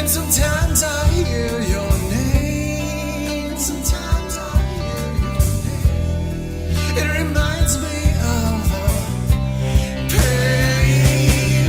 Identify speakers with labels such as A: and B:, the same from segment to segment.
A: sometimes I hear your name. Sometimes I hear your name. It reminds me of the pain.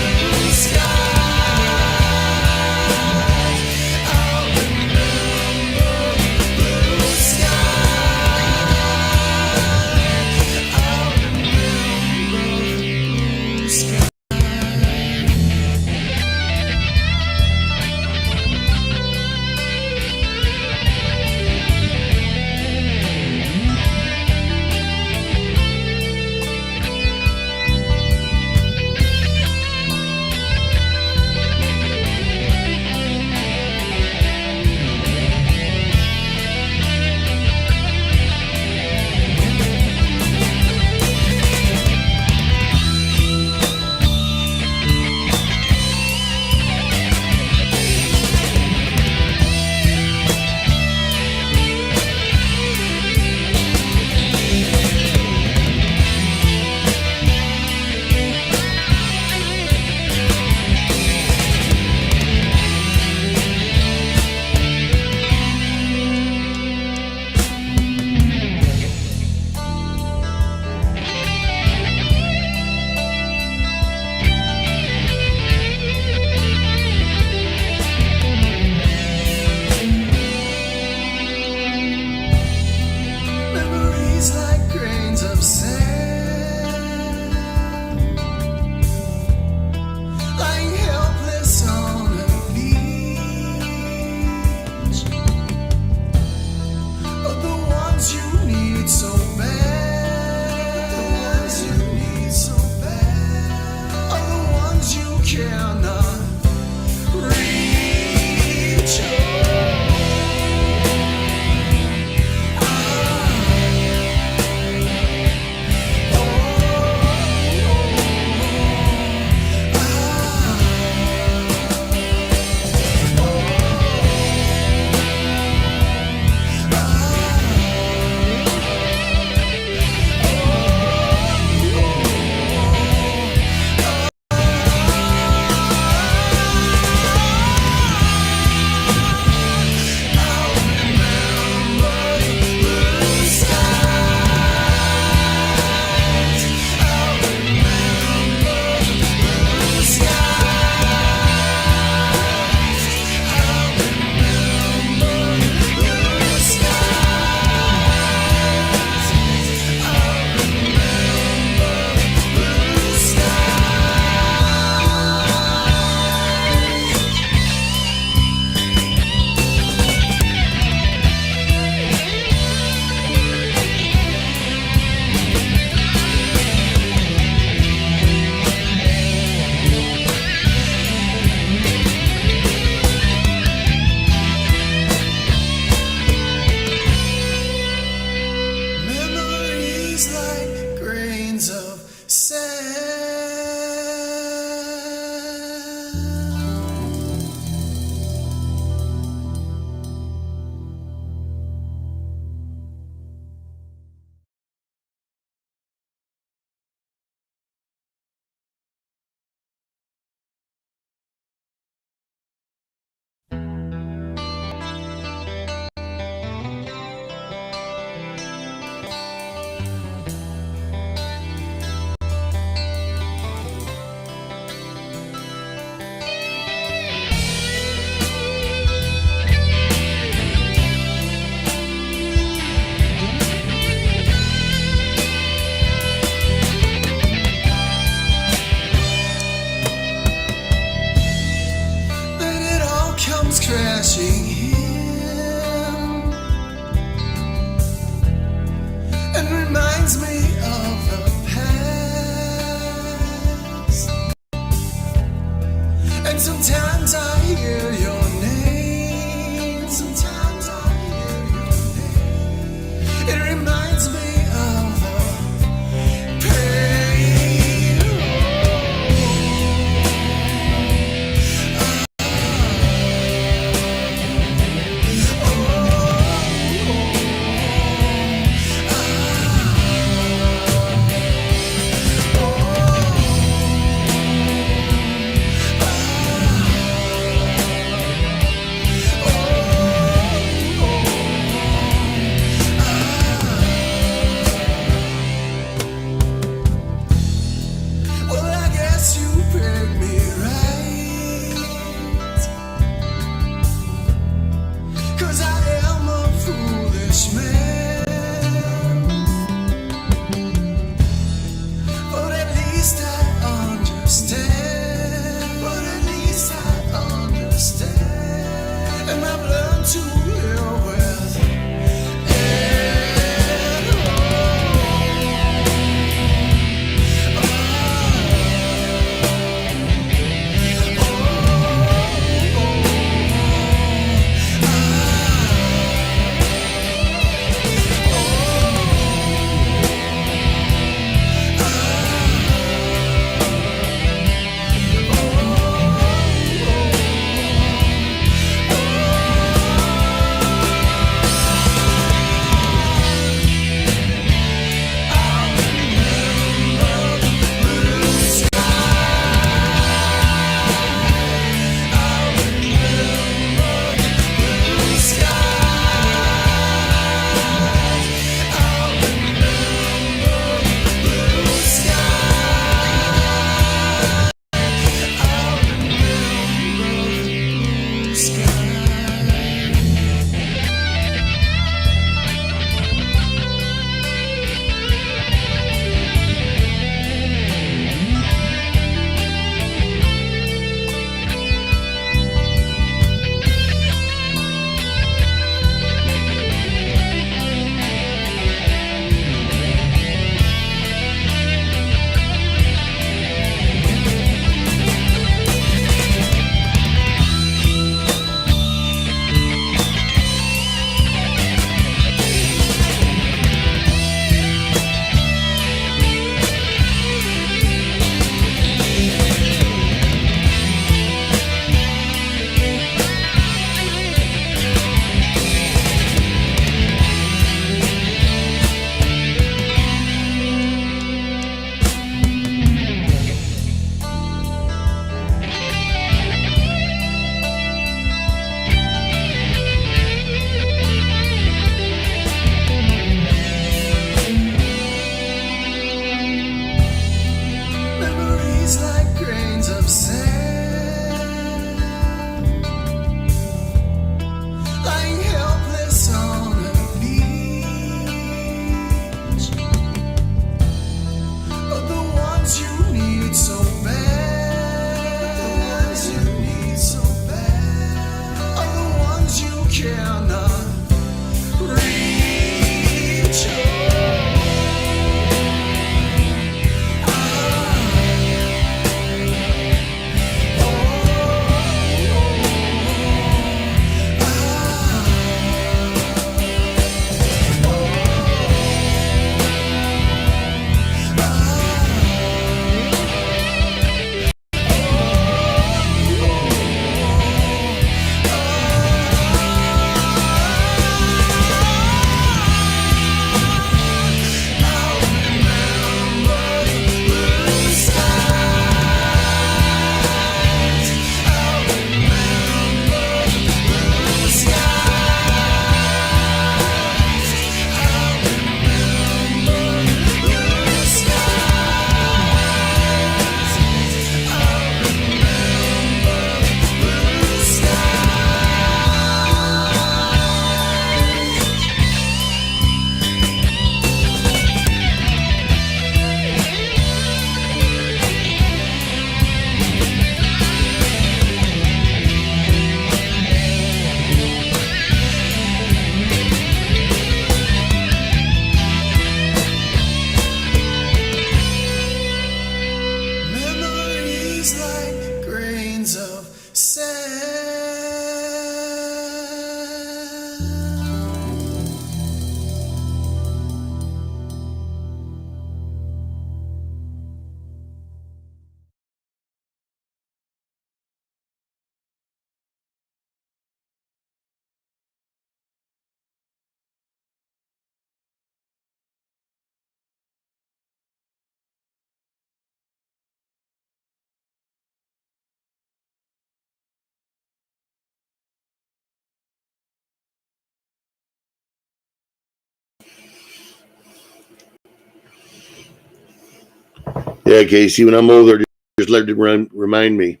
B: Yeah, Casey, when I'm older, just let it remind me.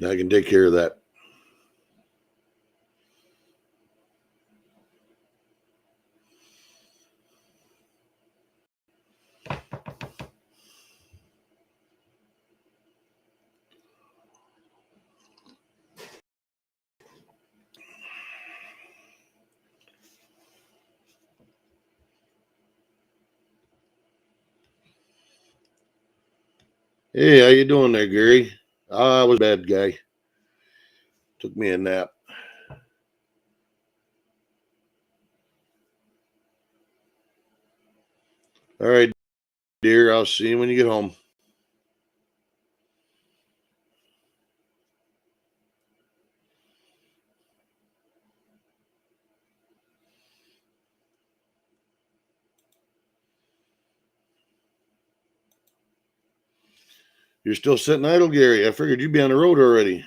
B: I can take care of that. Hey, how you doing there, Gary? I was a bad guy. Took me a nap. All right, dear. I'll see you when you get home. You're still sitting idle, Gary. I figured you'd be on the road already.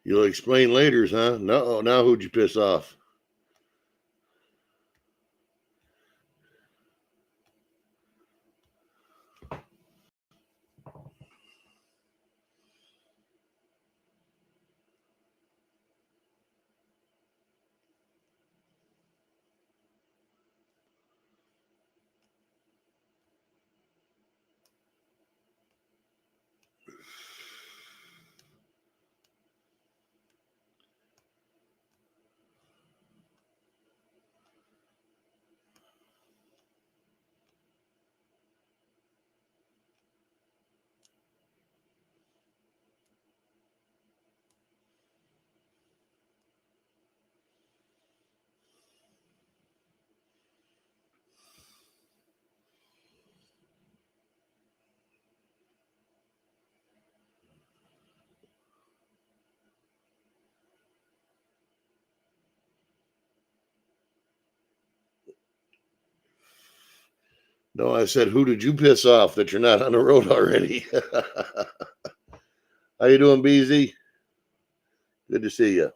B: You'll explain later, huh? No, now who'd you piss off? No, I said, who did you piss off that you're not on the road already? How you doing, BZ? Good to see you.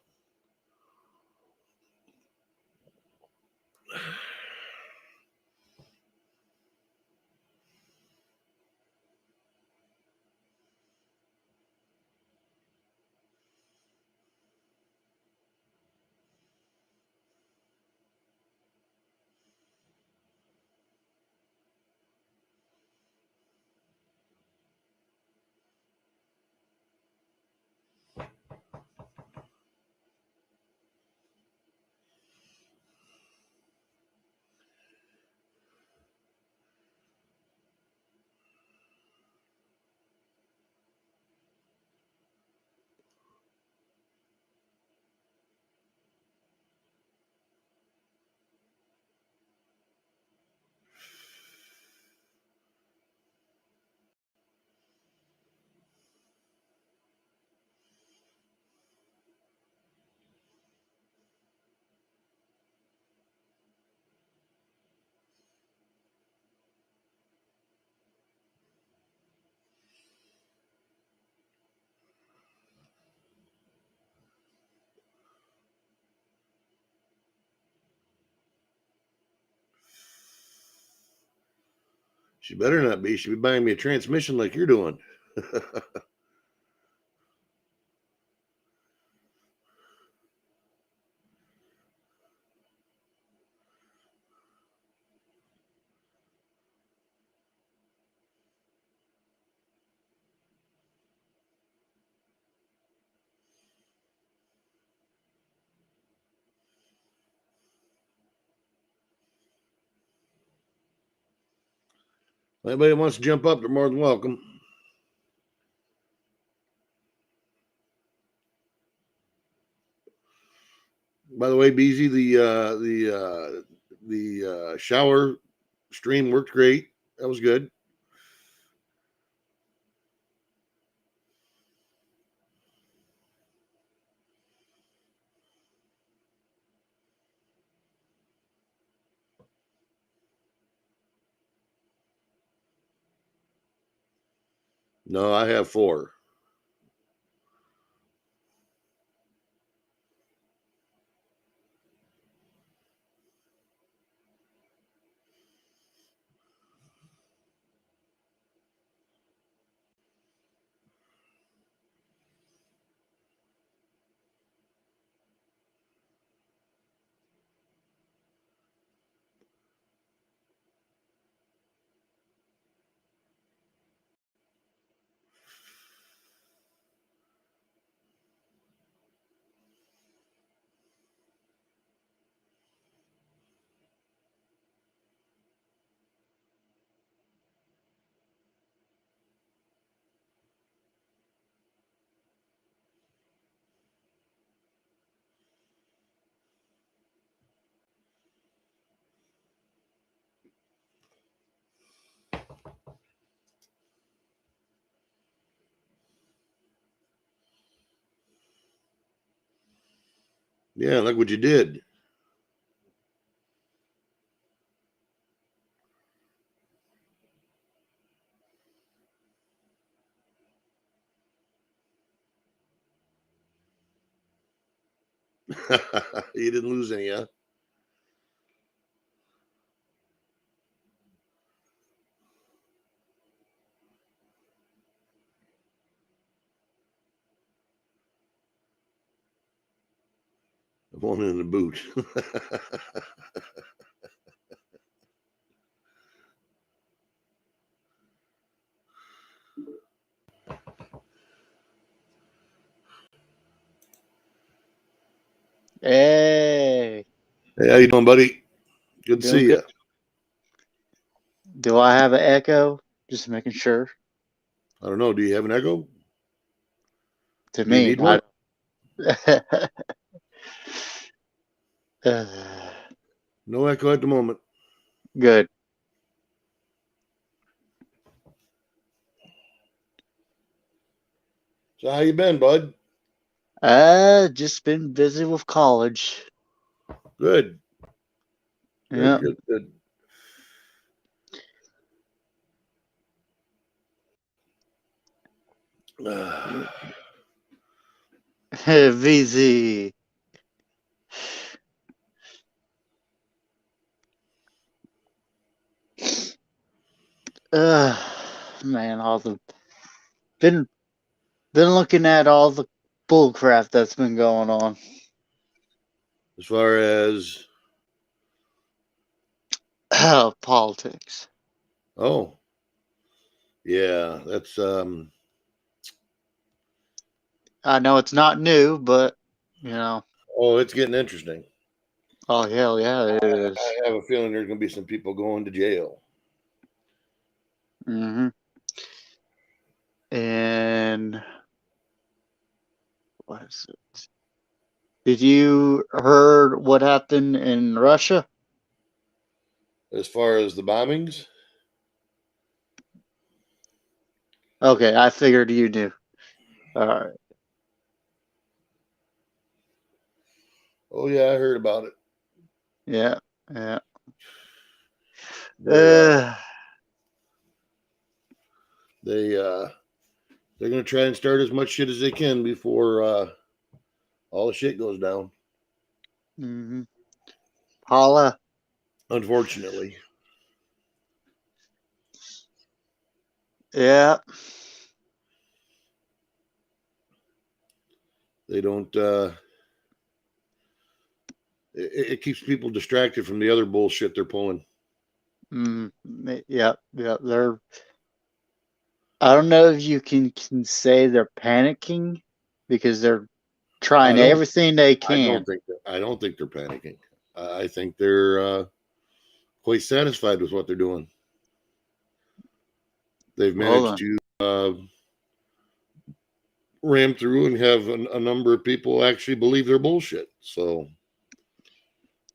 B: She better not be. She'll be buying me a transmission like you're doing. Anybody wants to jump up, they're more than welcome. By the way, Beezy, the shower stream worked great. That was good. No, I have 4. Yeah, look what you did. You didn't lose any, huh? One in the boot.
C: Hey,
B: Hey, how you doing, buddy? Good to
C: doing
B: see
C: good.
B: you.
C: Do I have an echo? Just making sure.
B: I don't know. Do you have an echo?
C: To
B: Do you
C: me,
B: need one? No echo at the moment.
C: Good.
B: So how you been, bud?
C: Just been busy with college.
B: Good.
C: Yeah.
B: Good, good, good.
C: VZ. Man, all the been looking at all the bull crap that's been going on.
B: As far as
C: Politics.
B: oh, yeah, that's
C: I know it's not new, but you know.
B: oh, it's getting interesting.
C: Oh hell yeah, it is.
B: I have a feeling there's going to be some people going to jail.
C: Mm-hmm. And what is it? Did you heard what happened in Russia?
B: As far as the bombings,
C: Okay, I figured you knew. All right.
B: oh yeah, I heard about it.
C: Yeah. Yeah.
B: They're
C: Uh,
B: they they're going to try and start as much shit as they can before all the shit goes down.
C: mm-hmm. Paula.
B: Unfortunately,
C: Yeah.
B: they don't. It keeps people distracted from the other bullshit they're pulling.
C: Yeah. Yeah. They're. I don't know if you can say they're panicking because they're trying
B: I don't.
C: everything they can.
B: I don't think they're panicking. I think they're quite satisfied with what they're doing. they've
C: Hold
B: managed to ram through and have a number of people actually believe their bullshit. So,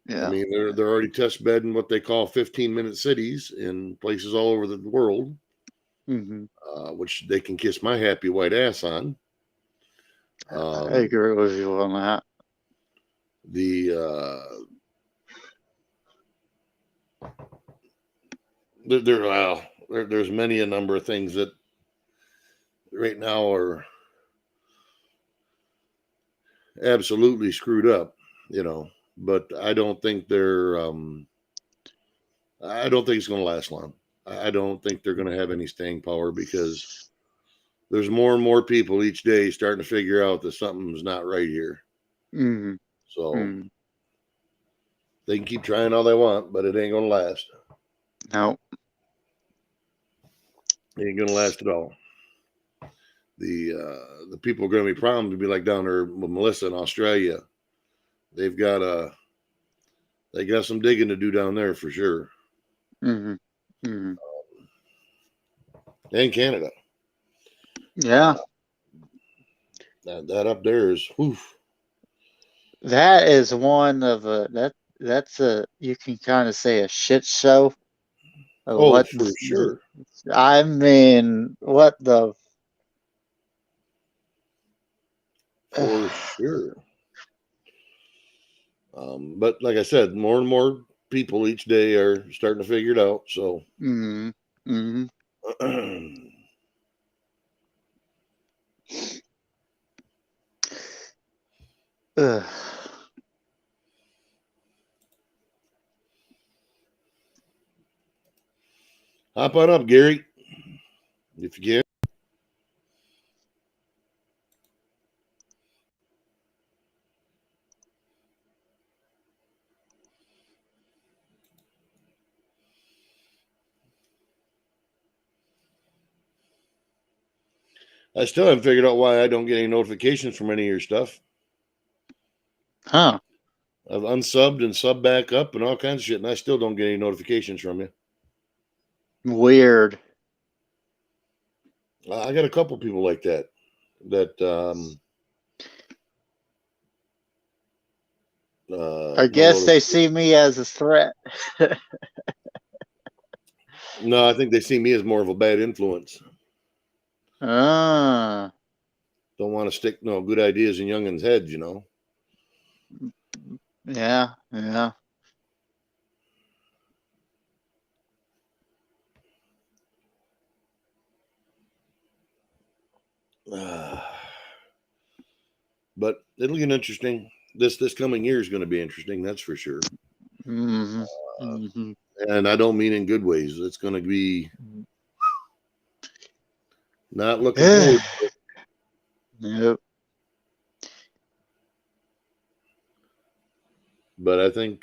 C: Yeah.
B: I mean, they're already test bedding what they call 15-minute cities in places all over the world,
C: Hmm.
B: which they can kiss my happy white ass on.
C: I agree with you on that.
B: There's many a number of things that right now are absolutely screwed up, but I don't think I don't think it's going to last long. I don't think they're going to have any staying power because there's more and more people each day starting to figure out that something's not right here.
C: Hmm.
B: So they can keep trying all they want, but it ain't going to last.
C: No.
B: It ain't going to last at all. The people are going to be problems to be like down there with Melissa in Australia. They got some digging to do down there for sure.
C: Hmm. Hmm.
B: And Canada.
C: Yeah.
B: That up there is oof.
C: That is one of that's a, you can kind of say, a shit show.
B: Oh, for sure.
C: I mean, what the?
B: For sure. But like I said, more and more people each day are starting to figure it out. So, hop on up, Gary, if you can. I still haven't figured out why I don't get any notifications from any of your stuff.
C: Huh.
B: I've unsubbed and subbed back up and all kinds of shit, and I still don't get any notifications from you.
C: Weird.
B: I got a couple people like that.
C: I guess they see me as a threat.
B: No, I think they see me as more of a bad influence.
C: Ah.
B: Don't want to stick no good ideas in youngins' heads,
C: Yeah. Yeah.
B: But it'll get interesting. This coming year is going to be interesting. That's for sure.
C: Mm-hmm.
B: And I don't mean in good ways. It's going to be not looking forward to it.
C: Nope.
B: But I think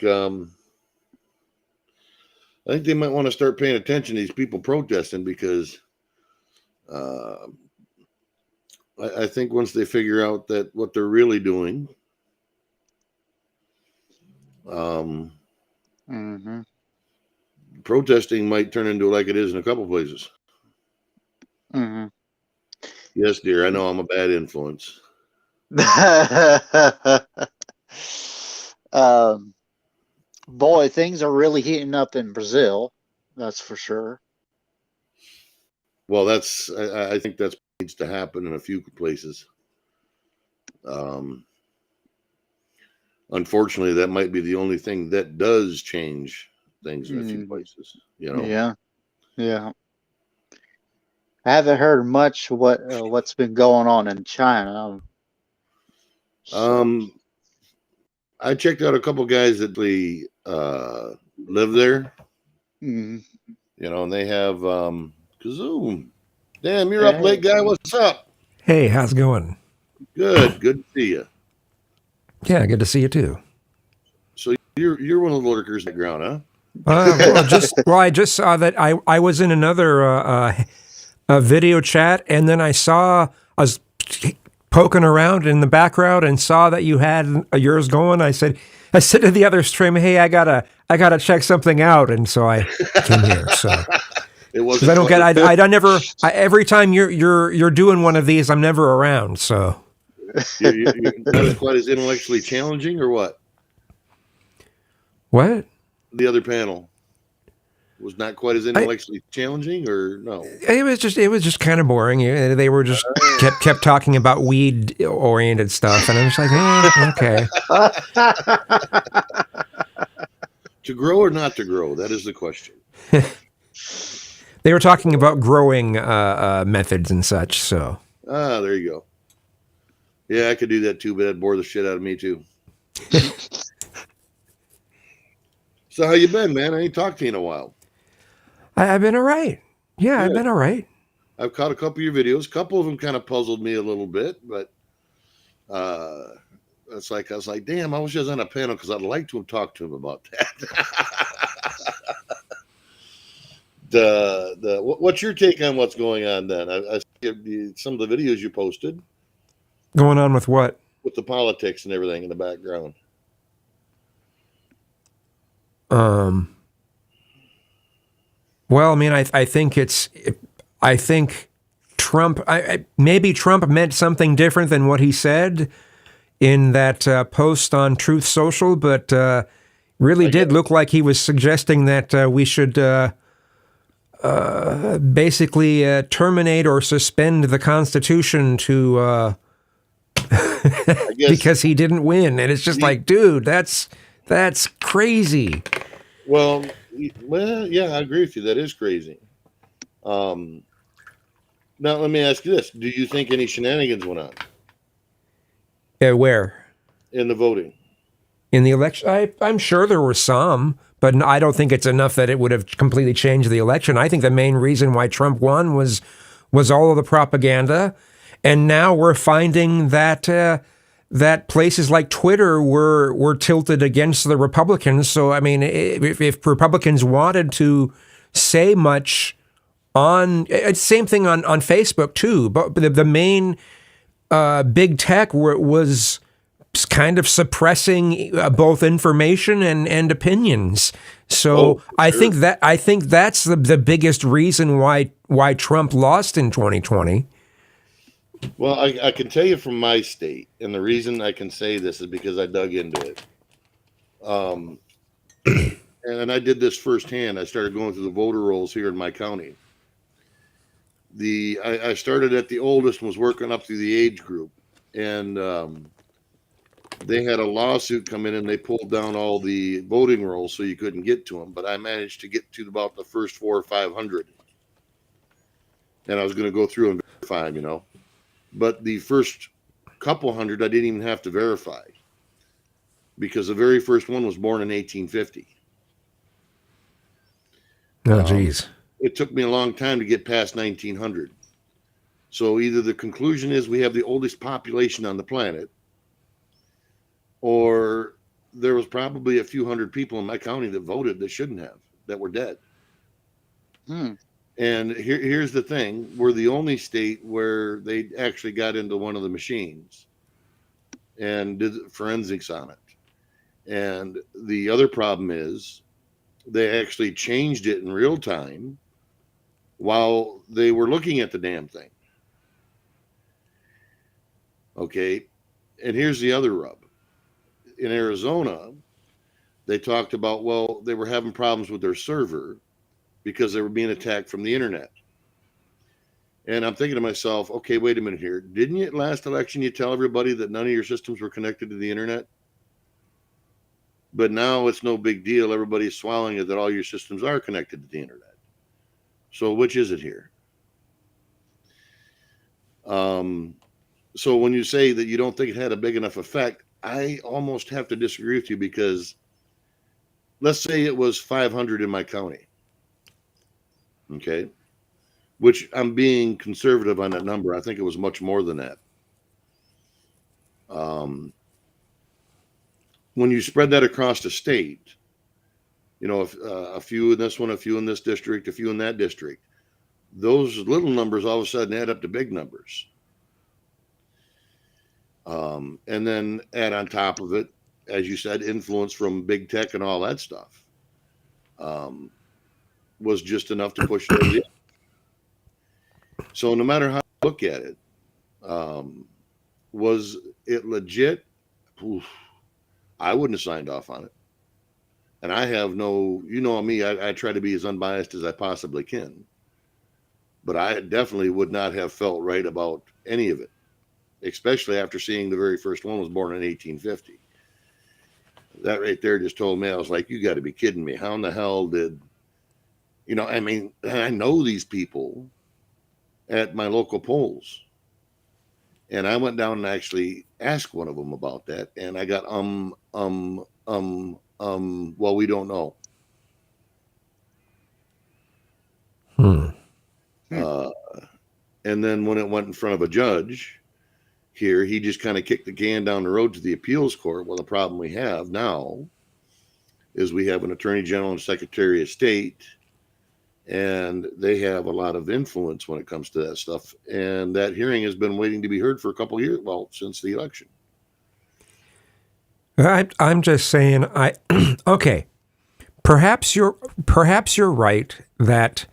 B: they might want to start paying attention to these people protesting because I think once they figure out that what they're really doing, protesting might turn into like it is in a couple places.
C: Mm-hmm.
B: Yes, dear, I know I'm a bad influence.
C: Boy, things are really heating up in Brazil. That's for sure.
B: Well, I think that's what needs to happen in a few places. Unfortunately, that might be the only thing that does change things in a few places.
C: Yeah. I haven't heard much what's been going on in China.
B: I checked out a couple guys that live there. And they have Kazoo. Damn, you're up late, guy. What's up?
D: Hey, how's it going?
B: Good to see you.
D: Yeah, good to see you too.
B: So you're one of the lurkers in the ground, huh?
D: I just saw that I was in another a video chat, and then I was poking around in the background and saw that you had yours going. I said to the other stream, hey, I gotta check something out, and so I came here. So
B: It wasn't.
D: Because I don't get. I never. Every time you're doing one of these, I'm never around. So
B: You're not quite as intellectually challenging, or what?
D: what?
B: The other panel was not quite as intellectually challenging, or no?
D: It was just kind of boring. They were just kept talking about weed oriented stuff, and I was like, okay.
B: To grow or not to grow? That is the question.
D: They were talking about growing methods and such. So
B: there you go. Yeah, I could do that too, but that'd bore the shit out of me too. So how you been, man? I ain't talked to you in a while.
D: I've been all right. Yeah,
B: Good.
D: I've been all right.
B: I've caught a couple of your videos. A couple of them kind of puzzled me a little bit, but it's like I was like, damn, I wish I was on a panel because I'd like to have talked to him about that. What's your take on what's going on then? I see some of the videos you posted.
D: Going on with what?
B: With the politics and everything in the background.
D: Well, I mean, I think Trump. Maybe Trump meant something different than what he said in that post on Truth Social, but really did look like he was suggesting that we should basically terminate or suspend the Constitution to because he didn't win, and it's just like, dude, that's crazy.
B: Well, yeah, I agree with you. That is crazy. Now, let me ask you this: do you think any shenanigans went on?
D: Where?
B: In the voting. In
D: the election? I'm sure there were some, but I don't think it's enough that it would have completely changed the election. I think the main reason why Trump won was all of the propaganda, and now we're finding that that places like Twitter were tilted against the Republicans. So, I mean, if Republicans wanted to say much on, same thing on Facebook too, but the main big tech was kind of suppressing both information and opinions. So I think that's the biggest reason why Trump lost in 2020.
B: Well, I can tell you from my state, and the reason I can say this is because I dug into it. And I did this firsthand. I started going through the voter rolls here in my county. I started at the oldest and was working up through the age group. And they had a lawsuit come in and they pulled down all the voting rolls so you couldn't get to them. But I managed to get to about the first 400 or 500. And I was going to go through and verify them, you know. But the first couple hundred, I didn't even have to verify because the very first one was born in 1850.
D: Oh, geez.
B: It took me a long time to get past 1900. So either the conclusion is we have the oldest population on the planet, or there was probably a few hundred people in my county that voted that shouldn't have, that were dead. And here's the thing. We're the only state where they actually got into one of the machines and did forensics on it. And the other problem is they actually changed it in real time while they were looking at the damn thing. Okay. And here's the other rub. In Arizona, they talked about, well, they were having problems with their server because they were being attacked from the internet. And I'm thinking to myself, okay, wait a minute here. Didn't you last election, you tell everybody that none of your systems were connected to the internet? But now it's no big deal. Everybody's swallowing it that all your systems are connected to the internet. So which is it here? So when you say that you don't think it had a big enough effect, I almost have to disagree with you because let's say it was 500 in my county. Okay. Which I'm being conservative on that number. I think it was much more than that. When you spread that across the state, you know, if, a few in this one, a few in this district, a few in that district, those little numbers all of a sudden add up to big numbers. And then add on top of it, as you said, influence from big tech and all that stuff. was just enough to push it over the edge. So no matter how you look at it, was it legit? Oof, I wouldn't have signed off on it. And I have no, you know me, I try to be as unbiased as I possibly can. But I definitely would not have felt right about any of it, especially after seeing the very first one was born in 1850. That right there just told me, I was like, you got to be kidding me. How in the hell did, you know, I mean, I know these people at my local polls. And I went down and actually asked one of them about that. And I got, well, we don't know. And then when it went in front of a judge here, he just kind of kicked the can down the road to the appeals court. Well, the problem we have now is we have an attorney general and secretary of state, and they have a lot of influence when it comes to that stuff. And that hearing has been waiting to be heard for a couple of years, well, since the election.
D: I'm just saying, okay, perhaps you're right that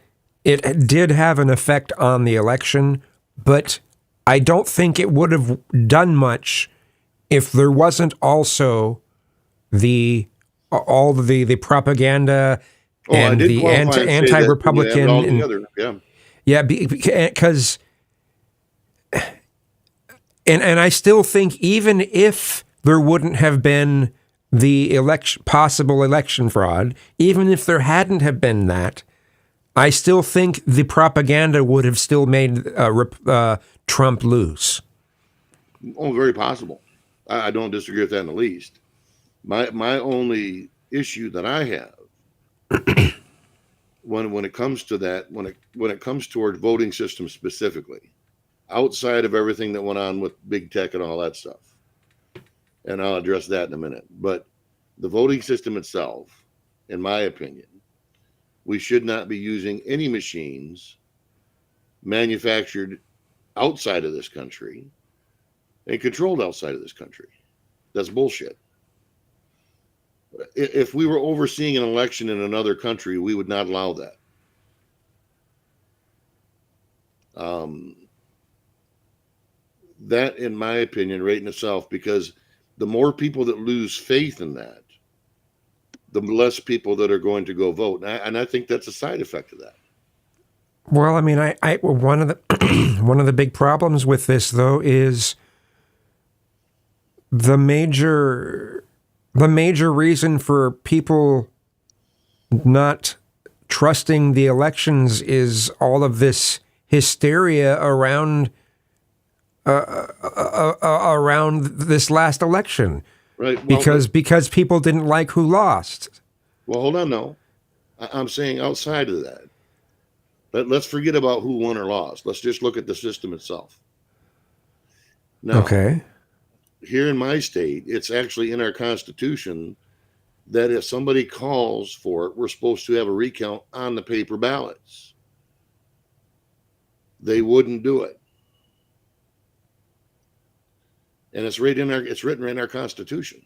D: it did have an effect on the election, but I don't think it would have done much if there wasn't also all the propaganda and the anti-Republican. Because and I still think even if there wouldn't have been the possible election fraud, even if there hadn't have been that, I still think the propaganda would have still made Trump lose.
B: Oh, very possible. I don't disagree with that in the least. My only issue that I have when it comes to that, when it comes toward voting systems specifically, outside of everything that went on with big tech and all that stuff, and I'll address that in a minute, but the voting system itself, in my opinion, we should not be using any machines manufactured outside of this country and controlled outside of this country. That's bullshit. If we were overseeing an election in another country, we would not allow that. That, in my opinion, right in itself, because the more people that lose faith in that, the less people that are going to go vote. And I think that's a side effect of that.
D: Well, I mean, one of the big problems with this, though, is the major reason for people not trusting the elections is all of this hysteria around this last election. Right. Well, because people didn't like who lost.
B: Well, hold on, no. I'm saying outside of that. Let's forget about who won or lost. Let's just look at the system itself. Now, okay. Here in my state, it's actually in our Constitution that if somebody calls for it, we're supposed to have a recount on the paper ballots. They wouldn't do it. And it's written right in our Constitution,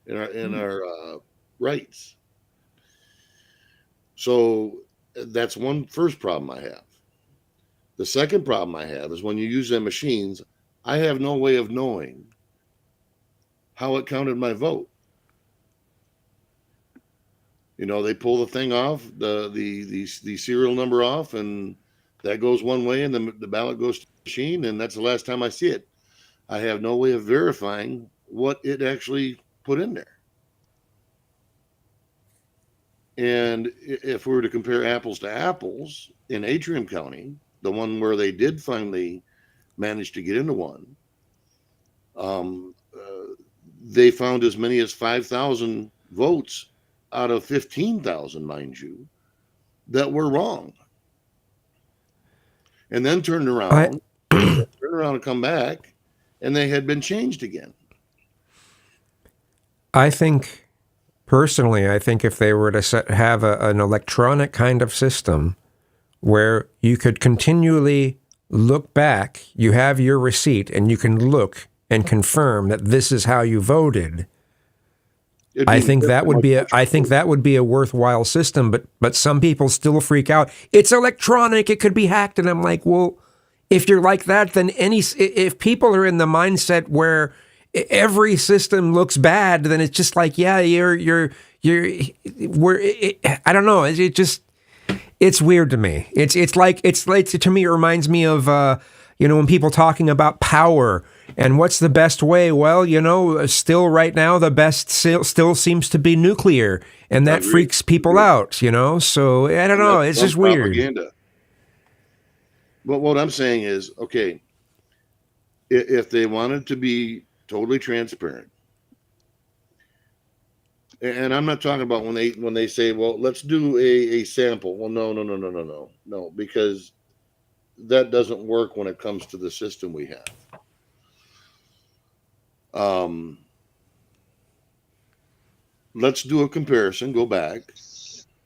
B: in our rights. So that's one first problem I have. The second problem I have is when you use them machines, I have no way of knowing how it counted my vote. You know, they pull the thing off, the serial number off, and that goes one way, and the ballot goes to the machine, and that's the last time I see it. I have no way of verifying what it actually put in there. And if we were to compare apples to apples, in Atrium County, the one where they did finally manage to get into one, they found as many as 5,000 votes out of 15,000, mind you, that were wrong. And then turned around and come back, and they had been changed again.
D: I think, personally, if they were to have an electronic kind of system where you could continually look back, you have your receipt, and you can look and confirm that this is how you voted, I think that would be a worthwhile system, but some people still freak out. It's electronic; it could be hacked, and I'm like, well, if you're like that, then if people are in the mindset where every system looks bad, then it's just like, yeah, I don't know. It's weird to me. It's like to me, it reminds me of when people talking about power and what's the best way. Well, still right now the best still seems to be nuclear, and that freaks people out. So I don't know. It's just weird.
B: Propaganda. But what I'm saying is, okay, if they wanted to be totally transparent, and I'm not talking about when they say, well, let's do a sample. Well, no, because that doesn't work when it comes to the system we have. Let's do a comparison. Go back,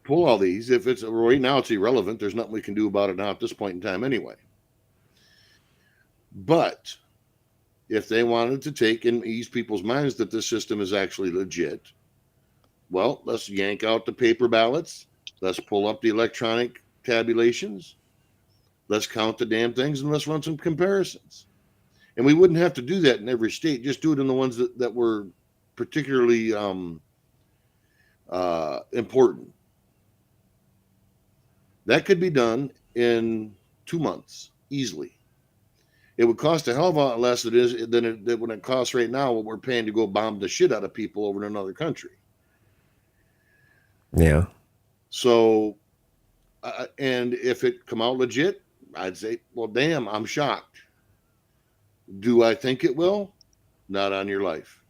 B: pull all these. If it's right now, it's irrelevant. There's nothing we can do about it now at this point in time, anyway. But if they wanted to take and ease people's minds that this system is actually legit, well, let's yank out the paper ballots. Let's pull up the electronic tabulations. Let's count the damn things and let's run some comparisons. And we wouldn't have to do that in every state. Just do it in the ones that were particularly important. That could be done in 2 months easily. It would cost a hell of a lot less than it costs right now what we're paying to go bomb the shit out of people over in another country.
D: Yeah.
B: So, and if it come out legit, I'd say, well, damn, I'm shocked. Do I think it will? Not on your life.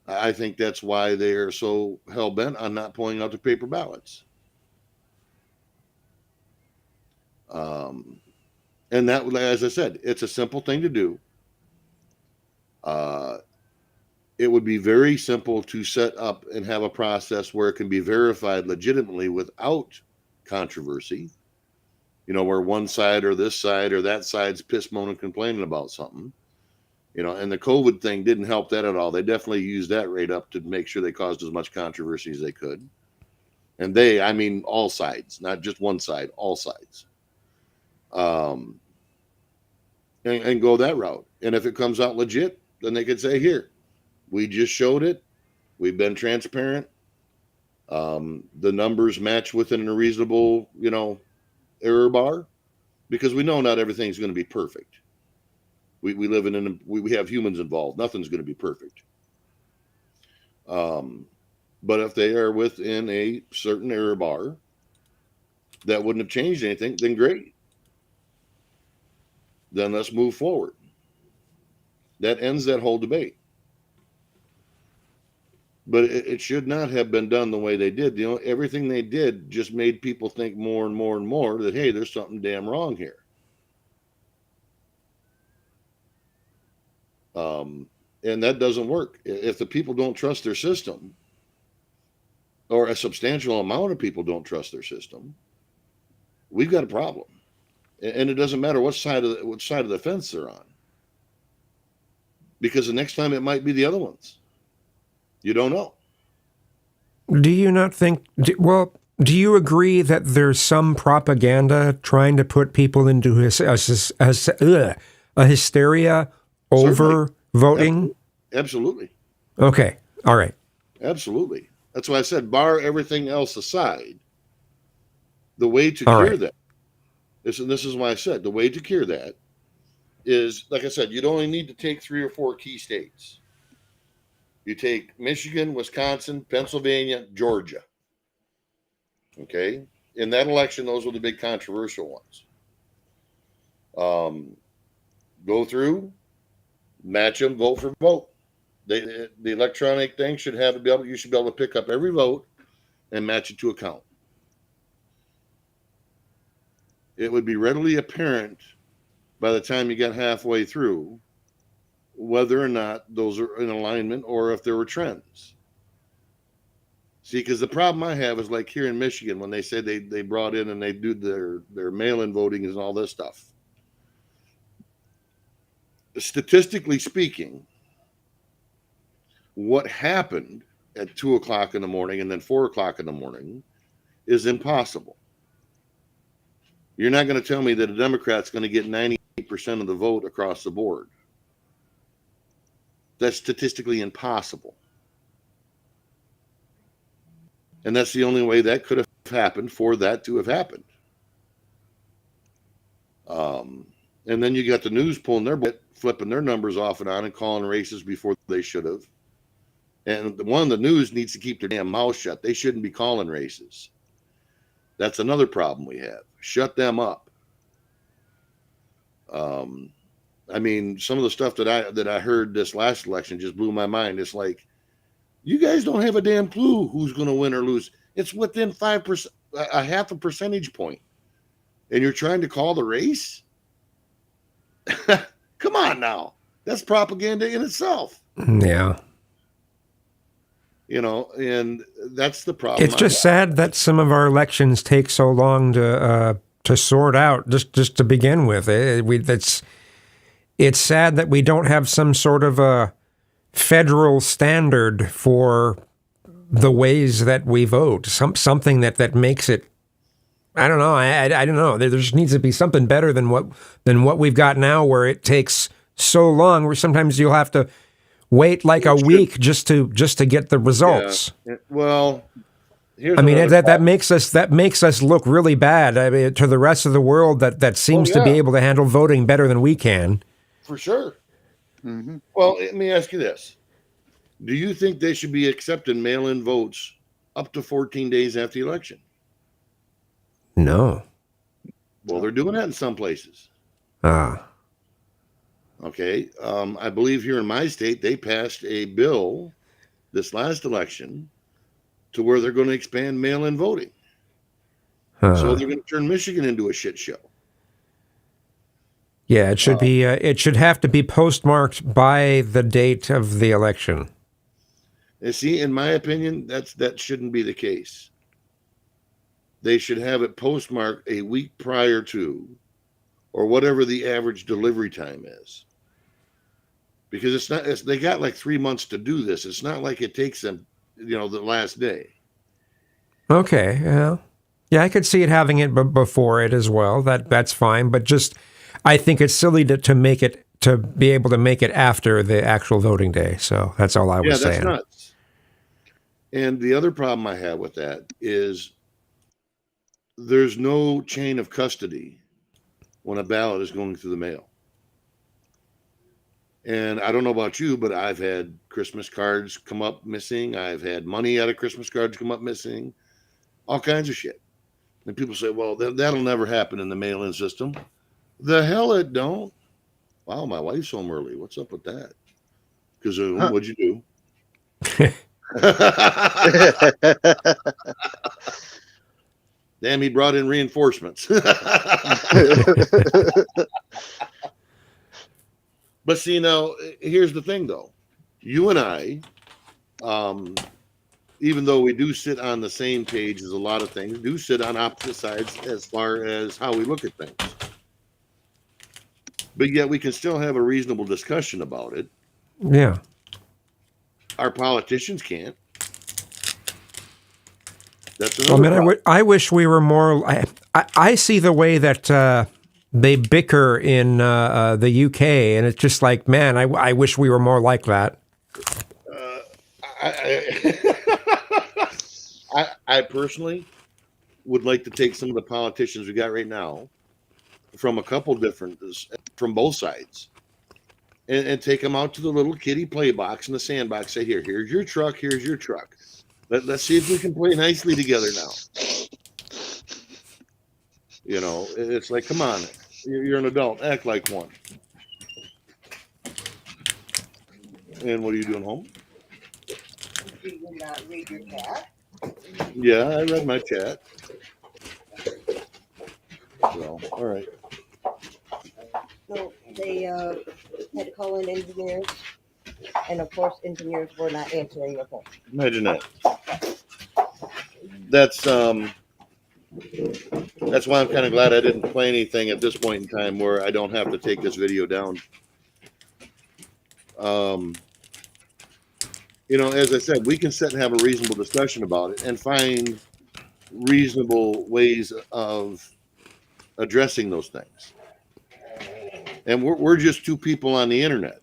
B: I think that's why they are so hell-bent on not pulling out the paper ballots. And that, as I said, it's a simple thing to do. It would be very simple to set up and have a process where it can be verified legitimately without controversy. Where one side or this side or that side's piss moaning complaining about something. And the COVID thing didn't help that at all. They definitely used that right up to make sure they caused as much controversy as they could. And I mean all sides, not just one side, all sides. And go that route. And if it comes out legit, then they could say, here, we just showed it. We've been transparent. The numbers match within a reasonable, error bar, because we know not everything's going to be perfect. We live we have humans involved. Nothing's going to be perfect. But if they are within a certain error bar that wouldn't have changed anything, then great. Then let's move forward. That ends that whole debate. But it should not have been done the way they did. Everything they did just made people think more and more and more that, hey, there's something damn wrong here. And that doesn't work. If the people don't trust their system, or a substantial amount of people don't trust their system, we've got a problem. And it doesn't matter which side of the fence they're on, because the next time it might be the other ones. You don't know.
D: Do you not think? Do you agree that there's some propaganda trying to put people into a hysteria over
B: Certainly.
D: voting?
B: Absolutely.
D: Okay. All right.
B: Absolutely. That's why I said, bar everything else aside, the way to
D: All
B: cure
D: right.
B: that, this is why I said the way to cure that is, like I said, you'd only need to take 3 or 4 key states. You take Michigan, Wisconsin, Pennsylvania, Georgia. Okay? In that election, those were the big controversial ones. Go through, match them, vote for vote. The electronic thing should you should be able to pick up every vote and match it to a count. It would be readily apparent by the time you got halfway through whether or not those are in alignment or if there were trends. See, because the problem I have is like here in Michigan, when they said they brought in and they do their mail-in voting and all this stuff. Statistically speaking, what happened at 2 o'clock in the morning and then 4 o'clock in the morning is impossible. You're not going to tell me that a Democrat's going to get 98% of the vote across the board. That's statistically impossible. And that's the only way that could have happened for that to have happened. And then you got the news pulling their butt, flipping their numbers off and on and calling races before they should have. And the news needs to keep their damn mouth shut. They shouldn't be calling races. That's another problem we have. Shut them up. I mean, some of the stuff that I heard this last election just blew my mind. It's like, you guys don't have a damn clue who's going to win or lose. It's within 5%, a half a percentage point, and you're trying to call the race. Come on now, that's propaganda in itself.
D: Yeah.
B: You know, and that's the problem.
D: It's just sad that some of our elections take so long to sort out. Just to begin with, it's sad that we don't have some sort of a federal standard for the ways that we vote. Something that makes it. I don't know. I don't know. There just needs to be something better than what we've got now, where it takes so long. Where sometimes you'll have to wait like a week just to get the results.
B: Yeah. Well, here's
D: that makes us look really bad. I mean, to the rest of the world that seems to be able to handle voting better than we can.
B: For sure. Mm-hmm. Well, let me ask you this: do you think they should be accepting mail-in votes up to 14 days after the election?
D: No.
B: Well, they're doing that in some places. Okay. I believe here in my state, they passed a bill this last election to where they're going to expand mail-in voting. So they're going to turn Michigan into a shit show.
D: Yeah, it should be. It should have to be postmarked by the date of the election.
B: See, in my opinion, that shouldn't be the case. They should have it postmarked a week prior to, or whatever the average delivery time is. Because it's not. They got like 3 months to do this. It's not like it takes them, the last day.
D: Okay. Yeah, I could see it having it before it as well. That's fine. But just, I think it's silly to make it, to be able to make it after the actual voting day. So that's all I was saying.
B: Yeah, that's nuts. And the other problem I have with that is there's no chain of custody when a ballot is going through the mail. And I don't know about you, but I've had Christmas cards come up missing. I've had money out of Christmas cards come up missing. All kinds of shit. And people say, well, that'll never happen in the mail-in system. The hell it don't. Wow, my wife's home early. What's up with that? Because what'd you do? Damn, he brought in reinforcements. But see, now, here's the thing, though. You and I, even though we do sit on the same page as a lot of things, do sit on opposite sides as far as how we look at things. But yet we can still have a reasonable discussion about it.
D: Yeah.
B: Our politicians can't. That's another problem.
D: I wish we were more. I see the way that they bicker in the UK, and it's just like, man, I wish we were more like that.
B: I personally would like to take some of the politicians we got right now from a couple different, from both sides, and take them out to the little kiddie play box in the sandbox. Say, here's your truck. Here's your truck. Let's see if we can play nicely together now. It's like, come on, you're an adult, act like one. And what are you doing home?
E: Did you not read your chat?
B: Yeah, I read my chat. So, all right.
E: So they had to call in engineers, and of course, engineers were not answering the phone.
B: Imagine that. That's why I'm kind of glad I didn't play anything at this point in time where I don't have to take this video down. as I said, we can sit and have a reasonable discussion about it and find reasonable ways of addressing those things. And we're just two people on the internet.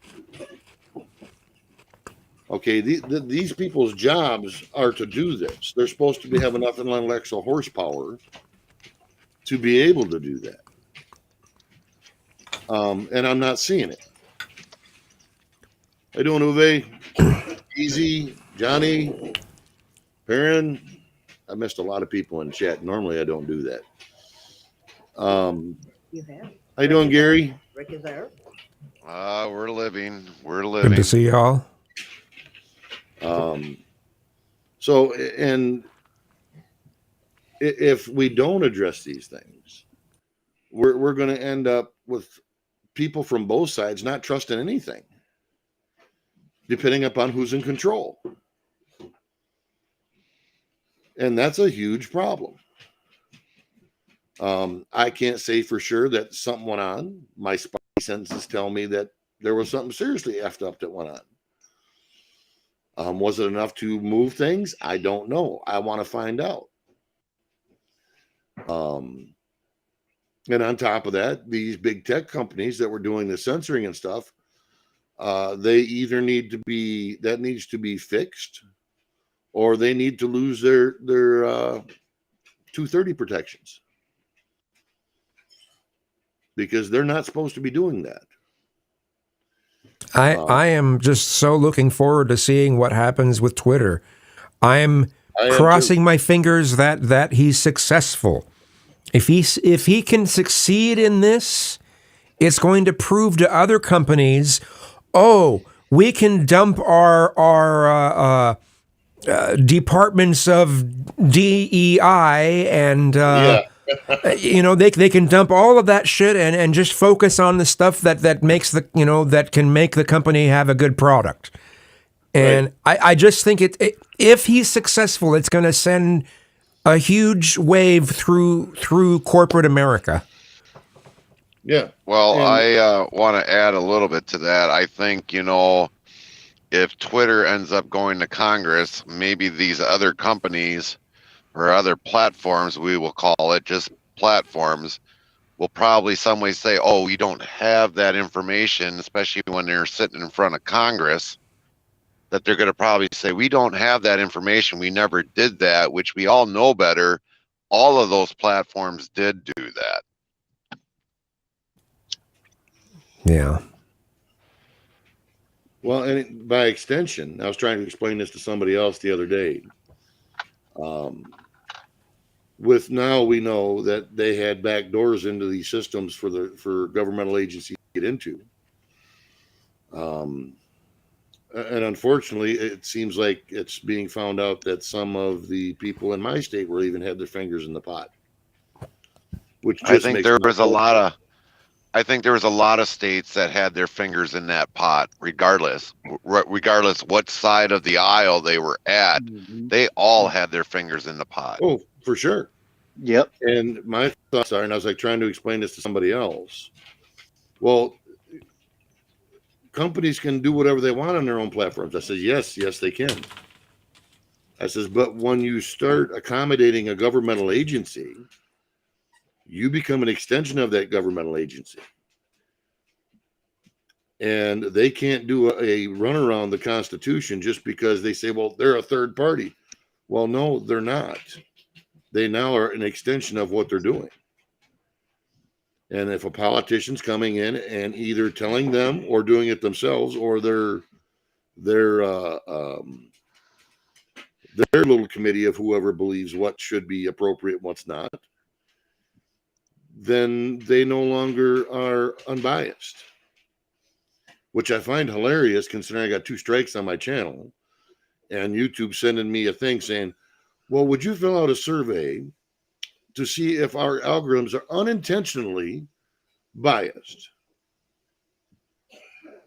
B: Okay, these people's jobs are to do this. They're supposed to have enough intellectual horsepower to be able to do that. And I'm not seeing it. How you doing, Uwe? Easy, Johnny, Perrin. I missed a lot of people in chat. Normally I don't do that.
E: You have?
B: How you doing, Gary?
E: Rick is there.
F: We're living. We're
D: Good
F: living.
D: to see y'all.
B: So, and if we don't address these things, we're going to end up with people from both sides not trusting anything, depending upon who's in control. And that's a huge problem. I can't say for sure that something went on. My spidey senses tell me that there was something seriously effed up that went on. Was it enough to move things? I don't know. I want to find out. And on top of that, these big tech companies that were doing the censoring and stuff, they either needs to be fixed, or they need to lose their 230 protections, because they're not supposed to be doing that.
D: I am just so looking forward to seeing what happens with Twitter. I am crossing my fingers that he's successful. If he can succeed in this, it's going to prove to other companies, oh, we can dump our departments of DEI and they can dump all of that shit and just focus on the stuff that makes that can make the company have a good product. And right. I just think if he's successful, it's going to send a huge wave through corporate America.
B: Yeah.
F: Well, I want to add a little bit to that. I think, if Twitter ends up going to Congress, maybe these other companies or other platforms, we will call it just platforms, will probably some way say, oh, we don't have that information, especially when they're sitting in front of Congress, that they're going to probably say, we don't have that information. We never did that, which we all know better. All of those platforms did do that.
D: Yeah.
B: Well, and by extension, I was trying to explain this to somebody else the other day. With now we know that they had back doors into these systems for governmental agencies to get into. And unfortunately, it seems like it's being found out that some of the people in my state were even had their fingers in the pot. Which
F: I think there was a lot of states that had their fingers in that pot, regardless what side of the aisle they were at. Mm-hmm. They all had their fingers in the pot.
B: Oh, for sure.
C: Yep.
B: And my thoughts are, and I was like trying to explain this to somebody else. Well, companies can do whatever they want on their own platforms. I says, yes, they can. I says, but when you start accommodating a governmental agency, you become an extension of that governmental agency. And they can't do a run around the Constitution just because they say, well, they're a third party. Well, no, they're not. They now are an extension of what they're doing. And if a politician's coming in and either telling them or doing it themselves, or their little committee of whoever believes what should be appropriate and what's not, then they no longer are unbiased, which I find hilarious considering I got 2 strikes on my channel and YouTube sending me a thing saying, well, would you fill out a survey to see if our algorithms are unintentionally biased?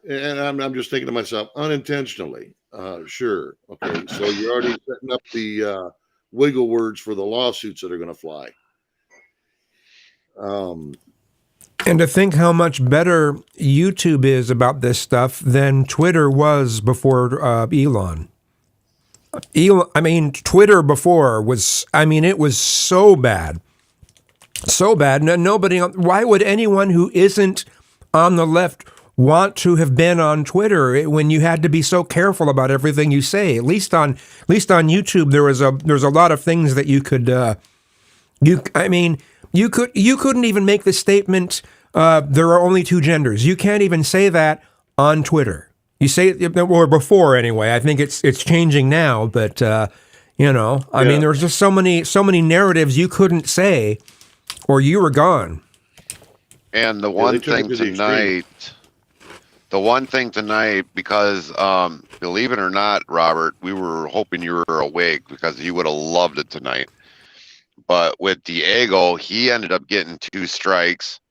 B: And I'm just thinking to myself, unintentionally. Sure. Okay. So you're already setting up the wiggle words for the lawsuits that are going to fly.
D: And to think how much better YouTube is about this stuff than Twitter was before Elon. I mean, Twitter before was, I mean, it was so bad. So bad. Nobody, why would anyone who isn't on the left want to have been on Twitter when you had to be so careful about everything you say? At least on YouTube, there's a lot of things that you could, you couldn't even make the statement, there are only two genders. You can't even say that on Twitter. You say it, or before anyway. I think it's changing now, but I mean, there's just so many narratives you couldn't say, or you were gone.
F: And the one thing tonight, because believe it or not, Robert, we were hoping you were awake because you would have loved it tonight. But with Diego, he ended up getting 2 strikes.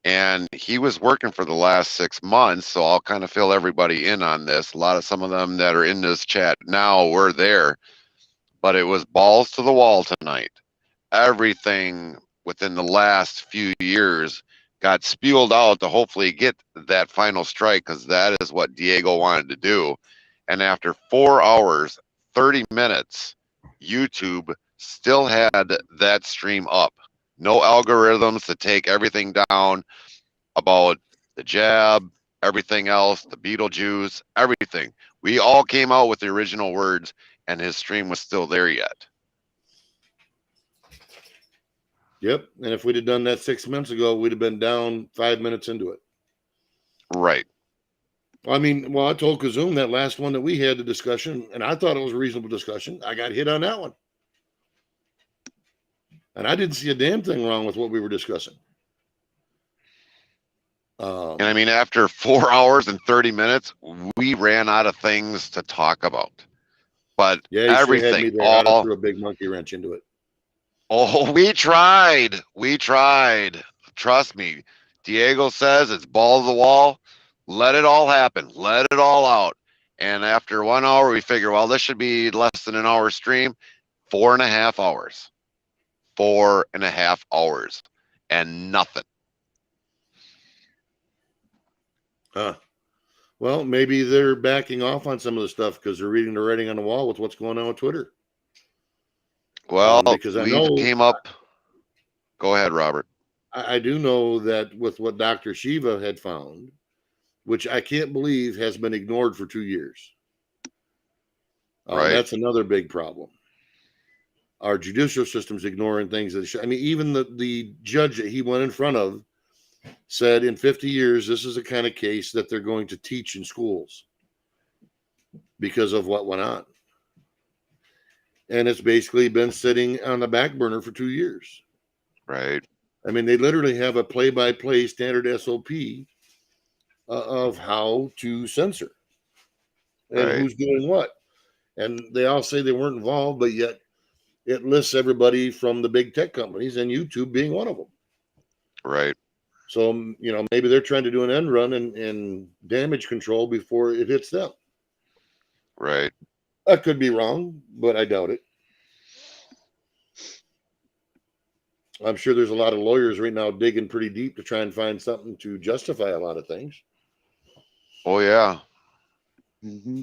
F: And he was working for the last 6 months, so I'll kind of fill everybody in on this. Some of them that are in this chat now were there, but it was balls to the wall tonight. Everything within the last few years got spewed out to hopefully get that final strike, because that is what Diego wanted to do. And after 4 hours, 30 minutes, YouTube still had that stream up. No algorithms to take everything down about the jab, everything else, the Beetlejuice, everything. We all came out with the original words, and his stream was still there yet.
B: Yep. And if we'd have done that 6 months ago, we'd have been down 5 minutes into it.
F: Right.
B: I mean, I told Kazoom that last one that we had the discussion, and I thought it was a reasonable discussion. I got hit on that one. And I didn't see a damn thing wrong with what we were discussing.
F: And I mean, after 4 hours and 30 minutes, we ran out of things to talk about. But everything,
B: all threw a big monkey wrench into it.
F: Oh, we tried. We tried. Trust me. Diego says it's balls to the wall. Let it all happen. Let it all out. And after 1 hour, we figure, well, this should be less than an hour stream. 4.5 hours. 4.5 hours. And nothing.
B: Well, maybe they're backing off on some of the stuff because they're reading the writing on the wall with what's going on with Twitter.
F: Well,
B: because I know
F: came up. Go ahead, Robert.
B: I do know that with what Dr. Shiva had found, which I can't believe has been ignored for 2 years.
F: Right.
B: That's another big problem. Our judicial system's ignoring things that even the judge that he went in front of said in 50 years, this is the kind of case that they're going to teach in schools because of what went on. And it's basically been sitting on the back burner for 2 years.
F: Right.
B: I mean, they literally have a play-by-play standard SOP of how to censor and who's doing what. And they all say they weren't involved, but yet it lists everybody from the big tech companies and YouTube being one of them.
F: Right.
B: So, maybe they're trying to do an end run and damage control before it hits them.
F: Right.
B: I could be wrong, but I doubt it. I'm sure there's a lot of lawyers right now digging pretty deep to try and find something to justify a lot of things.
F: Oh, yeah.
C: Mm-hmm.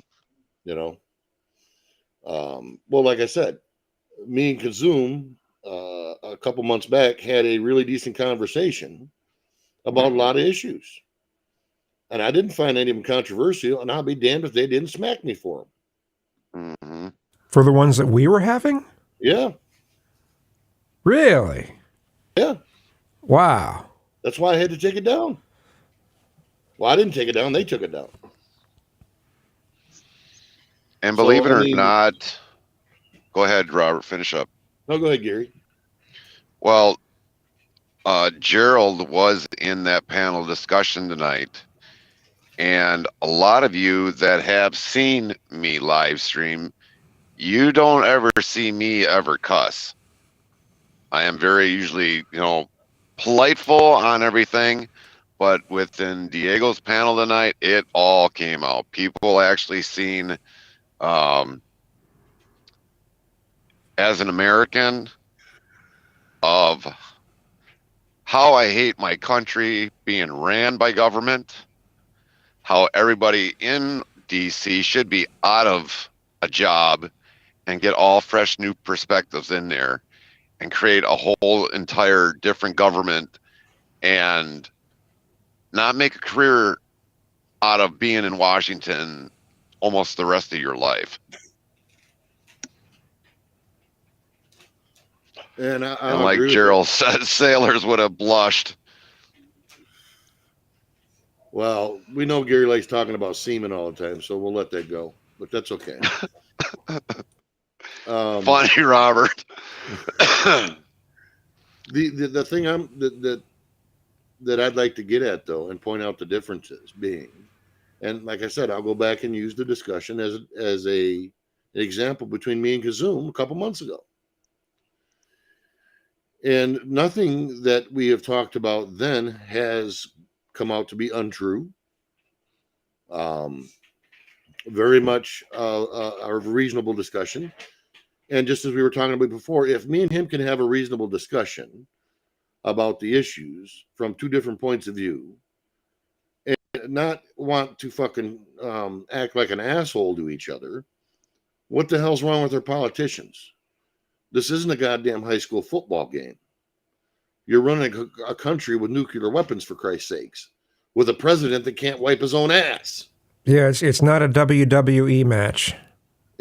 B: Well, like I said, me and Kazoom a couple months back had a really decent conversation about a lot of issues. And I didn't find any of them controversial, and I'll be damned if they didn't smack me for them.
F: Mm-hmm.
D: For the ones that we were having?
B: Yeah.
D: Really?
B: Yeah.
D: Wow.
B: That's why I had to take it down. Well, I didn't take it down. They took it down.
F: And believe it or not, go ahead, Robert, finish up.
B: No, go ahead, Gary.
F: Well, Gerald was in that panel discussion tonight. And a lot of you that have seen me live stream, you don't ever see me ever cuss. I am very usually, politeful on everything, but within Diego's panel tonight, it all came out. People actually seen, as an American, of how I hate my country being ran by government, how everybody in DC should be out of a job and get all fresh new perspectives in there and create a whole entire different government and not make a career out of being in Washington almost the rest of your life.
B: And
F: And like Gerald said, sailors would have blushed.
B: Well, we know Gary likes talking about semen all the time, so we'll let that go. But that's okay.
F: Funny, Robert.
B: The thing that I'd like to get at though, and point out the differences being, and like I said, I'll go back and use the discussion as an example between me and Kazoom a couple months ago. And nothing that we have talked about then has come out to be untrue. Very much a reasonable discussion. And just as we were talking about before, if me and him can have a reasonable discussion about the issues from two different points of view and not want to fucking act like an asshole to each other, what the hell's wrong with our politicians? This isn't a goddamn high school football game. You're running a country with nuclear weapons, for Christ's sakes, with a president that can't wipe his own ass.
D: Yeah, it's not a WWE match.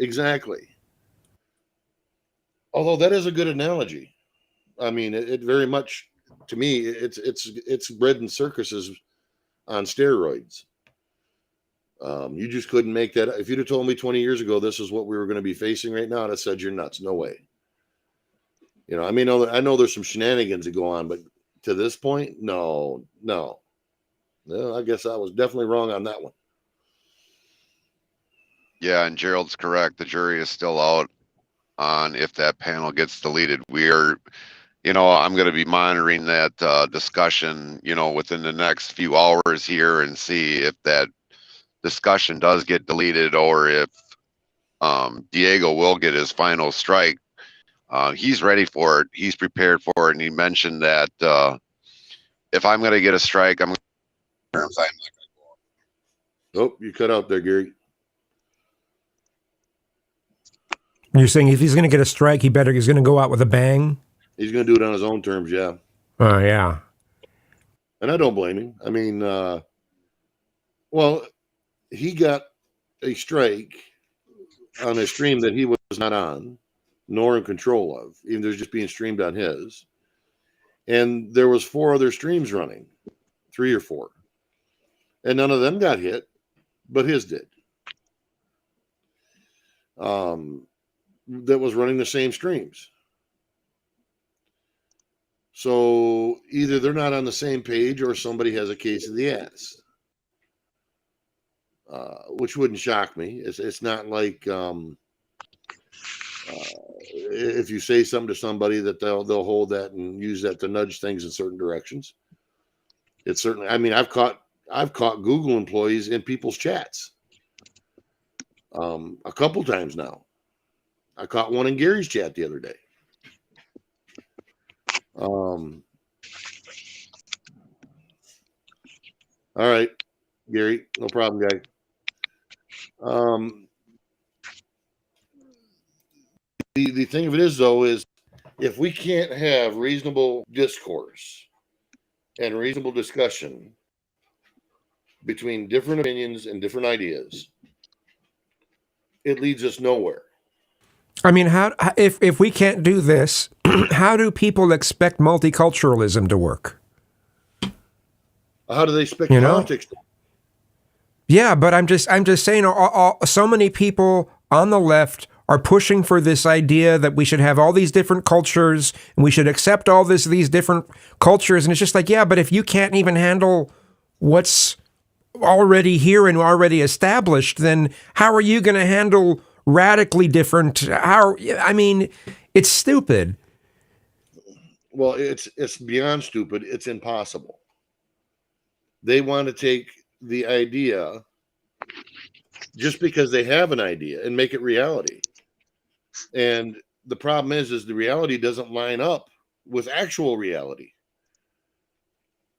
B: Exactly. Although that is a good analogy. I mean, it very much, to me, it's bread and circuses on steroids. You just couldn't make that. If you'd have told me 20 years ago this is what we were going to be facing right now, I'd have said you're nuts. No way. You know, I mean, I know there's some shenanigans that go on, but to this point, no. I guess I was definitely wrong on that one.
F: Yeah, and Gerald's correct. The jury is still out on if that panel gets deleted. We are, I'm going to be monitoring that discussion, within the next few hours here and see if that discussion does get deleted or if Diego will get his final strike. He's ready for it. He's prepared for it. And he mentioned that if I'm going to get a strike, I'm not going to go.
B: Oh, you cut out there, Gary.
D: You're saying if he's going to get a strike, he's going to go out with a bang?
B: He's going to do it on his own terms, yeah.
D: Oh, yeah.
B: And I don't blame him. I mean, well, he got a strike on a stream that he was not on, nor in control of, even though it was just being streamed on his. And there was 4 other streams running, 3 or 4. And none of them got hit, but his did. That was running the same streams. So either they're not on the same page or somebody has a case of the ass, which wouldn't shock me. It's not like if you say something to somebody that they'll hold that and use that to nudge things in certain directions. It's certainly. I mean, I've caught Google employees in people's chats a couple times now. I caught one in Gary's chat the other day. All right, Gary, no problem, guy. The thing of it is, though, is if we can't have reasonable discourse and reasonable discussion between different opinions and different ideas, it leads us nowhere.
D: I mean, if we can't do this, how do people expect multiculturalism to work?
B: How do they expect politics?
D: Yeah, but I'm just saying, so many people on the left are pushing for this idea that we should have all these different cultures and we should accept all these different cultures, and it's just like, yeah, but if you can't even handle what's already here and already established, then how are you going to handle radically different? I mean, it's stupid.
B: Well, it's beyond stupid. It's impossible. They want to take the idea just because they have an idea and make it reality. And the problem is the reality doesn't line up with actual reality.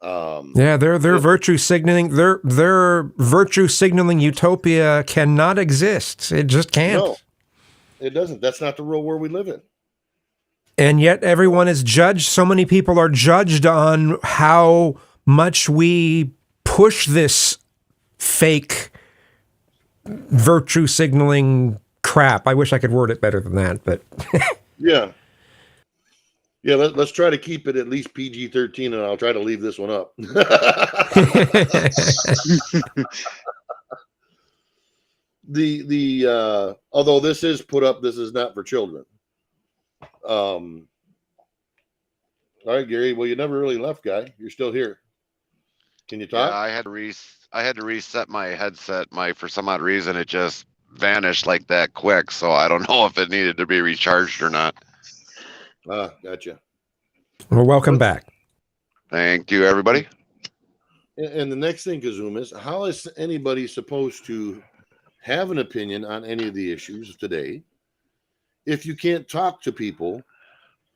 D: Yeah, their virtue signaling, their virtue signaling utopia cannot exist. It just can't.
B: No. It doesn't. That's not the real world we live in.
D: And yet everyone is judged. So many people are judged on how much we push this fake virtue signaling crap. I wish I could word it better than that, but
B: Yeah. Yeah, let's try to keep it at least PG-13, and I'll try to leave this one up. Although this is put up, this is not for children. All right, Gary. Well, you never really left, guy. You're still here. Can you talk?
F: Yeah, I had to reset my headset. For some odd reason, it just vanished like that quick. So I don't know if it needed to be recharged or not.
B: Ah, gotcha.
D: Well, welcome back.
F: Thank you, everybody.
B: And the next thing, Kazum, is how is anybody supposed to have an opinion on any of the issues today if you can't talk to people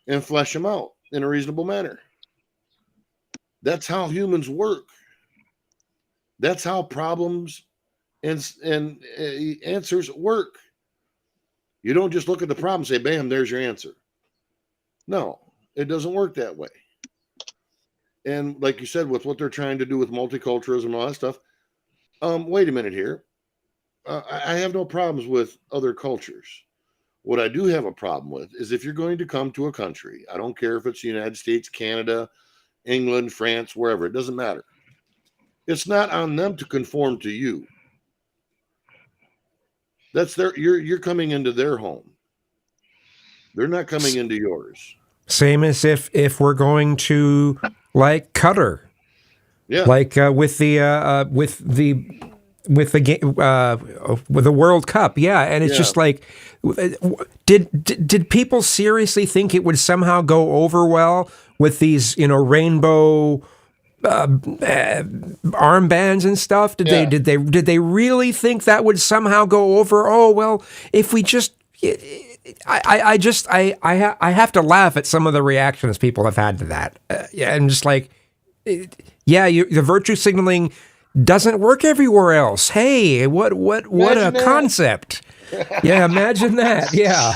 B: and flesh them out in a reasonable manner? That's how humans work. That's how problems and answers work. You don't just look at the problem and say, bam, there's your answer. No, it doesn't work that way. And like you said, with what they're trying to do with multiculturalism and all that stuff, wait a minute here. I have no problems with other cultures. What I do have a problem with is if you're going to come to a country, I don't care if it's the United States, Canada, England, France, wherever, it doesn't matter. It's not on them to conform to you. That's you're coming into their home. They're not coming into yours.
D: Same as if we're going to like Qatar,
B: Yeah,
D: like with the World Cup, yeah, and it's just like, did people seriously think it would somehow go over well with these rainbow armbands and stuff? Did they really think that would somehow go over? Oh well, if we just. I have to laugh at some of the reactions people have had to that. I'm just like, the virtue signaling doesn't work everywhere else. Hey, what a concept! Yeah, imagine that. Yeah.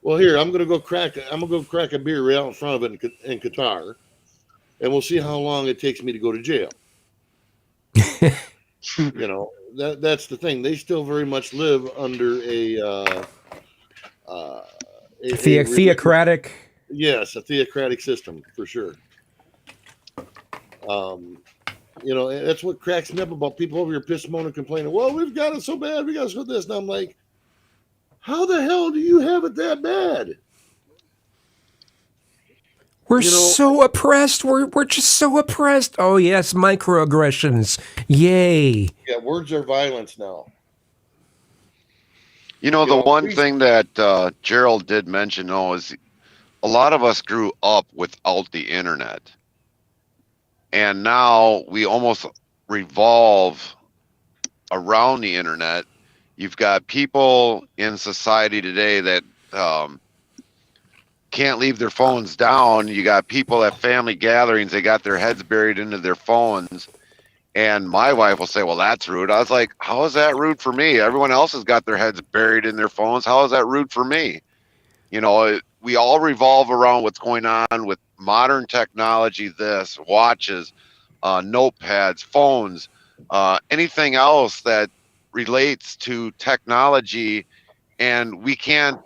B: Well, here I'm gonna go crack a beer right out in front of it in Qatar, and we'll see how long it takes me to go to jail. That's the thing. They still very much live under a
D: theocratic.
B: Yes, a theocratic system for sure. That's what cracks me up about people over here pissing, moaning, complaining. Well, we've got it so bad. We got to this, and I'm like, how the hell do you have it that bad?
D: We're so oppressed. We're just so oppressed. Oh yes, microaggressions. Yay.
B: Yeah, words are violence now.
F: The one thing that Gerald did mention, though, is a lot of us grew up without the internet. And now we almost revolve around the internet. You've got people in society today that can't leave their phones down. You got people at family gatherings, they got their heads buried into their phones. And my wife will say, well, that's rude. I was like, how is that rude for me? Everyone else has got their heads buried in their phones. How is that rude for me? We all revolve around what's going on with modern technology, watches, notepads, phones, anything else that relates to technology. And we can't,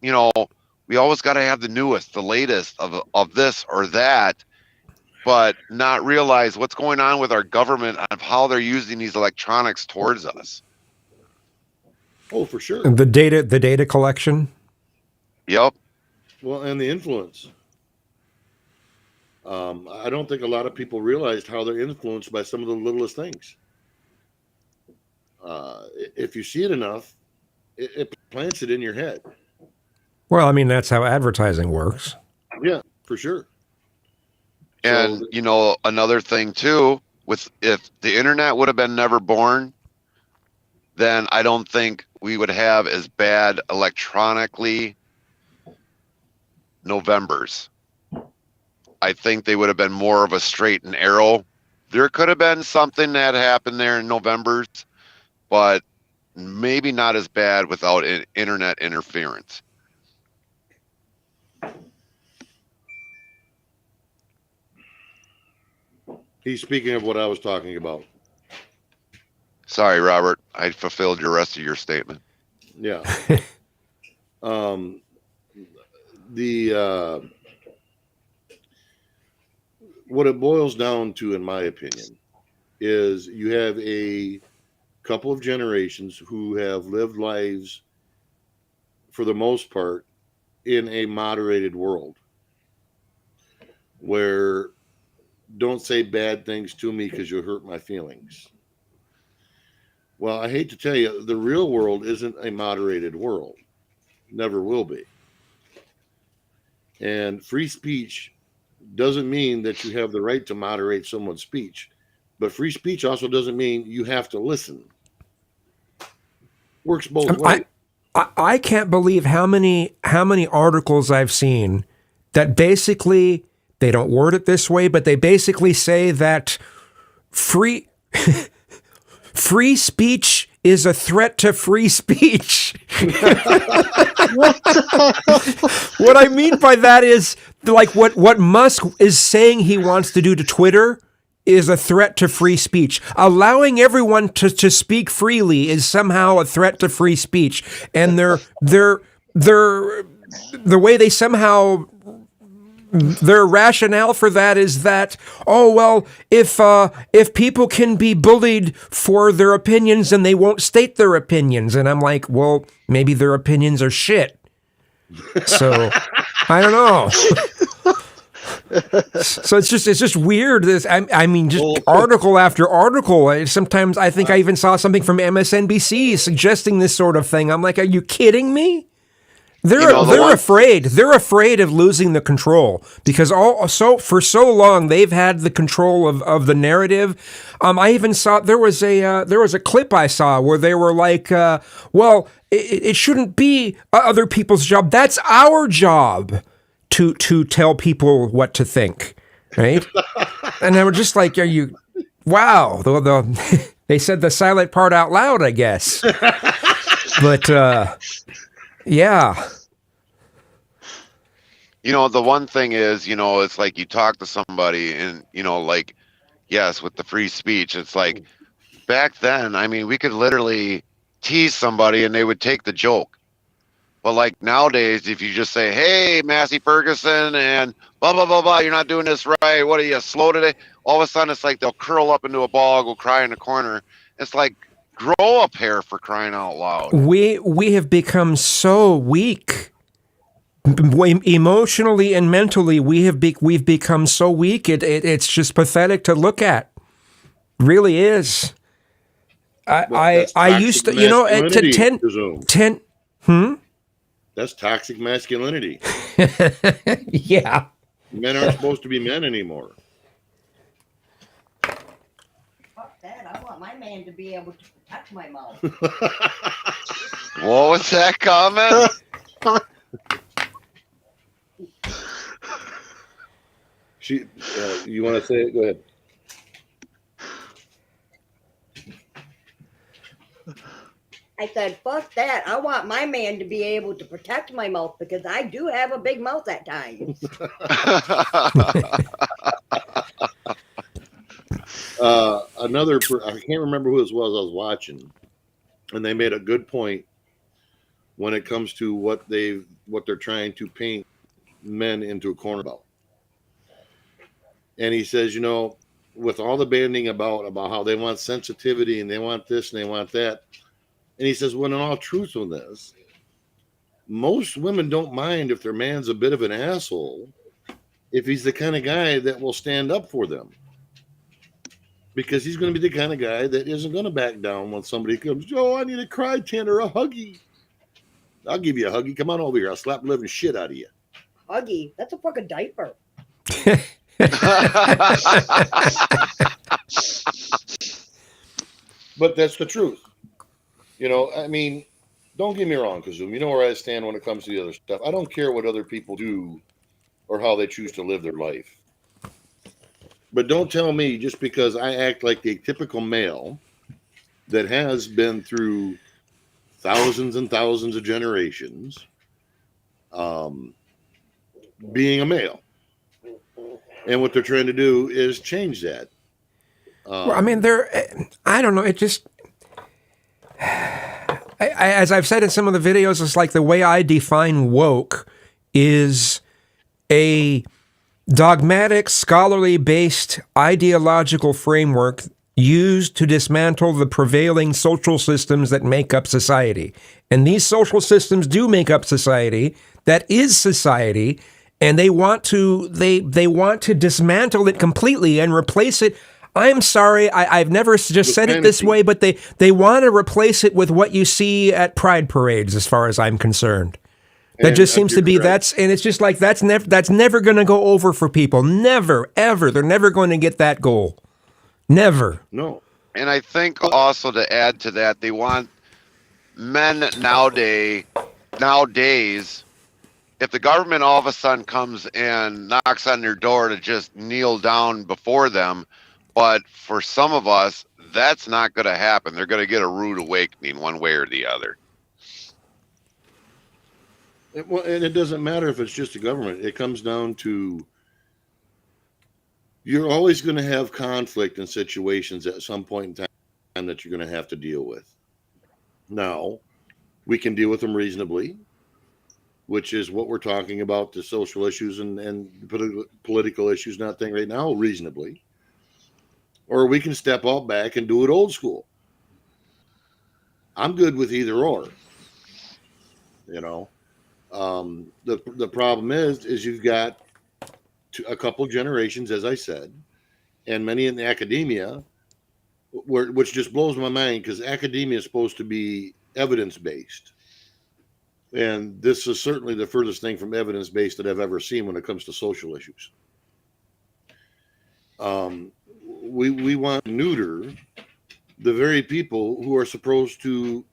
F: we always got to have the newest, the latest of this or that, but not realize what's going on with our government of how they're using these electronics towards us.
B: Oh, for sure.
D: The data collection.
F: Yep.
B: Well, and the influence. I don't think a lot of people realized how they're influenced by some of the littlest things. If you see it enough, it plants it in your head.
D: Well, I mean, that's how advertising works.
B: Yeah, for sure.
F: And, another thing too, if the internet would have been never born, then I don't think we would have as bad electronically Novembers. I think they would have been more of a straight and arrow. There could have been something that happened there in Novembers, but maybe not as bad without internet interference.
B: He's speaking of what I was talking about.
F: Sorry, Robert. I fulfilled the rest of your statement.
B: Yeah. The what it boils down to, in my opinion, is you have a couple of generations who have lived lives, for the most part, in a moderated world where don't say bad things to me because you'll hurt my feelings. Well, I hate to tell you, the real world isn't a moderated world. Never will be. And free speech doesn't mean that you have the right to moderate someone's speech. But free speech also doesn't mean you have to listen. Works both ways.
D: I can't believe how many articles I've seen that basically, they don't word it this way, but they basically say that free speech is a threat to free speech. What I mean by that is, like, what Musk is saying he wants to do to Twitter is a threat to free speech. Allowing everyone to speak freely is somehow a threat to free speech. And the way they somehow, their rationale for that is that, oh, well, if people can be bullied for their opinions, then they won't state their opinions. And I'm like, well, maybe their opinions are shit. So I don't know. So it's just weird. I mean, just article after article. Sometimes I think I even saw something from MSNBC suggesting this sort of thing. I'm like, are you kidding me? They're afraid. They're afraid of losing the control because for so long they've had the control of the narrative. I even saw there was a clip I saw where they were like, well, it shouldn't be other people's job. That's our job to tell people what to think, right? And they were just like, are you? Wow. They said the silent part out loud, I guess. But. Yeah.
F: The one thing is, it's like you talk to somebody and, like, yes, with the free speech, it's like back then, I mean, we could literally tease somebody and they would take the joke. But like nowadays, if you just say, hey, Massey Ferguson and blah, blah, blah, blah, you're not doing this right. What are you, slow today? All of a sudden, it's like they'll curl up into a ball, go cry in the corner. It's like, grow a pair, for crying out loud.
D: We have become so weak, emotionally and mentally. We've become so weak. It's just pathetic to look at. Really is. I used to, 10.
B: That's toxic masculinity.
D: Yeah.
B: Men aren't supposed to be men anymore.
E: Fuck that. I want my man to be able to protect my mouth.
F: What was that comment?
B: You want to say it? Go ahead.
E: I said, fuck that. I want my man to be able to protect my mouth because I do have a big mouth at times.
B: I can't remember who this was I was watching, and they made a good point when it comes to what they're trying to paint men into a corner about. And he says, with all the banding about how they want sensitivity and they want this and they want that. And he says, well, in all truthfulness, most women don't mind if their man's a bit of an asshole if he's the kind of guy that will stand up for them. Because he's going to be the kind of guy that isn't going to back down when somebody comes, oh, I need a cry, Tanner, a huggy. I'll give you a huggy. Come on over here. I'll slap the living shit out of you.
E: Huggy? That's a fucking diaper.
B: But that's the truth. I mean, don't get me wrong, Kazoom. You know where I stand when it comes to the other stuff. I don't care what other people do or how they choose to live their life. But don't tell me just because I act like the typical male that has been through thousands and thousands of generations being a male. And what they're trying to do is change that.
D: Well, I mean, I don't know. It just, as I've said in some of the videos, it's like the way I define woke is a dogmatic, scholarly-based ideological framework used to dismantle the prevailing social systems that make up society. And these social systems do make up society. That is society. And they want to dismantle it completely and replace it. I'm sorry, I've never just said it this way, but they want to replace it with what you see at pride parades, as far as I'm concerned. That just seems to be and it's just like that's never going to go over for people. Never, ever. They're never going to get that goal. Never.
B: No.
F: And I think also to add to that, they want men nowadays, if the government all of a sudden comes and knocks on their door to just kneel down before them, but for some of us, that's not going to happen. They're going to get a rude awakening one way or the other.
B: Well, and it doesn't matter if it's just the government. It comes down to you're always going to have conflict in situations at some point in time that you're going to have to deal with. Now, we can deal with them reasonably, which is what we're talking about, the social issues and political issues, not thing right now, reasonably. Or we can step out back and do it old school. I'm good with either or. You know, the problem is you've got a couple generations, as I said, and many in the academia, which just blows my mind because academia is supposed to be evidence-based. And this is certainly the furthest thing from evidence-based that I've ever seen when it comes to social issues. We want to neuter the very people who are supposed to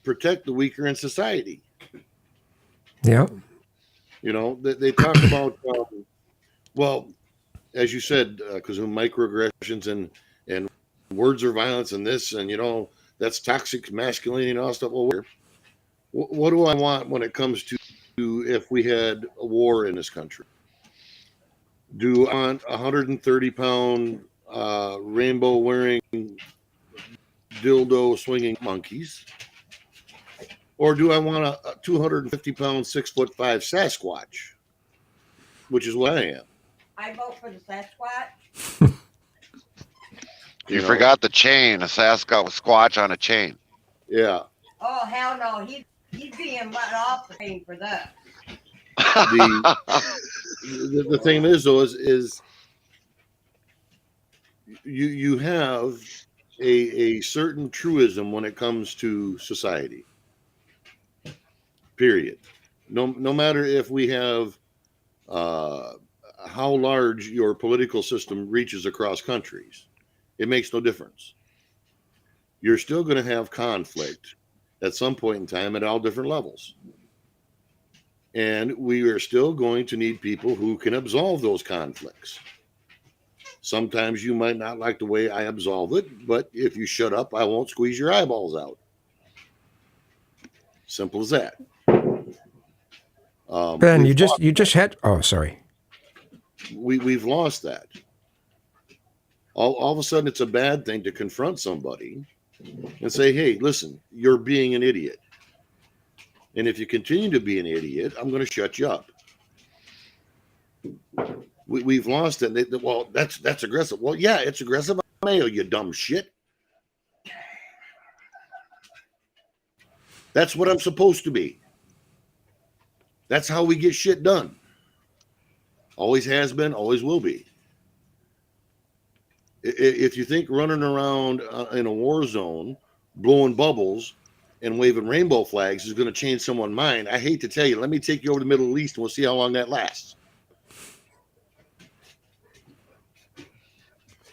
B: protect the weaker in society.
D: Yeah.
B: You know, they talk about, well, as you said, because of microaggressions and words of violence and this, and, you know, that's toxic masculinity and all stuff. Well, what do I want when it comes to if we had a war in this country? Do I want 130-pound rainbow-wearing, dildo-swinging monkeys? Or do I want a 250-pound, 6'5" Sasquatch? Which is what I am.
E: I vote for the Sasquatch.
F: You forgot the chain, a Sasquatch on a chain.
B: Yeah.
E: Oh, hell no. He's being let off the chain for that.
B: The thing is, though, is you have a certain truism when it comes to society. Period. No matter if we have how large your political system reaches across countries, it makes no difference. You're still going to have conflict at some point in time at all different levels. And we are still going to need people who can absolve those conflicts. Sometimes you might not like the way I absolve it, but if you shut up, I won't squeeze your eyeballs out. Simple as that.
D: Ben, you just had. Oh, sorry.
B: We've lost that. All of a sudden, it's a bad thing to confront somebody and say, "Hey, listen, you're being an idiot. And if you continue to be an idiot, I'm going to shut you up." We've lost it. Well, that's aggressive. Well, yeah, it's aggressive. Mayo, you dumb shit. That's what I'm supposed to be. That's how we get shit done. Always has been, always will be. If you think running around in a war zone, blowing bubbles and waving rainbow flags is going to change someone's mind, I hate to tell you, let me take you over to the Middle East and we'll see how long that lasts.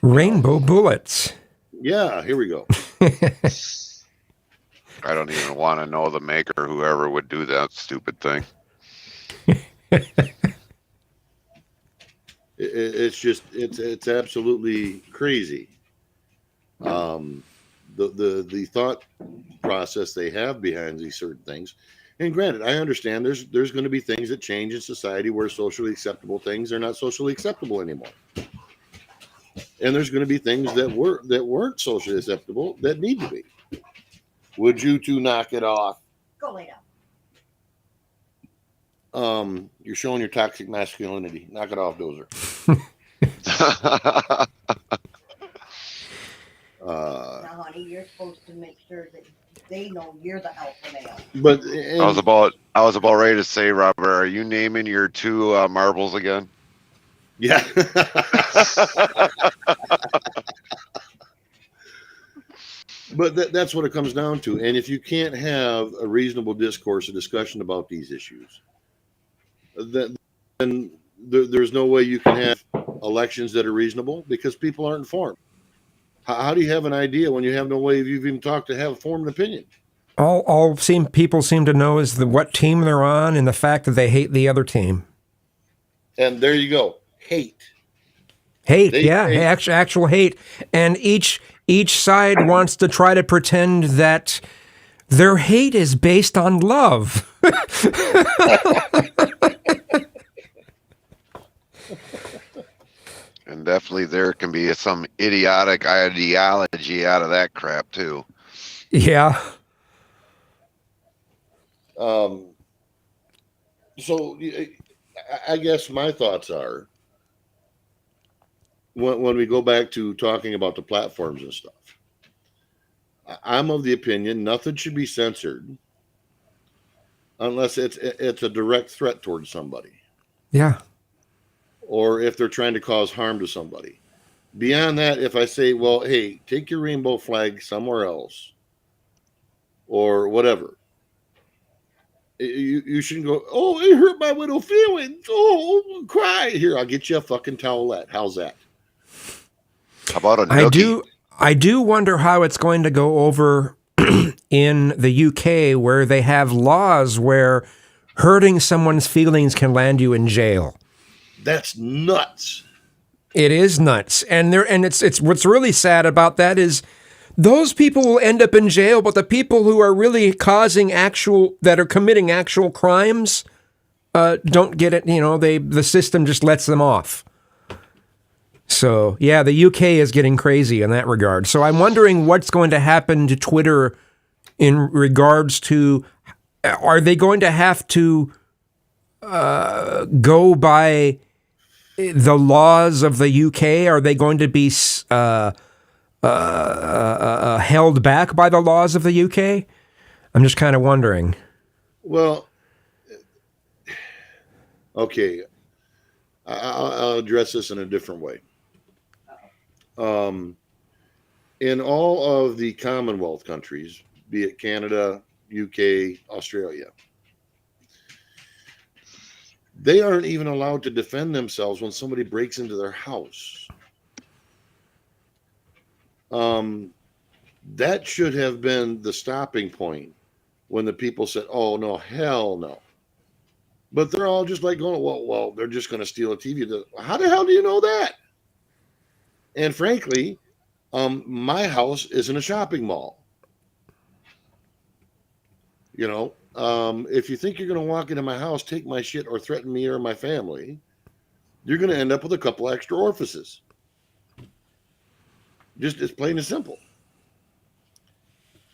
D: Rainbow bullets.
B: Yeah, here we go.
F: I don't even want to know the maker, whoever would do that stupid thing.
B: It's just it's absolutely crazy. the thought process they have behind these certain things. And granted, I understand there's going to be things that change in society where socially acceptable things are not socially acceptable anymore. And there's going to be things that weren't socially acceptable that need to be. Would you two knock it off?
E: Go lay down.
B: You're showing your toxic masculinity. Knock it off, Dozer.
E: Now, honey, you're supposed to make sure that they know you're the alpha male.
B: But
F: I was about ready to say, Robert, are you naming your two marbles again?
B: yeah. But that's what it comes down to. And if you can't have a reasonable discourse, a discussion about these issues, then there's no way you can have elections that are reasonable because people aren't informed. How do you have an idea when you have no way of you've even talked to have formed an opinion?
D: All people seem to know is what team they're on and the fact that they hate the other team.
B: And there you go. Hate.
D: Hate. Actual hate. And each side wants to try to pretend that their hate is based on love.
F: And definitely there can be some idiotic ideology out of that crap too.
D: Yeah.
B: So I guess my thoughts are when we go back to talking about the platforms and stuff, I'm of the opinion nothing should be censored unless it's a direct threat towards somebody.
D: Yeah.
B: Or if they're trying to cause harm to somebody. Beyond that, if I say, well, hey, take your rainbow flag somewhere else or whatever, you shouldn't go, oh, it hurt my little feelings. Oh, cry. Here, I'll get you a fucking towelette. How's that?
F: How about a nookie?
D: I do wonder how it's going to go over in the UK where they have laws where hurting someone's feelings can land you in jail.
B: That's nuts.
D: It is nuts. And it's what's really sad about that is those people will end up in jail, but the people who are really that are committing actual crimes don't get it. You know, the system just lets them off. So, yeah, the UK is getting crazy in that regard. So I'm wondering what's going to happen to Twitter in regards to, are they going to have to go by the laws of the UK? Are they going to be held back by the laws of the UK? I'm just kind of wondering.
B: Well, okay. I'll address this in a different way. In all of the Commonwealth countries, be it Canada, UK, Australia, they aren't even allowed to defend themselves when somebody breaks into their house. That should have been the stopping point when the people said, oh, no, hell no. But they're all just like going, well, they're just going to steal a TV. How the hell do you know that? And frankly, my house isn't a shopping mall. You know, if you think you're going to walk into my house, take my shit, or threaten me or my family, you're going to end up with a couple extra orifices. Just it's plain and simple.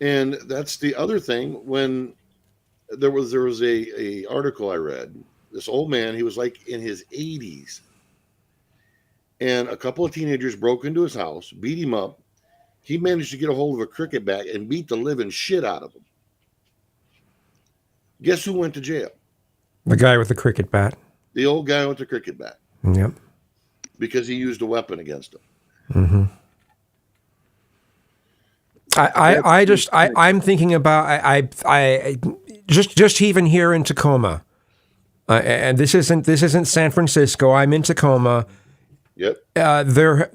B: And that's the other thing. When there was a article I read, this old man, he was like in his 80s, and a couple of teenagers broke into his house, beat him up. He managed to get a hold of a cricket bat and beat the living shit out of him. Guess who went to jail?
D: The guy with the cricket bat.
B: The old guy with the cricket bat.
D: Yep.
B: Because he used a weapon against him.
D: Mm-hmm. I'm thinking about I just even here in Tacoma, and this isn't San Francisco. I'm in Tacoma.
B: Yep.
D: There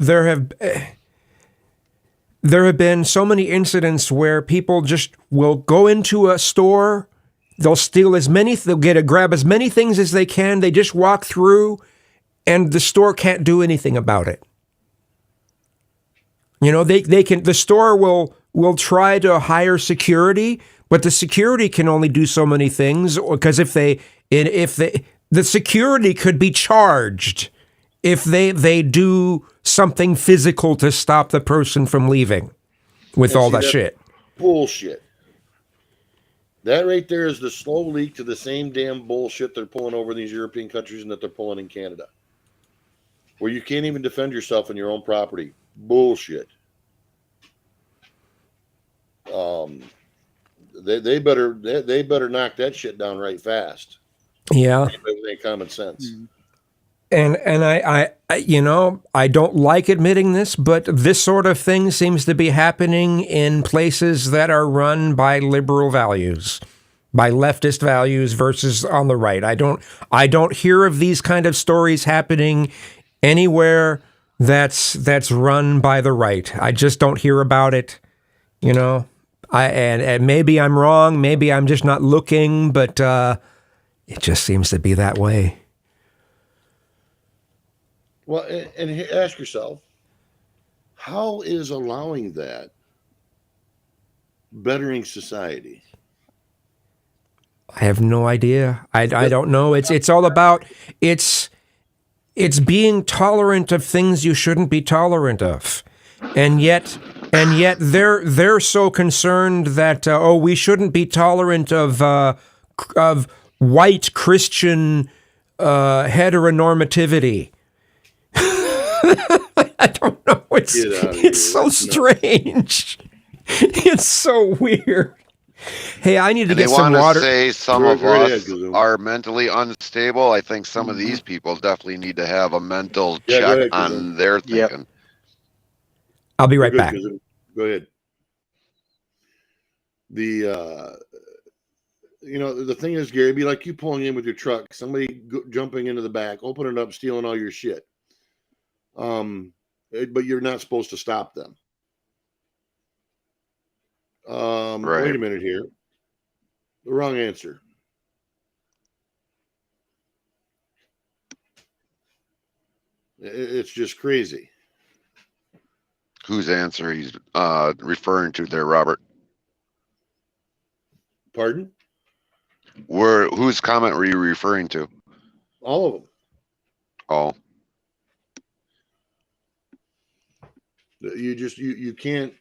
D: have been so many incidents where people just will go into a store, they'll grab as many things as they can. They just walk through, and the store can't do anything about it. You know, the store will will try to hire security, but the security can only do so many things, because if the security could be charged if they do something physical to stop the person from leaving with
B: And
D: all
B: see,
D: that
B: that's
D: shit.
B: Bullshit. That right there is the slow leak to the same damn bullshit they're pulling over in these European countries and that they're pulling in Canada, where you can't even defend yourself on your own property. Bullshit. They better knock that shit down right fast.
D: Yeah.
B: Everything common sense.
D: And I I don't like admitting this, but this sort of thing seems to be happening in places that are run by liberal values, by leftist values versus on the right. I don't hear of these kind of stories happening anywhere that's run by the right. I just don't hear about it, you know. And maybe I'm wrong, maybe I'm just not looking, but it just seems to be that way.
B: Well, and ask yourself, how is allowing that bettering society?
D: I have no idea. I don't know. It's all about it's being tolerant of things you shouldn't be tolerant of, and yet they're so concerned that we shouldn't be tolerant of white Christian heteronormativity. I don't know. It's so strange. It's so weird. Hey, I need to get some water.
F: They want to say some of us are mentally unstable. I think some of these people definitely need to have a mental check on their thinking.
C: Yep.
D: I'll be right back.
B: Go ahead. The the thing is, Gary, it'd be like you pulling in with your truck, somebody jumping into the back, opening it up, stealing all your shit. But you're not supposed to stop them.
F: Right.
B: Wait a minute here. The wrong answer. It's just crazy.
F: Whose answer he's referring to there, Robert?
B: Pardon?
F: Whose comment were you referring to?
B: All of them.
F: Oh.
B: You can't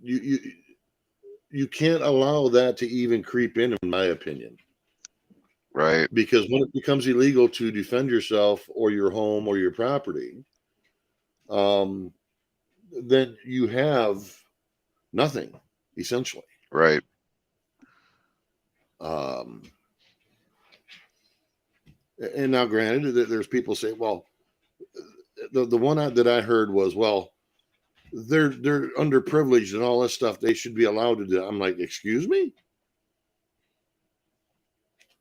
B: you can't allow that to even creep in my opinion.
F: Right.
B: Because when it becomes illegal to defend yourself or your home or your property, then you have nothing, essentially.
F: Right.
B: And now granted that there's people say, well, the one that I heard was, well, they're underprivileged and all this stuff. They should be allowed to do. I'm like, excuse me?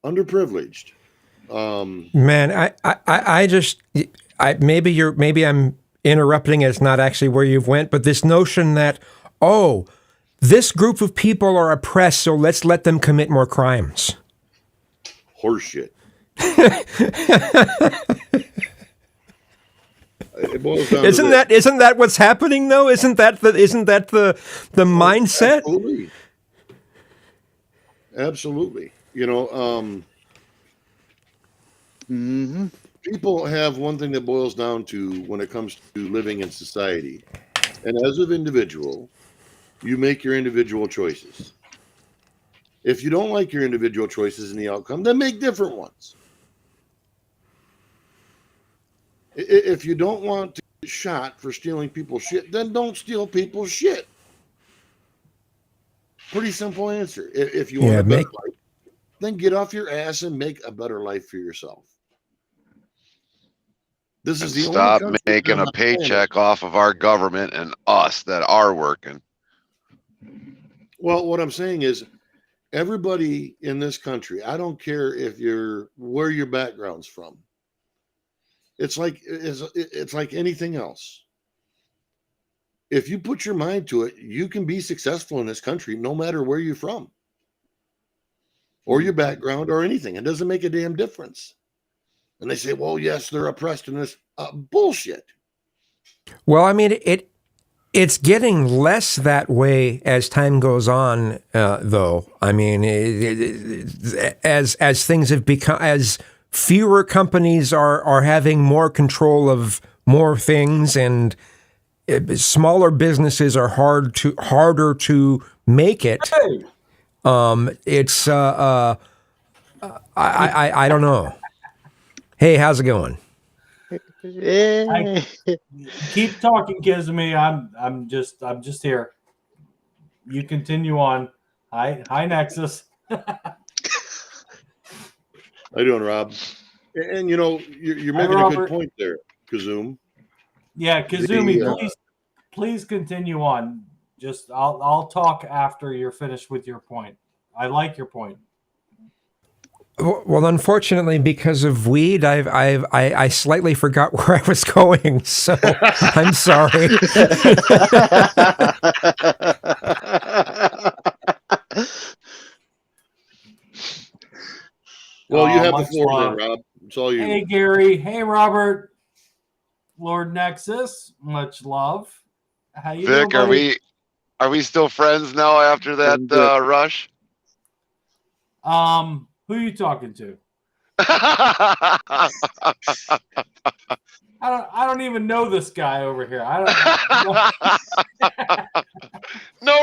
B: Underprivileged.
D: Man, I just maybe I'm interrupting. It's not actually where you've went, but this notion that, oh, this group of people are oppressed, so let's let them commit more crimes.
B: Horseshit.
D: Isn't that what's happening though? Isn't that the mindset?
B: Absolutely. People have one thing that boils down to when it comes to living in society. And as an individual, you make your individual choices. If you don't like your individual choices and the outcome, then make different ones. If you don't want to get shot for stealing people's shit, then don't steal people's shit. Pretty simple answer. If you want a better life, then get off your ass and make a better life for yourself. This is the
F: stop making a paycheck off of our government and us that are working.
B: Well, what I'm saying is, everybody in this country, I don't care where your background's from. It's like anything else. If you put your mind to it, you can be successful in this country, no matter where you're from, or your background, or anything. It doesn't make a damn difference. And they say, "Well, yes, they're oppressed in this bullshit."
D: Well, I mean, It's getting less that way as time goes on, though. I mean, as things have become, as fewer companies are having more control of more things, and smaller businesses are harder to make it.
G: Hey,
D: It's I don't know. Hey, how's it going?
C: Yeah.
G: keep talking, Kizumi. I'm just here. You continue on. Hi, Nexus.
B: How you doing, Rob? And you know, you're
G: Hi,
B: making a good
G: Robert.
B: point there, Kazoom.
G: Yeah, Kizumi,
B: The,
G: please continue on. Just I'll talk after you're finished with your point. I like your point.
D: Well, unfortunately, because of weed, I slightly forgot where I was going. So I'm sorry.
B: Well, you have the
G: much
B: floor
G: love.
B: then, Rob. It's all you.
G: Hey, Gary. Hey, Robert. Lord Nexus. Much love. How you doing,
F: Vic, are
G: buddy?
F: we still friends now after that rush?
G: Who are you talking to?
F: No
G: I don't even know this guy over here. I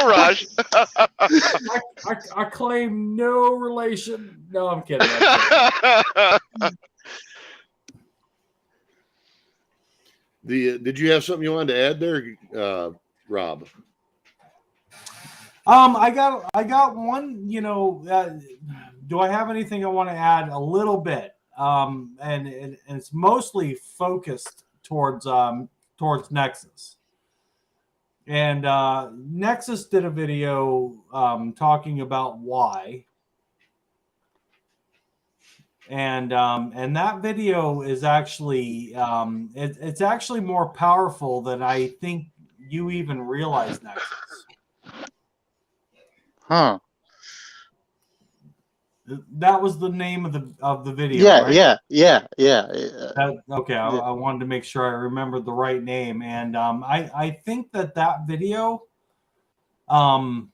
F: rush.
G: I claim no relation. No, I'm kidding.
B: Did you have something you wanted to add there, Rob?
G: I got one. You know, do I have anything I want to add? A little bit. And it's mostly focused towards Nexus. And Nexus did a video talking about why. And that video is actually it's actually more powerful than I think you even realize, Nexus.
C: Huh.
G: That was the name of the video. Right?
C: Yeah.
G: Okay, I wanted to make sure I remembered the right name, and I think that video, and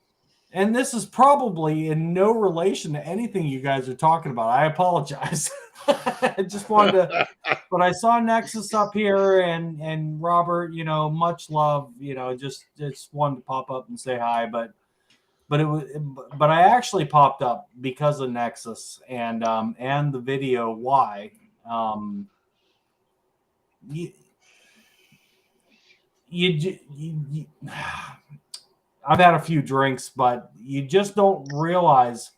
G: this is probably in no relation to anything you guys are talking about. I apologize. I just wanted to, but I saw Nexus up here, and Robert, you know, much love, you know, just wanted to pop up and say hi, but I actually popped up because of Nexus and the video. Why? I've had a few drinks, but you just don't realize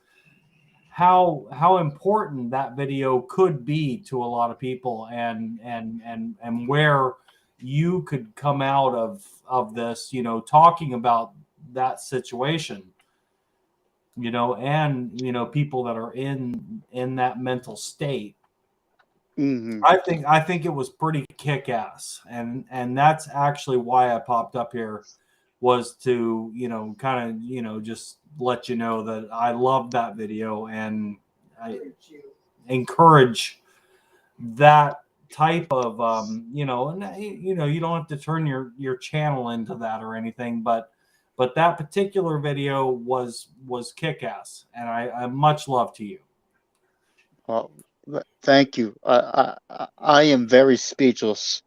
G: how important that video could be to a lot of people, and where you could come out of this, you know, talking about that situation, you know, and you know, people that are in that mental state.
C: Mm-hmm.
G: I think it was pretty kick-ass, and that's actually why I popped up here, was to, you know, kind of, you know, just let you know that I love that video, and I encourage that type of you know, and you know, you don't have to turn your channel into that or anything, but that particular video was kick-ass, and I much love to you.
C: Well, thank you. I am very speechless.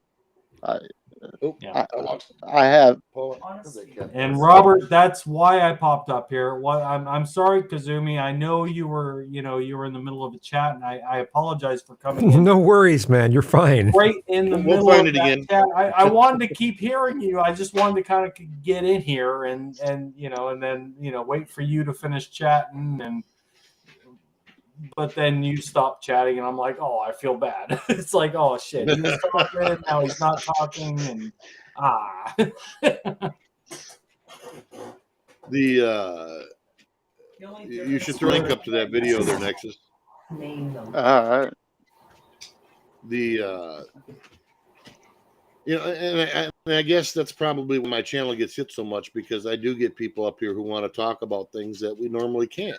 G: Yeah.
C: I have.
G: And Robert, that's why I popped up here. I'm sorry, Kazumi. I know you were in the middle of a chat, and I apologize for coming in.
D: No worries, man. You're fine.
G: Right in the
B: We'll
G: middle
B: find
G: of
B: it
G: that
B: again.
G: chat. I wanted to keep hearing you. I just wanted to kind of get in here and you know, and then, you know, wait for you to finish chatting, but then you stopped chatting, and I'm like, oh, I feel bad. It's like, oh shit, he was talking, now he's not talking, and
B: You should throw a link up to that video there, Nexus.
C: All right.
B: You know, and I guess that's probably when my channel gets hit so much, because I do get people up here who want to talk about things that we normally can't.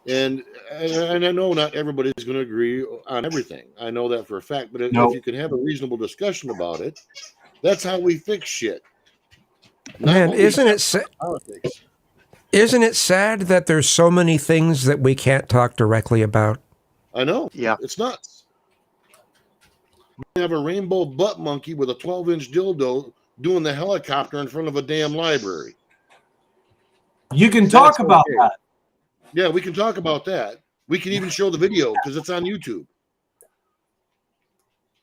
B: And I know not everybody's going to agree on everything. I know that for a fact. But if you can have a reasonable discussion about it, That's how we fix shit. Not
D: Man,
B: what we
D: isn't it
B: politics.
D: isn't it sad that there's so many things that we can't talk directly about?
B: I know.
C: Yeah.
B: It's nuts. We have a rainbow butt monkey with a 12-inch dildo doing the helicopter in front of a damn library.
G: You can talk about
B: okay.
G: that.
B: Yeah, we can talk about that. We can even show the video because it's on YouTube.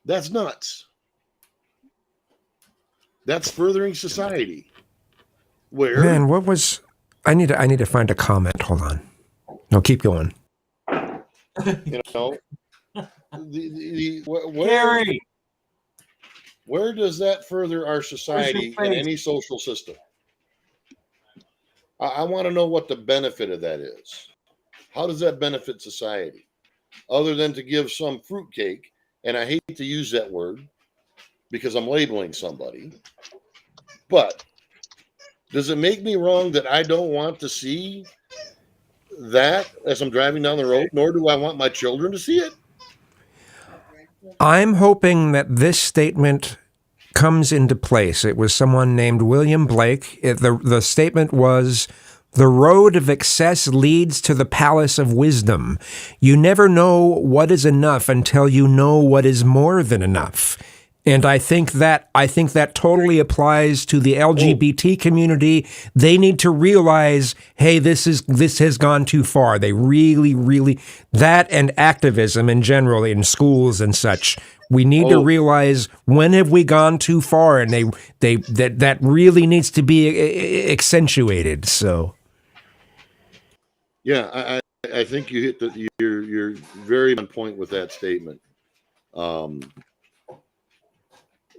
B: That's nuts. That's furthering society. Where
D: Man, what was I need to find a comment. Hold on. No, keep going.
B: you know
G: Gary,
B: where does that further our society in any social system? I want to know what the benefit of that is. How does that benefit society? Other than to give some fruitcake, and I hate to use that word because I'm labeling somebody, but does it make me wrong that I don't want to see that as I'm driving down the road, nor do I want my children to see it?
D: I'm hoping that this statement comes into place. It was someone named William Blake. The statement was, "The road of excess leads to the palace of wisdom. You never know what is enough until you know what is more than enough." And I think that totally applies to the LGBT community. They need to realize, hey, this has gone too far. They really that, and activism in general in schools and such. We need to realize, when have we gone too far? And that really needs to be accentuated. So,
B: yeah, I think you hit you're very on point with that statement.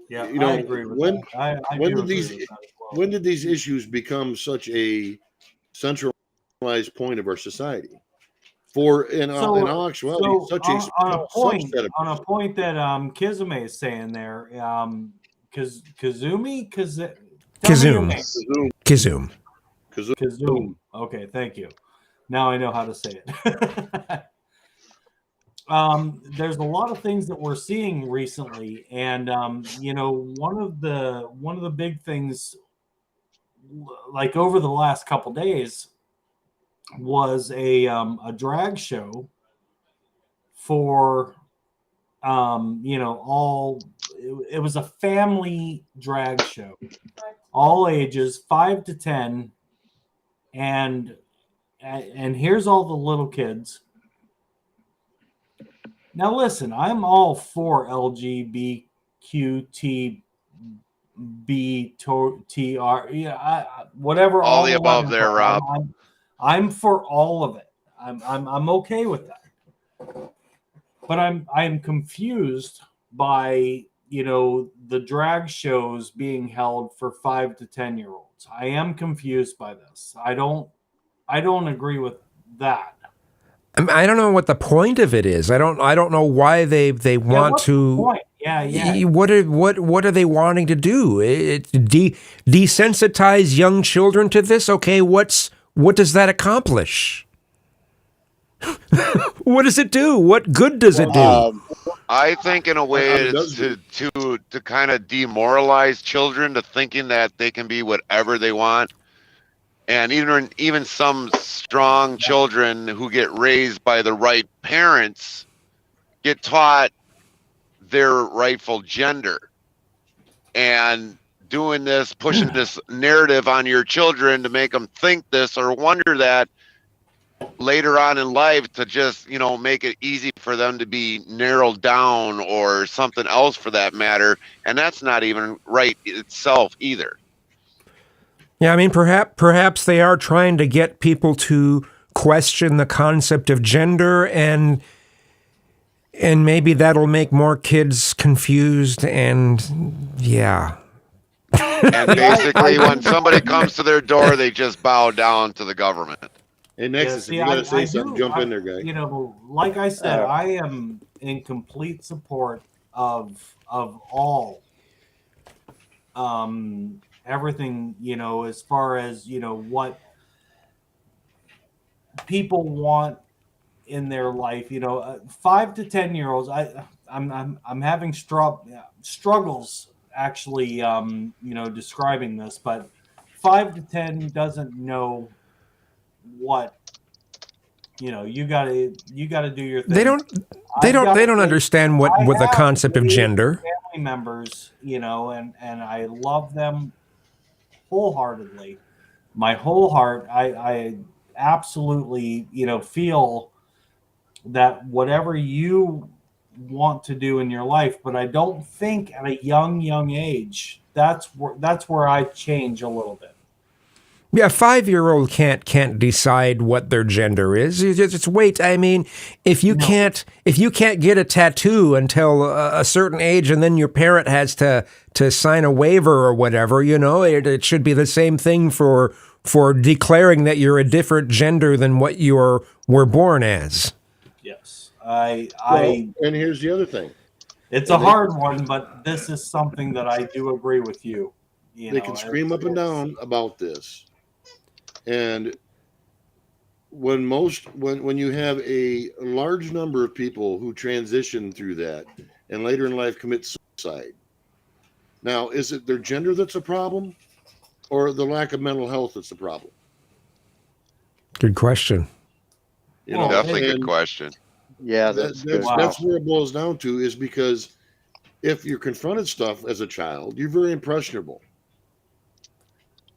G: yeah,
B: you know,
G: I agree with that. I
B: when
G: do
B: did
G: agree
B: these
G: with that as well.
B: when did these issues become such a centralized point of our society? In all actuality,
G: So
B: such a
G: on a point
B: subset of
G: on a point that Kizume is saying there, Kazumi,
D: Kizoom.
G: Kazum. Okay, thank you. Now I know how to say it. There's a lot of things that we're seeing recently, and one of the big things, like over the last couple days, was a drag show for it was a family drag show, all ages 5 to 10, and here's all the little kids. Now listen, I'm all for LGBTQTBTR, whatever.
F: All the above there, Rob.
G: I'm for all of it. I'm okay with that. But I'm confused by the drag shows being held for 5 to 10-year-olds. I am confused by this. I don't agree with that.
D: I don't know what the point of it is. I don't know why they want to.
G: The point? Yeah.
D: What are they wanting to do? Desensitize young children to this? Okay, what does that accomplish? What does it do? What good does it do?
F: I think in a way it's to kind of demoralize children to thinking that they can be whatever they want. And even some strong children who get raised by the right parents get taught their rightful gender. And doing this, pushing this narrative on your children to make them think this or wonder that later on in life, to just, make it easy for them to be narrowed down or something else for that matter. And that's not even right itself either.
D: Yeah, I mean, perhaps they are trying to get people to question the concept of gender, and maybe that'll make more kids confused, and yeah.
F: And basically, when somebody comes to their door, they just bow down to the government.
B: Hey, Nexus, if you got to say something, jump in there, guy.
G: Like I said, I am in complete support of all everything, as far as what people want in their life. 5 to 10-year-olds, I'm having struggles actually describing this, but 5 to 10 doesn't know what you gotta do your thing.
D: They don't understand what the concept of gender.
G: Family members, and I love them wholeheartedly. My whole heart, I absolutely, feel that whatever you want to do in your life, but I don't think at a young age, that's where I change a little bit.
D: Yeah, a 5-year-old can't decide what their gender is. You just wait. I mean, if you can't get a tattoo until a certain age, and then your parent has to sign a waiver or whatever, it should be the same thing for declaring that you're a different gender than what you were born as.
G: Yes,
B: and here's the other thing.
G: It's a hard one, but this is something that I do agree with you.
B: They can scream up and down about this. And when you have a large number of people who transition through that and later in life commit suicide, now is it their gender that's a problem, or the lack of mental health that's the problem?
D: Good question.
F: Definitely good question.
C: Yeah,
B: that's where it boils down to, is because if you're confronted stuff as a child, you're very impressionable.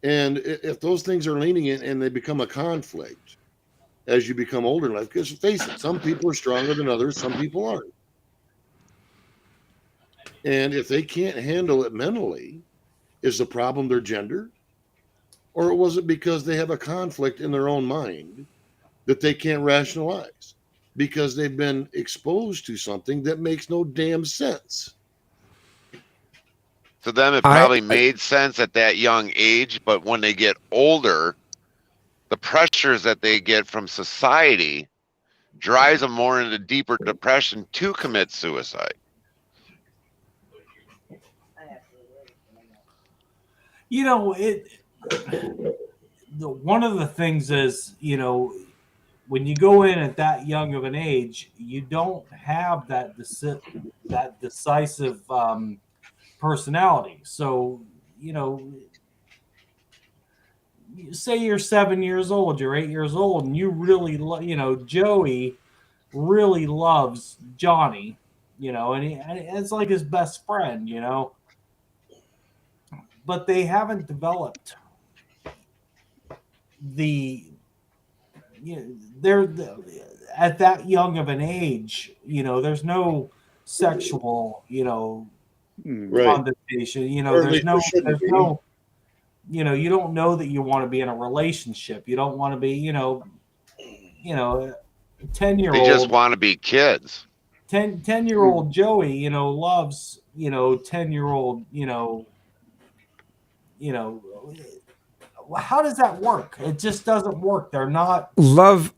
B: And if those things are leaning in and they become a conflict as you become older in life, because face it, some people are stronger than others, some people aren't. And if they can't handle it mentally, is the problem their gender? Or was it because they have a conflict in their own mind that they can't rationalize because they've been exposed to something that makes no damn sense?
F: To them, it probably made sense at that young age, but when they get older, the pressures that they get from society drives them more into deeper depression to commit suicide.
G: One of the things is, when you go in at that young of an age, you don't have that decisive personality. So, say you're 7 years old, you're 8 years old, and you really Joey really loves Johnny, and it's like his best friend, but they haven't developed they're at that young of an age, there's no sexual, condensation, there's no, you don't know that you want to be in a relationship. You don't want to be, 10-year-old.
F: They just want to be kids.
G: 10-year-old Joey, loves, 10-year-old, how does that work? It just doesn't work. They're not.
D: Love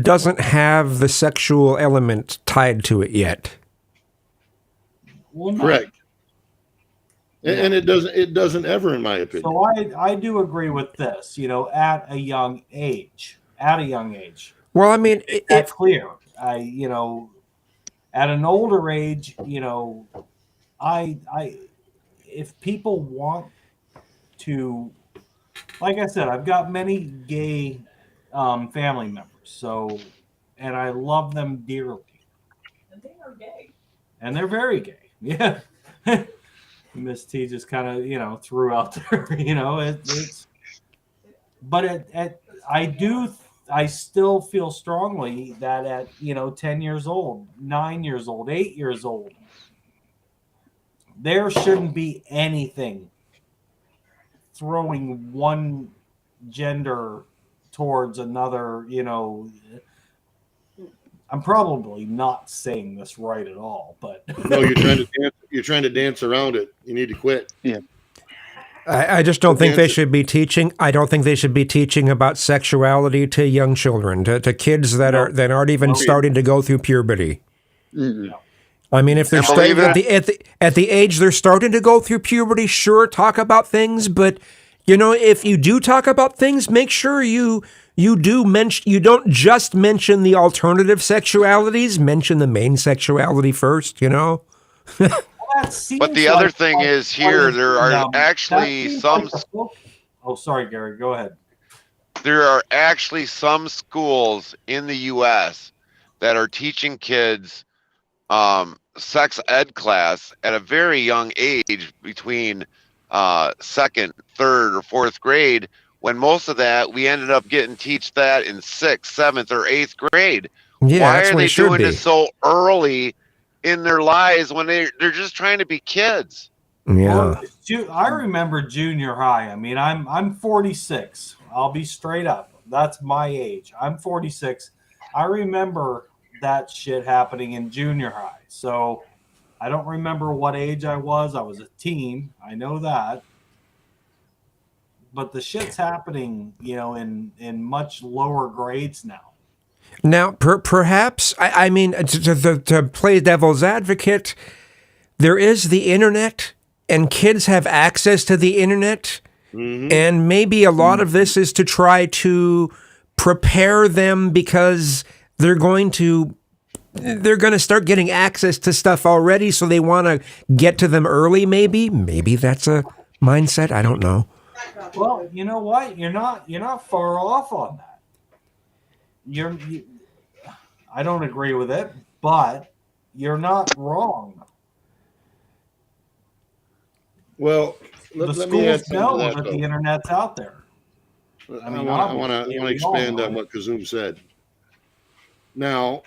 D: doesn't have the sexual element tied to it yet.
G: Well,
B: correct. And it doesn't ever, in my opinion.
G: So I do agree with this, at a young age.
D: Well, I mean,
G: it's clear. At an older age, if people want to, like I said, I've got many gay family members, and I love them dearly.
H: And they are gay.
G: And they're very gay. Yeah. Miss T just kind of, threw out there, but I still feel strongly that at, 10 years old, 9 years old, 8 years old, there shouldn't be anything throwing one gender towards another, I'm probably not saying this right at all, but
B: no, you're trying to dance around it. You need to quit.
C: Yeah.
D: I just don't think they should be teaching. I don't think they should be teaching about sexuality to young children, to kids that aren't even starting to go through puberty.
C: Mm-hmm.
D: I mean, if they're starting at the age they're starting to go through puberty, sure, talk about things. But if you do talk about things, make sure you don't just mention the alternative sexualities. Mention the main sexuality first.
G: Well, That seems
F: But the other
G: like
F: thing
G: what-
F: is here, there are
G: that
F: actually
G: seems
F: some.
G: like a book- Oh, sorry, Gary. Go ahead.
F: There are actually some schools in the U.S. that are teaching kids sex ed class at a very young age, between second, third, or fourth grade. When most of that we ended up getting teach that in 6th, 7th, or 8th grade.
D: Yeah,
F: Why
D: that's
F: are
D: when
F: they
D: it should
F: doing
D: be.
F: this so early in their lives when they're just trying to be kids?
D: Yeah.
G: Well, I remember junior high. I mean, I'm 46. I'll be straight up. That's my age. I'm 46. I remember that shit happening in junior high. So I don't remember what age I was. I was a teen. I know that. But the shit's happening, in much lower grades now.
D: Now, perhaps, I mean, to play devil's advocate, there is the internet, and kids have access to the internet, and maybe a lot of this is to try to prepare them because they're going to start getting access to stuff already, so they want to get to them early. Maybe that's a mindset. I don't know.
G: Well, you know what? You're not far off on that. I don't agree with it, but you're not wrong.
B: Well,
G: The
B: let me add
G: schools
B: something
G: know
B: to that,
G: that
B: though.
G: the internet's out there.
B: I
G: mean,
B: want
G: obviously,
B: to
G: we all
B: expand
G: know
B: on
G: it.
B: what Kazoom said. Now,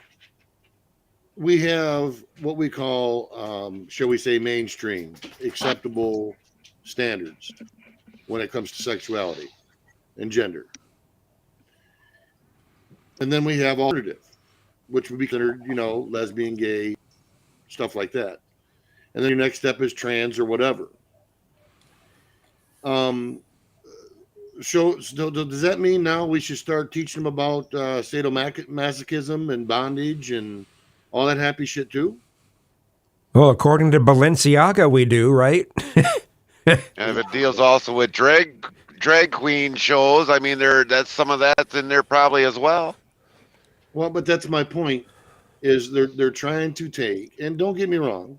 B: we have what we call, shall we say, mainstream, acceptable standards when it comes to sexuality and gender. And then we have alternative, which would be considered, lesbian, gay, stuff like that. And then your next step is trans or whatever. So does that mean now we should start teaching them about sadomasochism and bondage and all that happy shit too?
D: Well, according to Balenciaga, we do, right?
F: And if it deals also with drag queen shows, I mean, that's some of that's in there probably as well.
B: Well, but that's my point. Is they're trying to take, and don't get me wrong,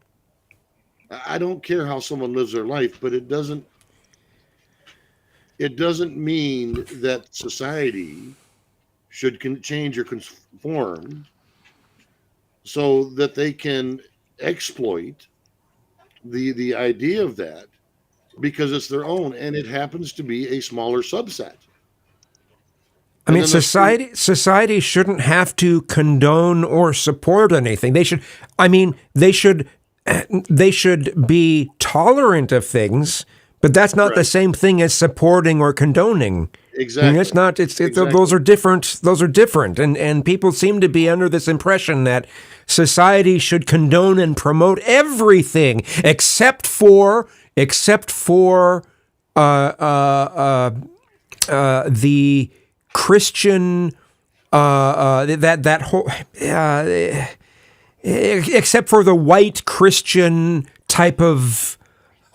B: I don't care how someone lives their life, but it doesn't mean that society should change or conform so that they can exploit the idea of that because it's their own, and it happens to be a smaller subset.
D: I mean, society shouldn't have to condone or support anything. They should be tolerant of things, but that's not the same thing as supporting or condoning.
B: Exactly.
D: I mean, it's not.
B: Exactly.
D: Those are different. Those are different, and people seem to be under this impression that society should condone and promote everything except for the Christian that whole except for the white Christian type of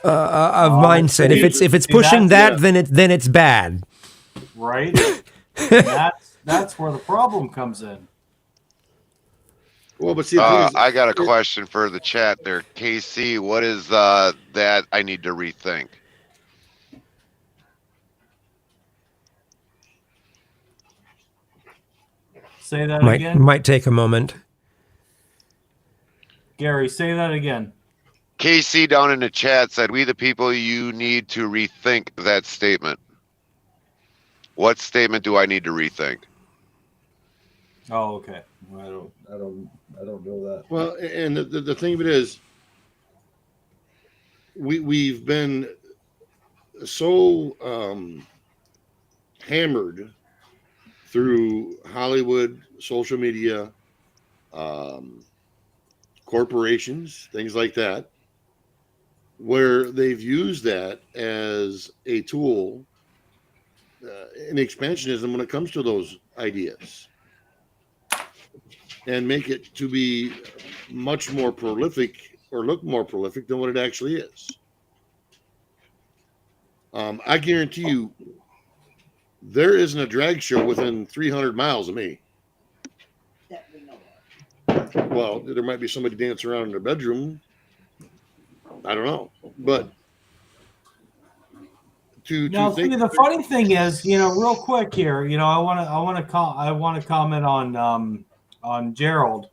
D: mindset. If it's pushing that, then it's bad.
G: Right? that's where the problem comes in.
B: Well, but see,
F: I got a question for the chat there. KC, what is that I need to rethink?
G: Say that again.
D: Might take a moment.
G: Gary, say that again.
F: KC down in the chat said, "We the people, you need to rethink that statement." What statement do I need to rethink?
G: Oh, okay. I don't know that.
B: Well, and the thing of it is, we've been so hammered through Hollywood, social media, corporations, things like that, where they've used that as a tool in expansionism when it comes to those ideas, and make it to be much more prolific or look more prolific than what it actually is. I guarantee you, there isn't a drag show within 300 miles of me.
E: That we know of.
B: Well, there might be somebody dancing around in their bedroom, I don't know, but
G: Now,
B: to think
G: see, the funny thing is, real quick here, I want to comment on Gerald.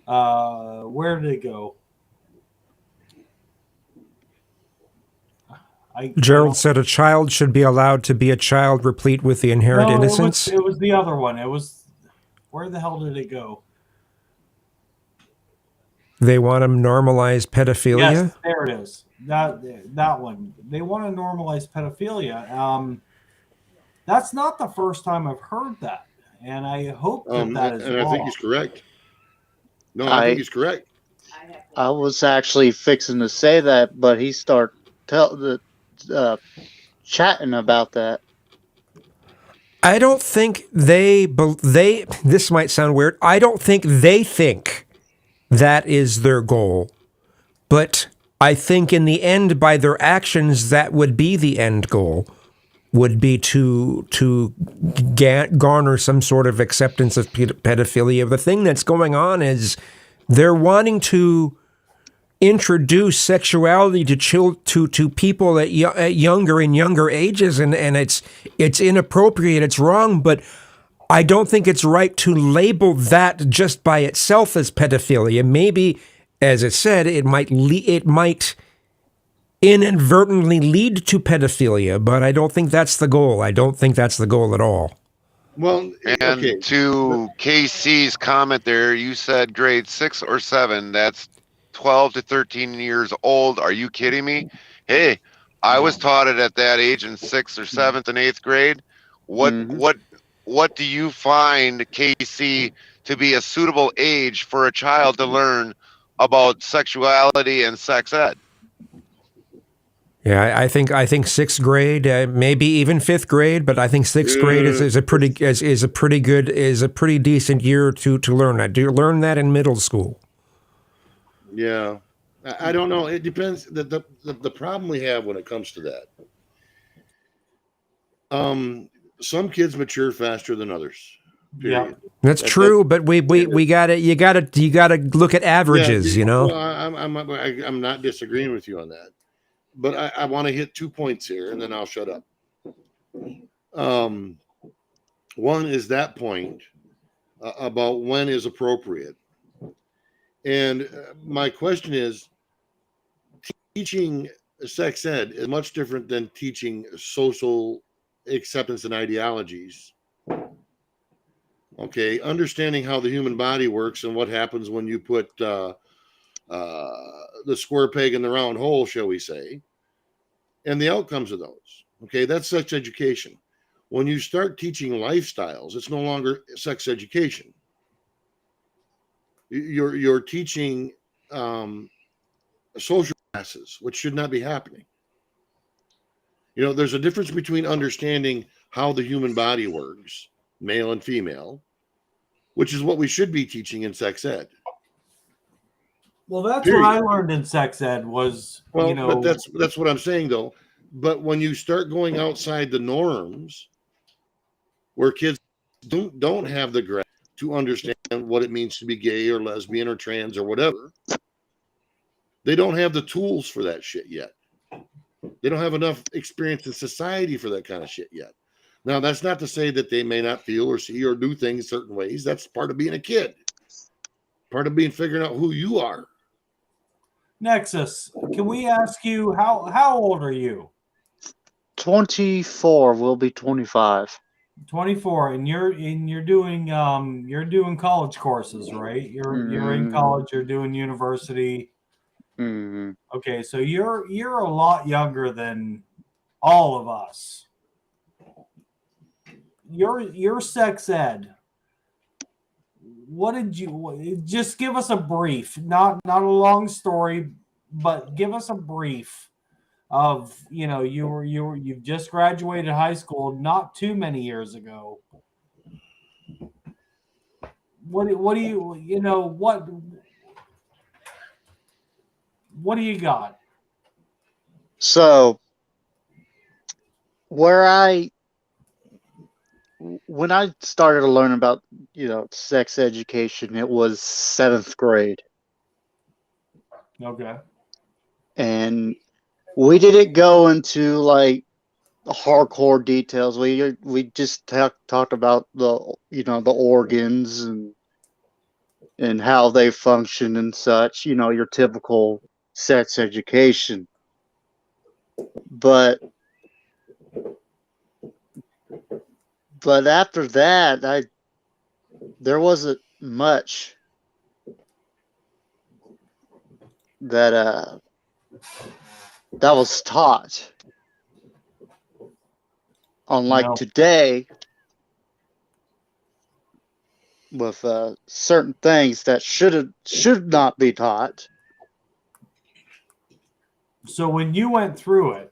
G: Where did it go?
D: Gerald said a child should be allowed to be a child replete with the inherent innocence.
G: It was the other one. It was, where the hell did it go?
D: They want to normalize pedophilia.
G: Yes, there it is. That one. They want to normalize pedophilia. That's not the first time I've heard that, and I hope that is
B: and
G: wrong.
B: I think he's correct. No, I think he's correct.
C: I was actually fixing to say that, but he started chatting about that.
D: I don't think they. This might sound weird. I don't think they think that is their goal, but I think in the end, by their actions, that would be the end goal. Would be to garner some sort of acceptance of pedophilia. The thing that's going on is they're wanting to introduce sexuality to people at younger and younger ages, and it's inappropriate. It's wrong, but I don't think it's right to label that just by itself as pedophilia. Maybe, as it said, it might inadvertently lead to pedophilia, but I don't think that's the goal. I don't think that's the goal at all.
B: Well,
F: And
B: okay.
F: to KC's comment there, you said grade 6 or 7. That's 12 to 13 years old. Are you kidding me? Hey, I was taught it at that age in 6th or 7th and 8th grade. What do you find, KC, to be a suitable age for a child to learn about sexuality and sex ed?
D: Yeah, I think 6th grade, maybe even 5th grade, but I think 6th grade is a pretty decent year to learn that. Do you learn that in middle school?
B: Yeah, I don't know. It depends. The problem we have when it comes to that, some kids mature faster than others. Period.
G: Yeah.
D: That's true, but you gotta look at averages.
B: Well, I'm not disagreeing with you on that, but I want to hit 2 points here, and then I'll shut up. One is that point about when is appropriate, and my question is, teaching sex ed is much different than teaching social acceptance and ideologies. Okay, understanding how the human body works and what happens when you put the square peg in the round hole, shall we say, and the outcomes of those. Okay, that's sex education. When you start teaching lifestyles, it's no longer sex education. You're teaching social classes, which should not be happening. There's a difference between understanding how the human body works, male and female, which is what we should be teaching in sex ed.
G: Well, that's
B: Period.
G: what I learned in sex ed was,
B: but that's what I'm saying though. But when you start going outside the norms, where kids don't have the grasp to understand what it means to be gay or lesbian or trans or whatever, they don't have the tools for that shit yet. They don't have enough experience in society for that kind of shit yet. Now, that's not to say that they may not feel or see or do things certain ways. That's part of being a kid. Part of figuring out who you are.
G: Nexus, can we ask you how old are you?
C: 24, will be 25.
G: 24, and you're doing college courses, right? You're in college, you're doing university.
C: Mm-hmm.
G: Okay, so you're a lot younger than all of us. Your sex ed. What did you just give us a brief, not a long story, but give us a brief of you've just graduated high school not too many years ago. What do you got?
C: So when I started to learn about, sex education, it was 7th grade.
G: Okay.
C: and we didn't go into like hardcore details. We just talked about the organs and how they function and such. Your typical sex education. But after that, there wasn't much that was taught. Unlike
G: No.
C: today, with certain things that should not be taught.
G: So when you went through it,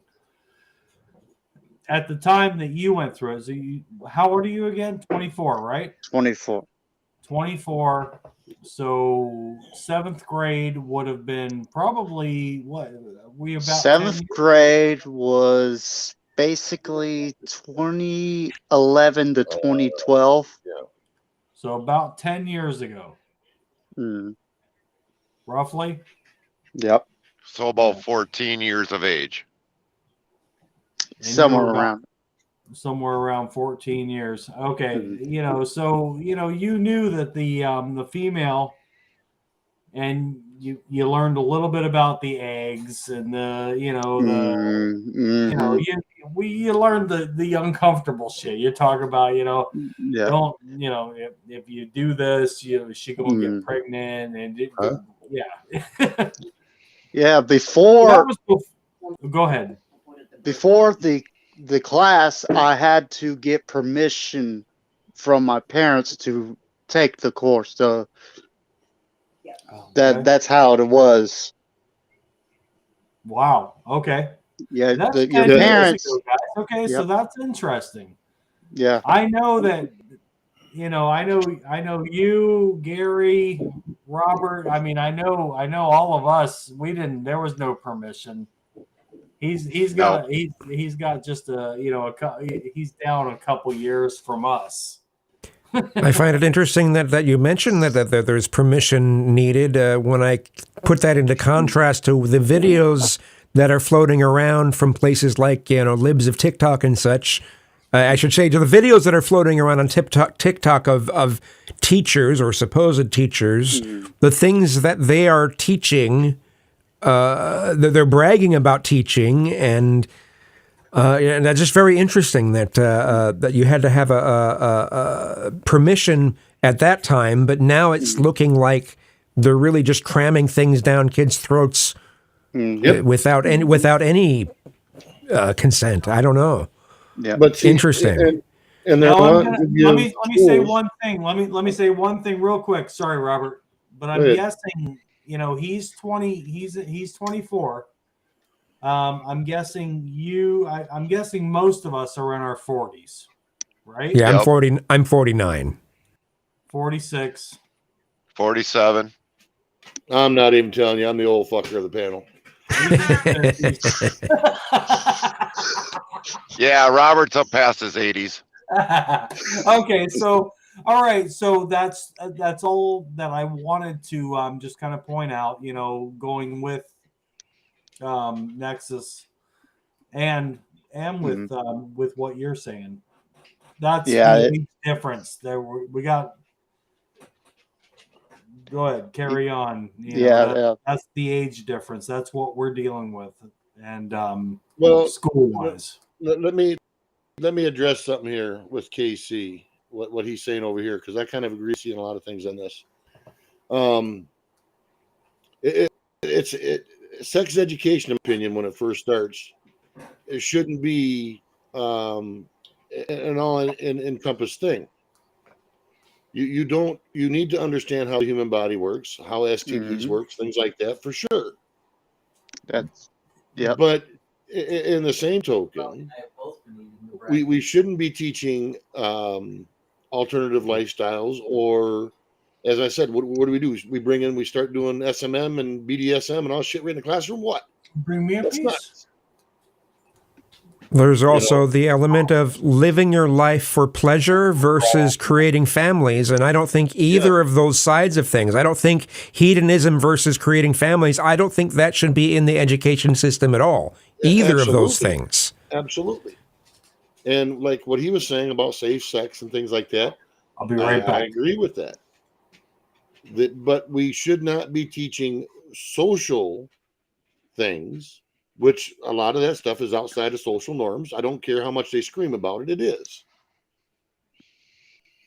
G: at the time that you went through it, so how old are you again? 24, right?
C: 24.
G: 24. So 7th grade would have been probably what? We about
C: 7th grade was basically 2011 to 2012.
G: So about 10 years ago, roughly.
C: Yep.
F: So about 14 years of age.
G: And
C: Somewhere around.
G: Somewhere around 14 years. Okay. So you knew that the female, and you learned a little bit about the eggs and you learned the uncomfortable shit. You talk about,
C: Yeah.
G: don't, if you do this, she gonna get pregnant and yeah.
C: Yeah,
G: So
C: before
G: that was go ahead.
C: before the class, I had to get permission from my parents to take the course. So
G: Okay.
C: that's how it was.
G: Wow. Okay.
C: Yeah,
G: That's
C: your
G: 10 years
C: parents.
G: ago, guys. Okay, so
C: Yep.
G: that's interesting.
C: Yeah.
G: I know that, I know you, Gary, Robert. I mean, I know all of us. There was no permission. He's got just he's down a couple years from us.
D: I find it interesting that you mentioned that there's permission needed. When I put that into contrast to the videos that are floating around from places like libs of TikTok and such, I should say to the videos that are floating around on TikTok of teachers or supposed teachers, the things that they are teaching, they're bragging about teaching and. And that's just very interesting that that you had to have a permission at that time, but now it's looking like they're really just cramming things down kids' throats without any consent. I don't know.
C: Yeah,
B: But see,
D: Interesting.
B: And
G: Now,
B: let
G: let me say one thing. Let me say one thing real quick. Sorry, Robert, but I'm guessing he's 20. He's 24. I'm guessing I'm guessing most of us are in our 40s, right?
D: Yeah,
F: Yep.
D: I'm 49.
G: 46.
F: 47.
B: I'm not even telling you. I'm the old fucker of the panel.
F: Yeah, Robert's up past his 80s.
G: Okay, so all right, so that's all that I wanted to just kind of point out. Going with Nexus and with what you're saying. That's the big difference. We got. Go ahead, carry on. That's the age difference. That's what we're dealing with, and school wise.
B: Let me address something here with KC. What he's saying over here, because I kind of agree with you in a lot of things on this. It's sex education opinion when it first starts. It shouldn't be an all encompass thing. You need to understand how the human body works, how STDs works, things like that, for sure.
C: That's
B: But in the same token, we shouldn't be teaching alternative lifestyles, or, as I said, what do? We start doing SMM and BDSM and all shit right in the classroom. What?
G: Bring me a
B: That's
G: piece.
B: nuts.
D: There's also the element of living your life for pleasure versus creating families. And I don't think either of those sides of things, I don't think hedonism versus creating families, I don't think that should be in the education system at all. Either of those things.
B: Absolutely. And like what he was saying about safe sex and things like that,
G: I'll be right
B: I
G: back.
B: agree with that. But we should not be teaching social things, which a lot of that stuff is outside of social norms. I don't care how much they scream about it, it is.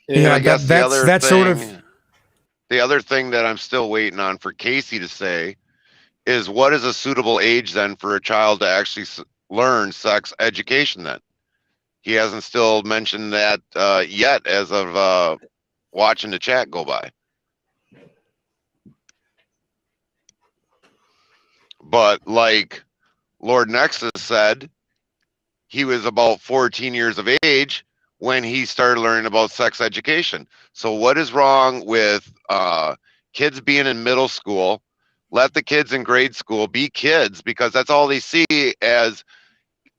B: And
F: I guess the other thing that I'm still waiting on for Casey to say is, what is a suitable age then for a child to actually learn sex education then? He hasn't still mentioned that yet as of watching the chat go by. But like Lord Nexus said, he was about 14 years of age when he started learning about sex education. So what is wrong with kids being in middle school? Let the kids in grade school be kids, because that's all they see as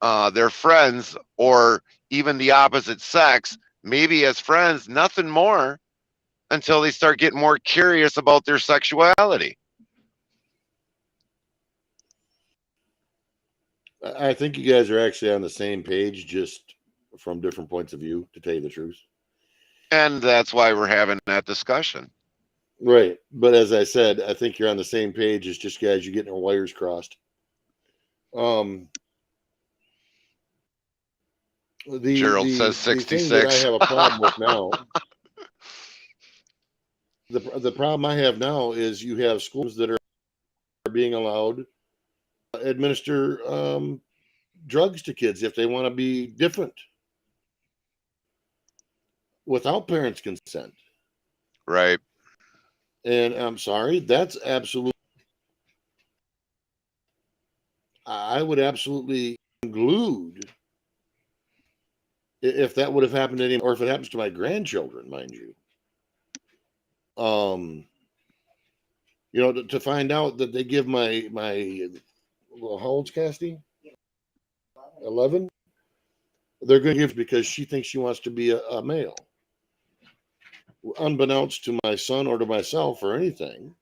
F: their friends, or even the opposite sex, maybe as friends, nothing more, until they start getting more curious about their sexuality.
B: I think you guys are actually on the same page, just from different points of view, to tell you the truth.
F: And that's why we're having that discussion.
B: Right. But as I said, I think you're on the same page. It's just, guys, you're getting our wires crossed.
F: Gerald says 66.
B: The thing that I have a problem with now, the problem I have now is you have schools that are being allowed to administer drugs to kids if they want to be different without parents' consent.
F: Right.
B: And I'm sorry, that's absolutely, I would absolutely conclude if that would have happened to any, or if it happens to my grandchildren, mind you. You know, to find out that they give my well, how old's Casty? 11. They're going to give because she thinks she wants to be a male, unbeknownst to my son or to myself or anything.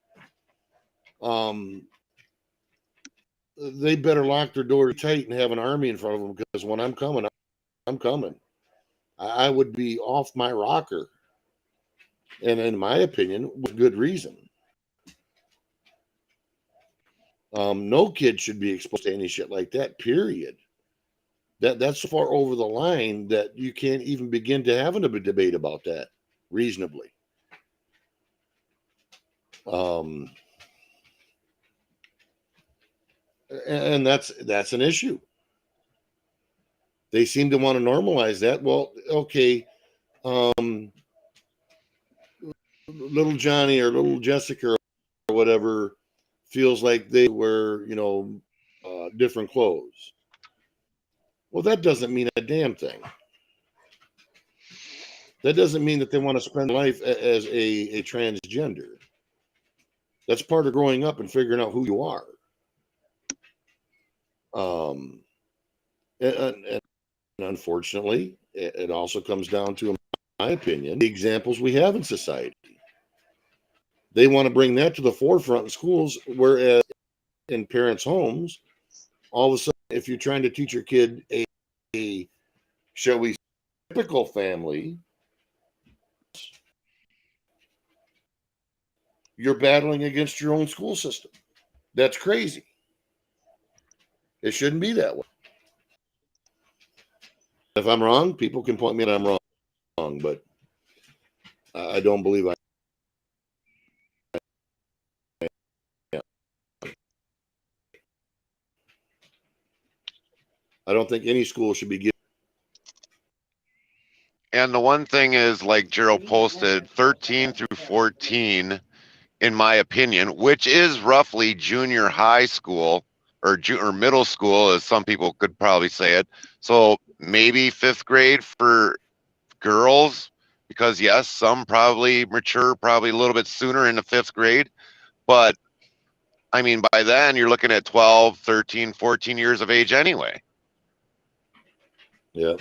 B: They better lock their door tight and have an army in front of them, because when I'm coming, I'm coming. I would be off my rocker, and in my opinion, with good reason. No kid should be exposed to any shit like that, period. That's so far over the line that you can't even begin to have a debate about that reasonably. And that's an issue. They seem to want to normalize that. Well, okay, little Johnny or little Jessica or whatever feels like they wear, different clothes. Well, that doesn't mean a damn thing. That doesn't mean that they want to spend life as a transgender. That's part of growing up and figuring out who you are. And unfortunately, it also comes down to, in my opinion, the examples we have in society. They want to bring that to the forefront in schools, whereas in parents' homes, all of a sudden, if you're trying to teach your kid a shall we say, typical family, you're battling against your own school system. That's crazy. It shouldn't be that way. If I'm wrong, people can point me out I'm wrong, but I don't believe I am. I don't think any school should be given.
F: And the one thing is, like Gerald posted, 13 through 14, in my opinion, which is roughly junior high school or middle school, as some people could probably say it. So maybe 5th grade for girls, because yes, some probably mature probably a little bit sooner in the 5th grade. But I mean, by then you're looking at 12, 13, 14 years of age anyway.
B: Yeah.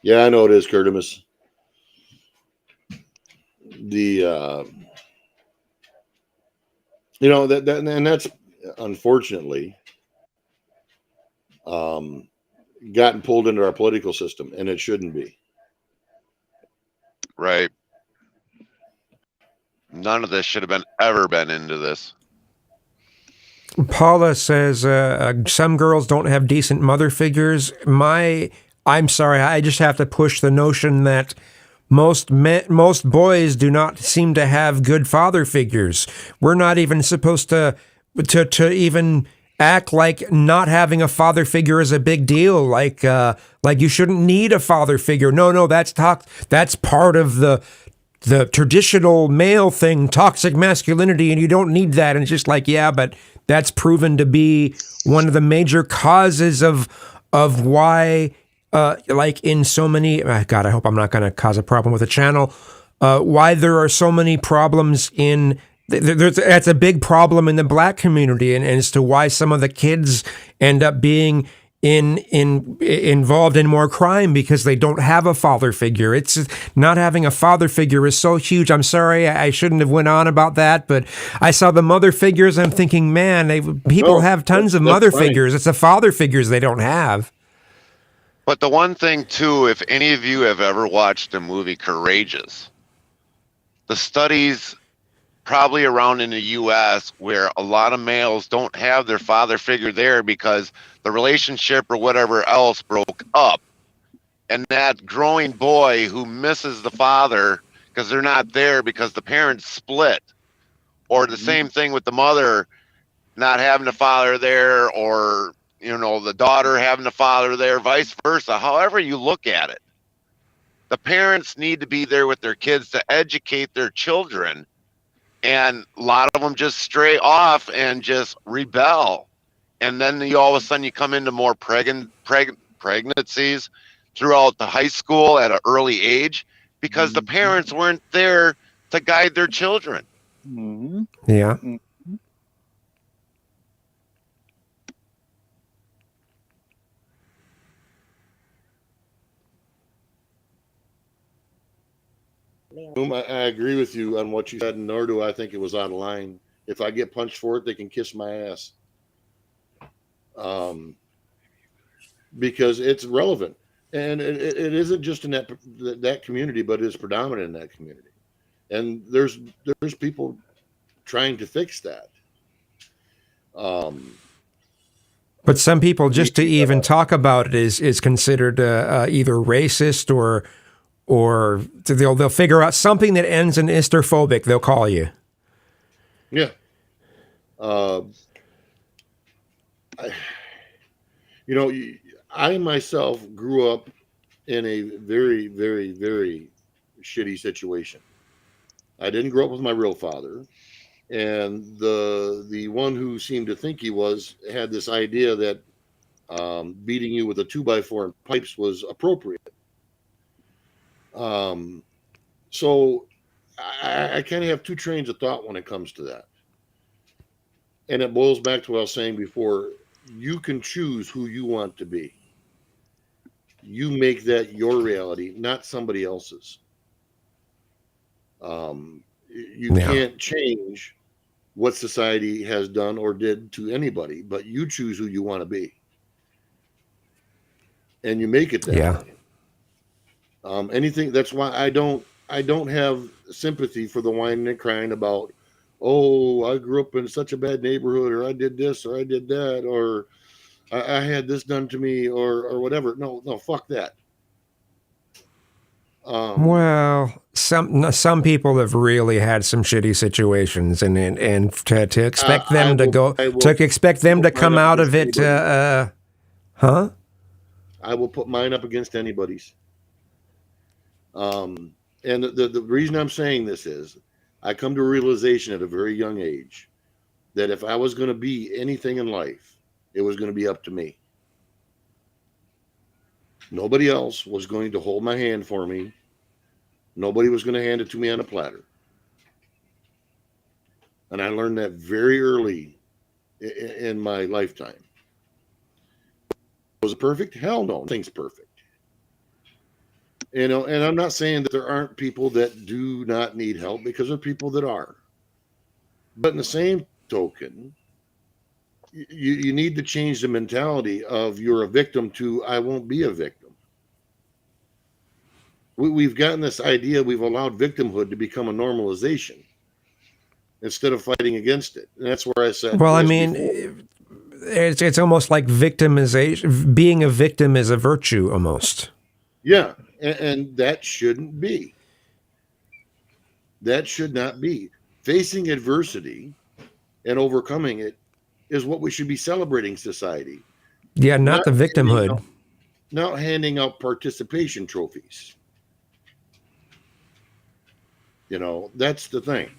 B: Yeah, I know it is, Curtimus. The that and that's unfortunately gotten pulled into our political system, and it shouldn't be.
F: Right. None of this should have ever been into this.
D: Paula says some girls don't have decent mother figures. I'm sorry, I just have to push the notion that most boys do not seem to have good father figures. We're not even supposed to even act like not having a father figure is a big deal. Like you shouldn't need a father figure. No, that's part of the traditional male thing, toxic masculinity, and you don't need that. And it's just like, yeah, but that's proven to be one of the major causes of why, like in so many, God, I hope I'm not going to cause a problem with the channel, why there are so many problems in, that's a big problem in the black community, and as to why some of the kids end up being involved in more crime because they don't have a father figure. It's not having a father figure is so huge. I'm sorry, I shouldn't have went on about that, but I saw the mother figures. I'm thinking, man, people have tons of mother figures. It's the father figures they don't have.
F: But the one thing too, if any of you have ever watched the movie Courageous, the studies probably around in the US where a lot of males don't have their father figure there because the relationship or whatever else broke up. And that growing boy who misses the father because they're not there because the parents split, or the same thing with the mother not having the father there, or the daughter having the father there, vice versa. However you look at it, the parents need to be there with their kids to educate their children. And a lot of them just stray off and just rebel. And then all of a sudden you come into more pregnancies throughout the high school at an early age because the parents weren't there to guide their children.
C: Mm-hmm.
D: Yeah.
B: I agree with you on what you said, nor do I think it was out of line. If I get punched for it, they can kiss my ass. Because it's relevant. And it isn't just in that community, but it's predominant in that community. And there's people trying to fix that.
D: But some people, just to even talk about it is considered either racist or they'll figure out something that ends in istrophobic. They'll call you.
B: Yeah. I myself grew up in a very, very, very shitty situation. I didn't grow up with my real father, and the one who seemed to think he had this idea that beating you with a 2x4 and pipes was appropriate. So I kind of have two trains of thought when it comes to that. And it boils back to what I was saying before. You can choose who you want to be. You make that your reality, not somebody else's. You can't change what society has done or did to anybody, but you choose who you want to be. And you make it that way. Anything, that's why I don't have sympathy for the whining and crying about, oh, I grew up in such a bad neighborhood, or I did this, or I did that, or I had this done to me, or whatever. No, fuck that.
D: Well, some people have really had some shitty situations, and to expect them to come out of it, huh?
B: I will put mine up against anybody's. And the reason I'm saying this is I come to a realization at a very young age that if I was going to be anything in life, it was going to be up to me. Nobody else was going to hold my hand for me. Nobody was going to hand it to me on a platter. And I learned that very early in my lifetime. Was it perfect? Hell no, nothing's perfect. You know, and I'm not saying that there aren't people that do not need help, because there are people that are. But in the same token, you need to change the mentality of you're a victim to I won't be a victim. We've gotten this idea, we've allowed victimhood to become a normalization instead of fighting against it. And that's where I said,
D: Well, I
B: this
D: mean,
B: before.
D: it's almost like victimization. Being a victim is a virtue, almost.
B: Yeah, and that shouldn't be. That should not be. Facing adversity and overcoming it is what we should be celebrating, society.
D: Yeah, not the victimhood.
B: Not handing out participation trophies. You know, that's the thing.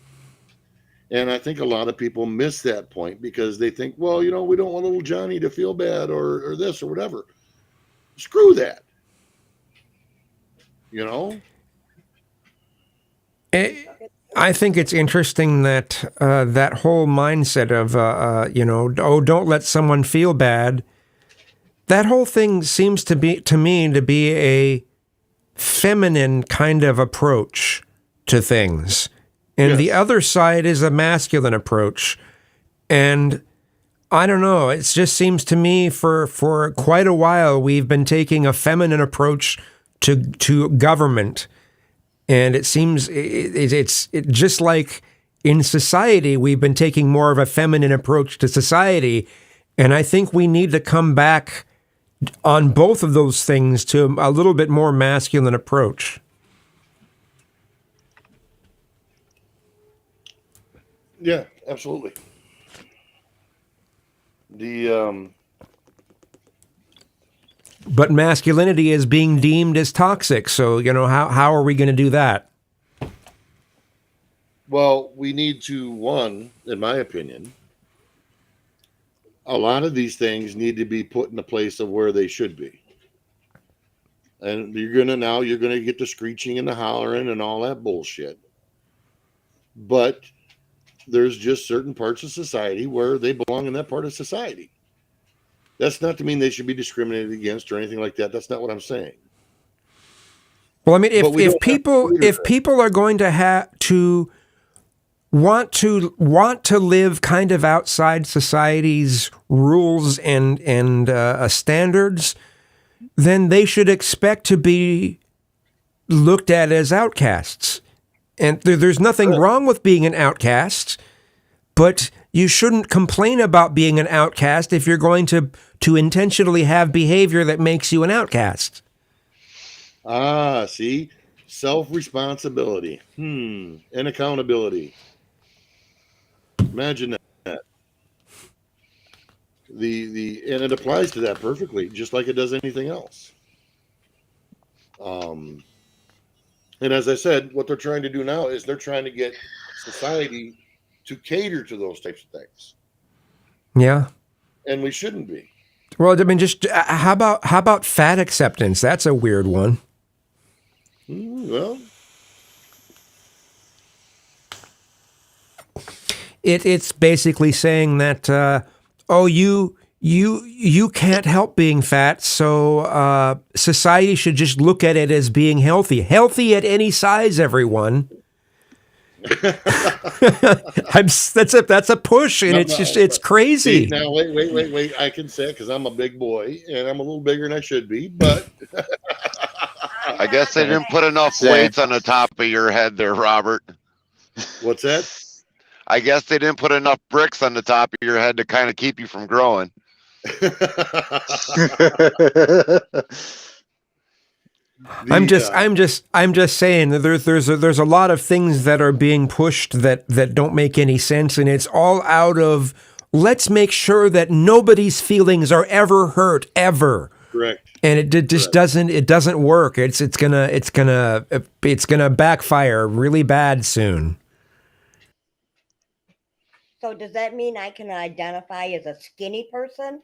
B: And I think a lot of people miss that point because they think, well, you know, we don't want little Johnny to feel bad or this or whatever. Screw that. You know?
D: I think it's interesting that that whole mindset of, you know, oh, don't let someone feel bad. That whole thing seems to me to be a feminine kind of approach to things. And the other side is a masculine approach. And I don't know, it just seems to me for quite a while we've been taking a feminine approach to government. And it seems it's just like in society, we've been taking more of a feminine approach to society. And I think we need to come back on both of those things to a little bit more masculine approach.
B: Yeah, absolutely.
D: But masculinity is being deemed as toxic. So, you know, how are we going to do that?
B: Well, we need to, one, in my opinion, a lot of these things need to be put in the place of where they should be. And you're going to get the screeching and the hollering and all that bullshit. But there's just certain parts of society where they belong in that part of society. That's not to mean they should be discriminated against or anything like that. That's not what I'm saying.
D: Well, I mean, if people are going to have to want to live kind of outside society's rules and standards, then they should expect to be looked at as outcasts. And there's nothing wrong with being an outcast, but you shouldn't complain about being an outcast if you're going to intentionally have behavior that makes you an outcast.
B: Ah, see? Self-responsibility. And accountability. Imagine that. And it applies to that perfectly, just like it does anything else. And as I said, what they're trying to do now is they're trying to get society to cater to those types of things.
D: Yeah.
B: And we shouldn't be.
D: Well, I mean, just how about fat acceptance? That's a weird one.
B: Well,
D: it's basically saying that you can't help being fat, so society should just look at it as being healthy at any size. Everyone. That's a push, and it's crazy.
B: See, now wait! I can say it because I'm a big boy and I'm a little bigger than I should be, but
F: I guess they didn't put enough weights on the top of your head there, Robert.
B: What's that?
F: I guess they didn't put enough bricks on the top of your head to kind of keep you from growing.
D: I'm just saying that there's a lot of things that are being pushed that don't make any sense, and it's all out of let's make sure that nobody's feelings are ever hurt ever.
B: Correct.
D: And it just doesn't work. It's gonna backfire really bad soon.
E: So does that mean I can identify as a skinny person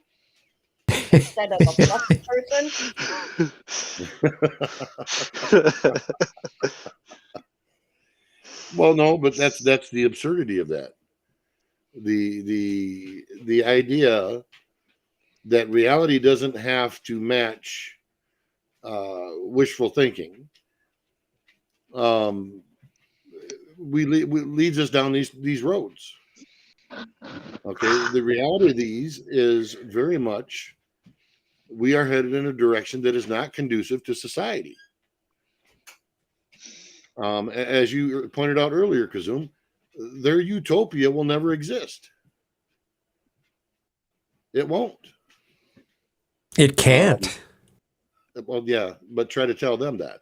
E: instead of a fluffy person?
B: Well, no, but that's the absurdity of that. The idea that reality doesn't have to match wishful thinking, leads us down these roads. Okay, the reality of these is very much we are headed in a direction that is not conducive to society. As you pointed out earlier, Kazum, their utopia will never exist. It won't.
D: It can't.
B: Well, yeah, but try to tell them that.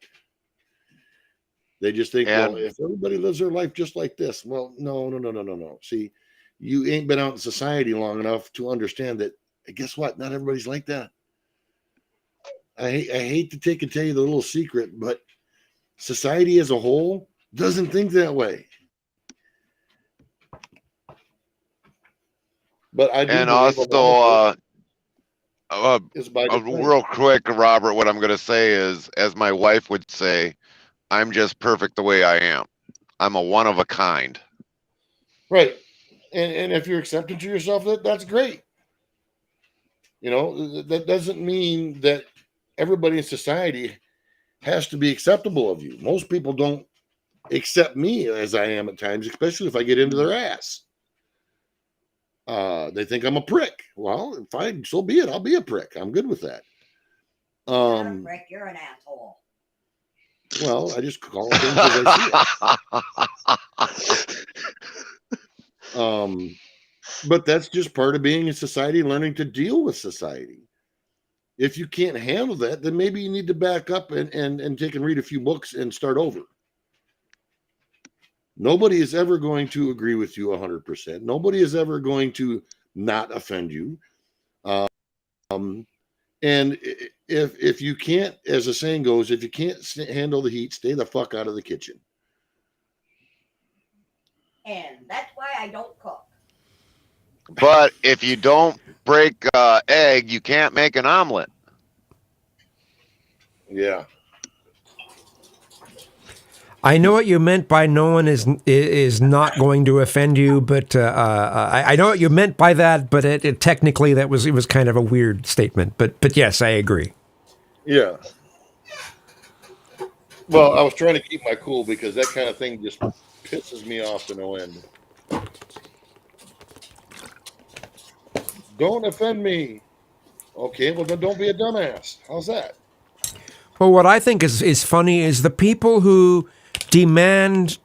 B: They just think, well, if everybody lives their life just like this, well, no. See, you ain't been out in society long enough to understand that. Guess what? Not everybody's like that. I hate to take and tell you the little secret, but society as a whole doesn't think that way. But I do.
F: And also, real quick, Robert, what I'm going to say is, as my wife would say, I'm just perfect the way I am. I'm a one of a kind.
B: Right. And if you're accepting to yourself, that's great. You know, that doesn't mean that everybody in society has to be acceptable of you. Most people don't accept me as I am at times, especially if I get into their ass. They think I'm a prick. Well, fine, so be it. I'll be a prick. I'm good with that.
E: You're not a prick, you're an asshole.
B: Well, I just call it things as I see it. But that's just part of being in society, learning to deal with society. If you can't handle that, then maybe you need to back up and take and read a few books and start over. Nobody is ever going to agree with you 100%. Nobody is ever going to not offend you. And if you can't, as the saying goes, if you can't handle the heat, stay the fuck out of the kitchen.
E: And that's why I don't cook.
F: But if you don't break egg, you can't make an omelet.
B: Yeah.
D: I know what you meant by no one is not going to offend you, but I know what you meant by that. But it technically it was kind of a weird statement. But yes, I agree.
B: Yeah. Well, I was trying to keep my cool because that kind of thing just pisses me off to no end. Don't offend me. Okay, well then don't be a dumbass. How's that?
D: Well, what I think is funny is the people who demand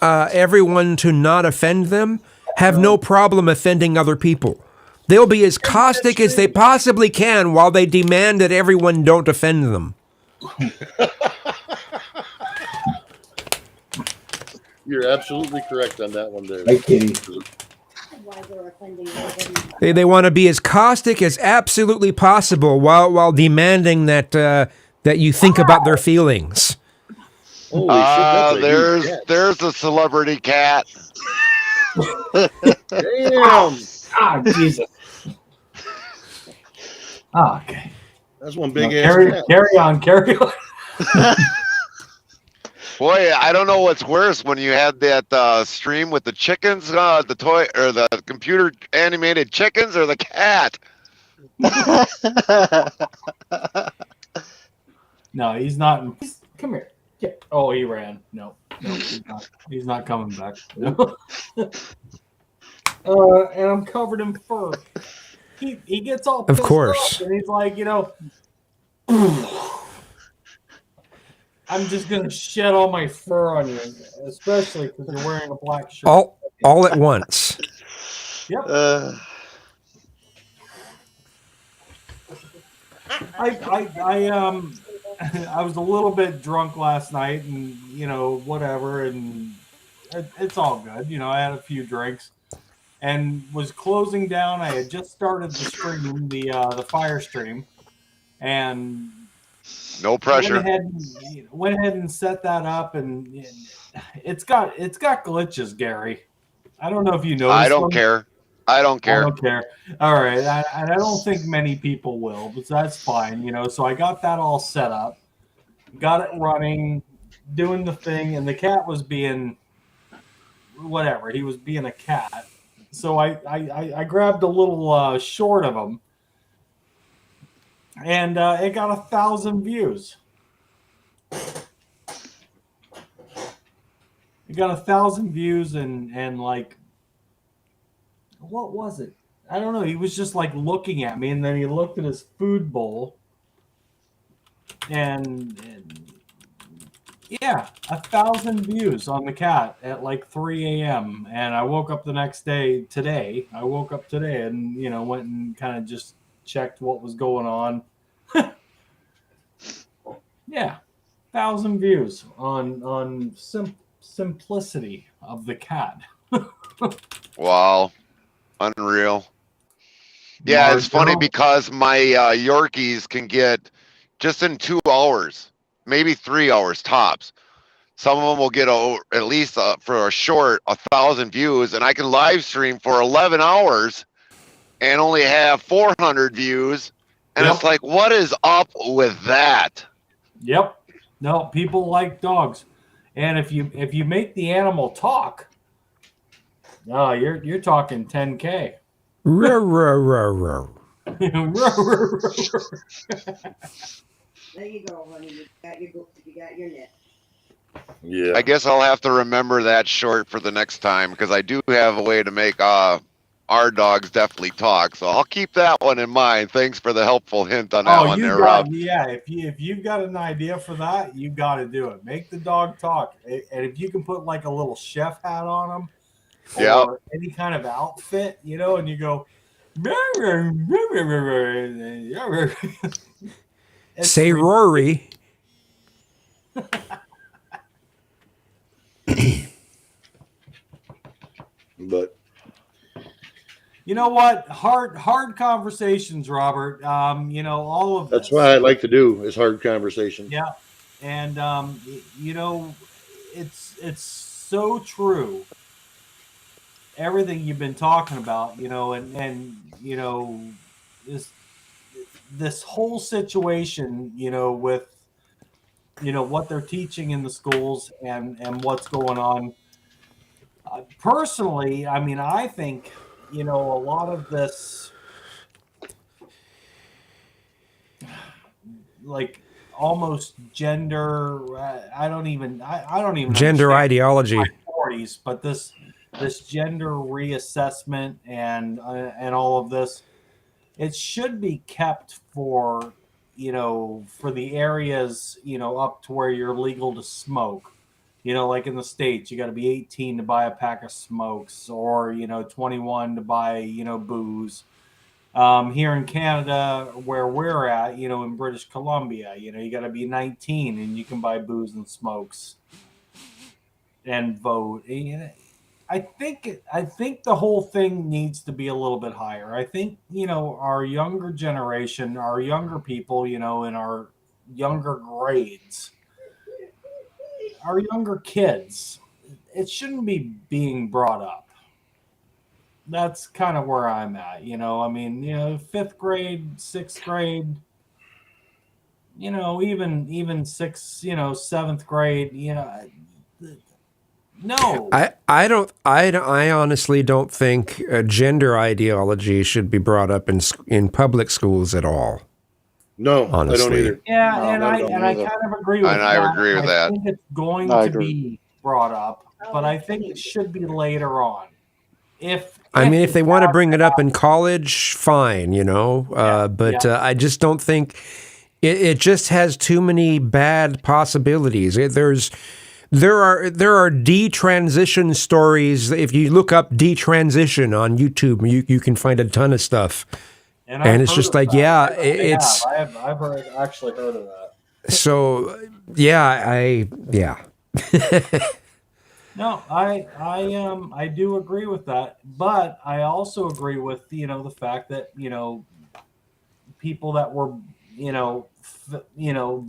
D: everyone to not offend them have no problem offending other people. They'll be as caustic as they possibly can while they demand that everyone don't offend them.
B: You're absolutely correct on that one there.
I: Hi, Kitty.
D: They want to be as caustic as absolutely possible while demanding that you think about their feelings.
B: Holy shit,
F: there's a celebrity cat.
B: Damn.
I: Ah, Jesus. Ah, okay.
B: That's one big
G: No,
B: ass
G: carry on.
F: Boy, I don't know what's worse when you had that stream with the chickens, the toy or the computer animated chickens, or the cat.
G: No, he's not. Come here. Yeah. Oh, he ran. No, he's not coming back. No. And I'm covered in fur. He gets all pissed
D: Of course.
G: off, and he's like, I'm just gonna shed all my fur on you, especially because you're wearing a black shirt.
D: All at once.
G: Yep. I was a little bit drunk last night, and whatever, and it's all good. I had a few drinks, and was closing down. I had just started the stream, the fire stream, and
F: no pressure.
G: Went ahead and set that up, and it's got glitches, Gary. I don't know if you noticed.
F: I don't care. I don't care.
G: All right. I don't think many people will, but that's fine. So I got that all set up, got it running, doing the thing, and the cat was being whatever. He was being a cat. So I grabbed a little short of him and it got 1,000 views. It got 1,000 views and like, what was it? I don't know. He was just like looking at me, and then he looked at his food bowl, and yeah, 1,000 views on the cat at like 3 a.m. And I woke up the next day today. I woke up today and went and kind of just checked what was going on. Yeah, 1,000 views on simplicity of the cat.
F: Wow, unreal. Yeah, it's funny because my Yorkies can get just in 2 hours, maybe 3 hours tops. Some of them will get at least for a short 1,000 views, and I can live stream for 11 hours and only have 400 views. And
G: Yep.
F: it's like, what is up with that?
G: Yep. No, people like dogs, and if you make the animal talk, you're talking 10K.
D: Row, row, row, row.
E: There you go, honey. You got your net.
B: Yeah.
F: I guess I'll have to remember that short for the next time, because I do have a way to make our dogs definitely talk. So I'll keep that one in mind. Thanks for the helpful hint on that one there, Rob.
G: Yeah. If you've got an idea for that, you got to do it. Make the dog talk, and if you can put like a little chef hat on them,
F: Yeah.
G: or any kind of outfit, and you go.
D: Say Rory.
B: But
G: You know what? Hard conversations, Robert. All of
B: that's
G: this.
B: what I like to do is hard conversation.
G: Yeah, and it's so true. Everything you've been talking about, and this whole situation, with what they're teaching in the schools and what's going on. Personally, I mean, I think a lot of this, like almost gender. I don't even
D: Gender
G: understand
D: ideology.
G: my 40s, but this gender reassessment and all of this, it should be kept for for the areas up to where you're legal to smoke. Like in the States, you got to be 18 to buy a pack of smokes, or 21 to buy booze. Here in Canada, where we're at, in British Columbia, you got to be 19 and you can buy booze and smokes and vote. I think the whole thing needs to be a little bit higher. I think our younger generation, our younger people, in our younger grades, our younger kids, it shouldn't be being brought up. That's kind of where I'm at. I mean, 5th grade, 6th grade, even 6th, 7th grade, no.
D: I honestly don't think gender ideology should be brought up in public schools at all.
B: No,
D: honestly.
B: I don't either.
G: Yeah,
B: No,
G: and I kind of agree with that.
F: And I agree with that.
G: I think it's going
C: I
G: to
C: agree.
G: be brought up, but I think it should be later on. If
D: they want to bring it up in college, fine, but I just don't think it just has too many bad possibilities. There are detransition stories. If you look up detransition on YouTube, you can find a ton of stuff. And it's just like, yeah, it's.
G: I've actually heard of that.
D: So, yeah.
G: No, I do agree with that, but I also agree with the fact that people that were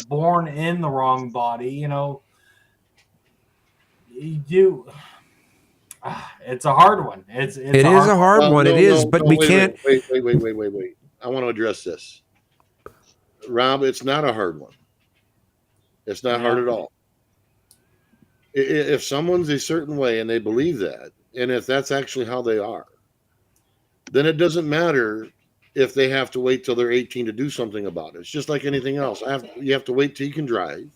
G: born in the wrong body, you do. It's a hard one. It is
D: a hard one. It is, but we can't.
B: Wait. I want to address this. Rob, it's not a hard one. It's not hard at all. If someone's a certain way and they believe that, and if that's actually how they are, then it doesn't matter if they have to wait till they're 18 to do something about it. It's just like anything else. You have to wait till you can drive.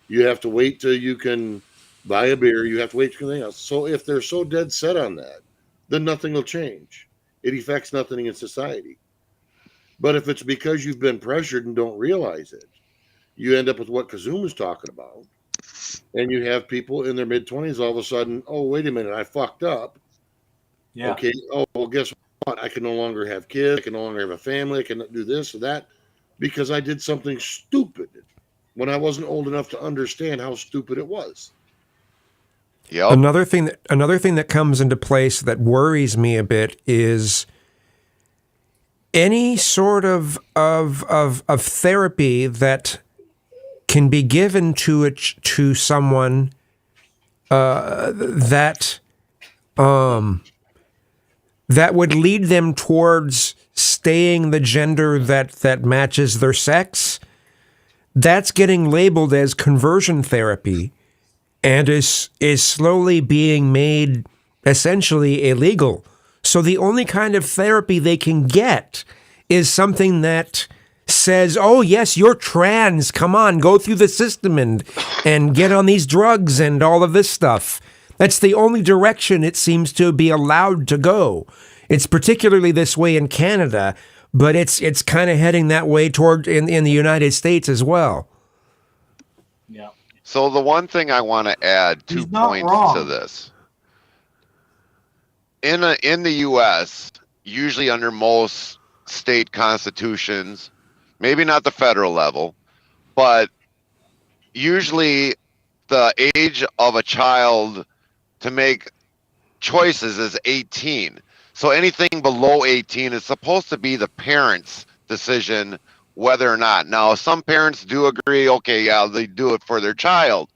B: You have to wait till you can buy a beer. You have to wait till anything else. So if they're so dead set on that, then nothing will change. It affects nothing in society. But if it's because you've been pressured and don't realize it, you end up with what Kazum is talking about. And you have people in their mid-20s all of a sudden, oh, wait a minute, I fucked up.
G: Yeah.
B: Okay. Oh, well, guess what? I can no longer have kids. I can no longer have a family. I can do this or that because I did something stupid when I wasn't old enough to understand how stupid it was.
F: Yep.
D: Another thing that comes into place that worries me a bit is any sort of therapy that can be given to someone that would lead them towards staying the gender that matches their sex. That's getting labeled as conversion therapy and is slowly being made essentially illegal. So the only kind of therapy they can get is something that says, oh, yes, you're trans. Come on, go through the system and get on these drugs and all of this stuff. That's the only direction it seems to be allowed to go. It's particularly this way in Canada, but it's kind of heading that way toward in the United States as well.
G: Yeah.
F: So the one thing I want to add, two
G: He's not
F: points
G: wrong.
F: to this. In the U.S., usually under most state constitutions, maybe not the federal level, but usually the age of a child to make choices is 18. So anything below 18 is supposed to be the parents' decision whether or not. Now, some parents do agree, okay, yeah, they do it for their child.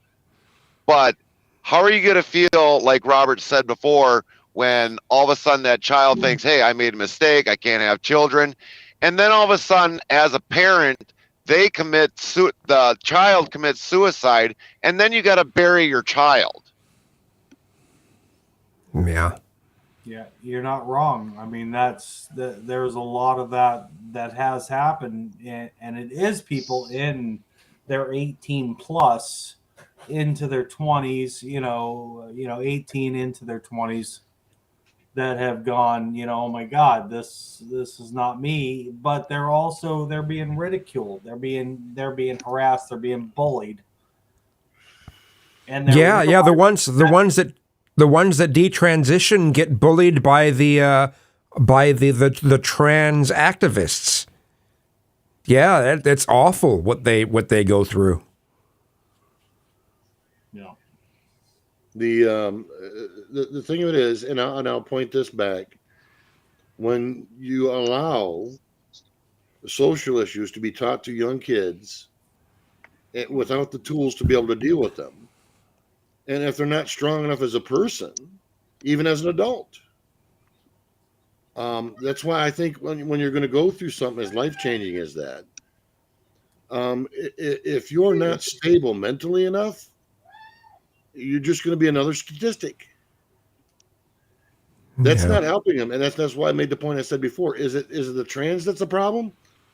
F: But how are you going to feel, like Robert said before, when all of a sudden that child thinks, hey, I made a mistake, I can't have children. And then all of a sudden, as a parent, the child commits suicide, and then you got to bury your child.
D: Yeah.
G: Yeah, you're not wrong. I mean, there's a lot of that has happened, and it is people in their 18 plus into their 20s, 18 into their 20s that have gone, oh my God, this is not me. But they're being ridiculed, they're being harassed, they're being bullied, and
D: Yeah. The ones that detransition get bullied by the trans activists. Yeah, that's awful what they go through.
G: Yeah.
B: The thing of it is, and I'll point this back, when you allow social issues to be taught to young kids without the tools to be able to deal with them, and if they're not strong enough as a person, even as an adult, that's why I think when you're going to go through something as life-changing as that, if you're not stable mentally enough, you're just going to be another statistic. That's not helping them, and that's why I made the point I said before. Is it the trans that's the problem,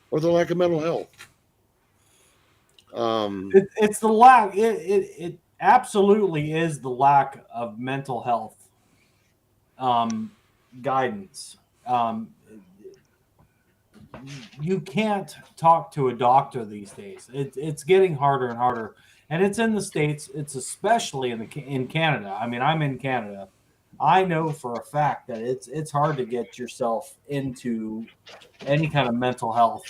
B: or the lack of mental health?
G: It's the lack. It absolutely is the lack of mental health guidance. You can't talk to a doctor these days. It's getting harder and harder, and it's in the States. It's especially in Canada. I mean, I'm in Canada. I know for a fact that it's hard to get yourself into any kind of mental health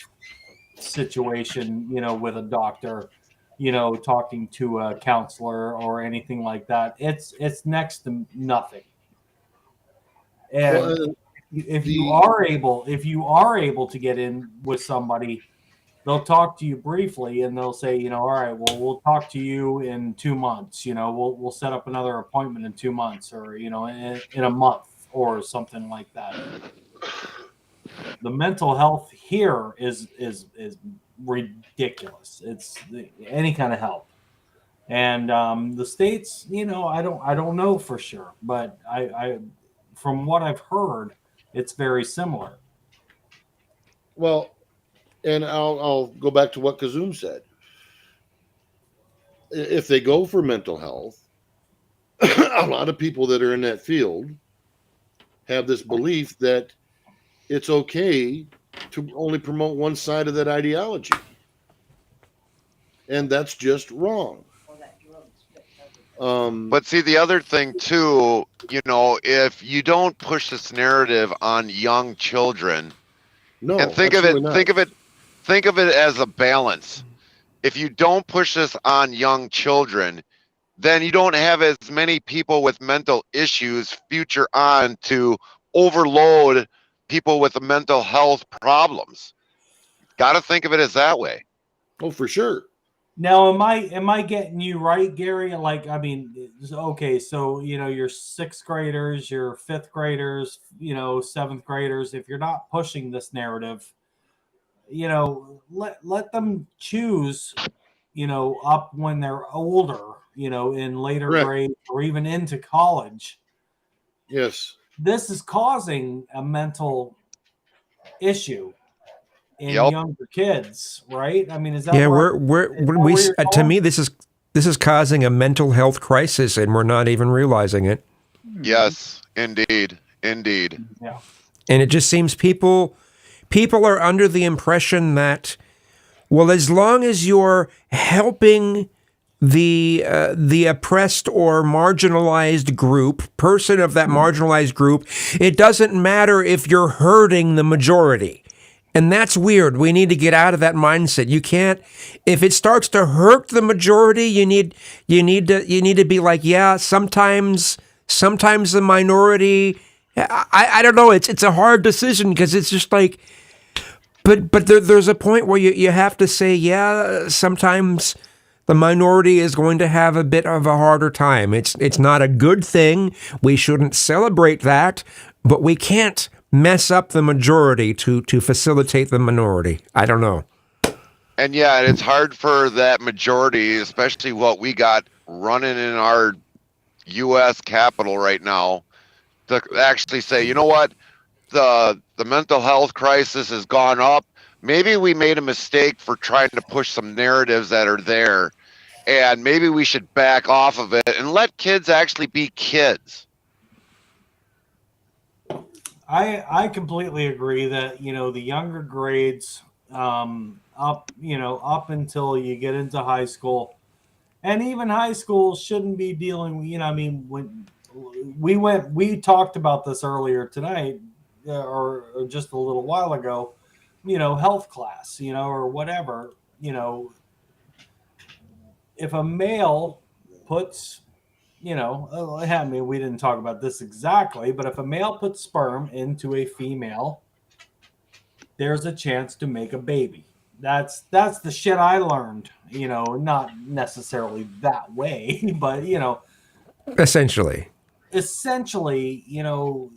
G: situation, with a doctor, talking to a counselor or anything like that. It's next to nothing. And if you are able to get in with somebody, they'll talk to you briefly and they'll say, all right, well, we'll talk to you in 2 months. We'll set up another appointment in 2 months, or in a month or something like that. The mental health here is ridiculous. It's any kind of help. And the States, I don't know for sure, but I from what I've heard, it's very similar.
B: Well, and I'll go back to what Kazoom said. If they go for mental health, a lot of people that are in that field have this belief that it's okay to only promote one side of that ideology. And that's just wrong.
F: But see, the other thing too, you know, if you don't push this narrative on young children,
B: no,
F: and think of it,
B: absolutely not.
F: think of it as a balance. If you don't push this on young children, then you don't have as many people with mental issues future on to overload people with mental health problems. Got to think of it as that way.
B: Oh, for sure.
G: Now, am I getting you right, Gary? Like, I mean, okay, so you know, your sixth graders, your fifth graders, you know, seventh graders. If you're not pushing this narrative, you know, let them choose, you know, up when they're older, you know, in later
B: Correct.
G: grades or even into college.
B: Yes.
G: This is causing a mental issue in
F: Yep.
G: younger kids, right? I mean, is that
D: Yeah,
G: where,
D: we
G: you're
D: to
G: going?
D: me this is causing a mental health crisis, and we're not even realizing it.
F: Yes, indeed.
G: Yeah.
D: And it just seems people are under the impression that, well, as long as you're helping the oppressed or marginalized person of that marginalized group, it doesn't matter if you're hurting the majority. And that's weird. We need to get out of that mindset. You can't, if it starts to hurt the majority, you need to be like, yeah, sometimes the minority, I don't know. It's a hard decision because it's just like, but there's a point where you have to say, yeah, sometimes the minority is going to have a bit of a harder time. It's not a good thing. We shouldn't celebrate that, but we can't mess up the majority to facilitate the minority. I don't know.
F: And yeah, it's hard for that majority, especially what we got running in our U.S. Capitol right now, to actually say, you know what, the mental health crisis has gone up. Maybe we made a mistake for trying to push some narratives that are there, and maybe we should back off of it and let kids actually be kids.
G: I completely agree that, you know, the younger grades up until you get into high school, and even high school shouldn't be dealing with, you know, I mean, when we talked about this earlier tonight or just a little while ago, you know, health class, you know, or whatever, you know, if a male puts, you know, I mean, we didn't talk about this exactly, but if a male puts sperm into a female, there's a chance to make a baby. That's the shit I learned, you know, not necessarily that way, but, you know,
D: Essentially,
G: you know,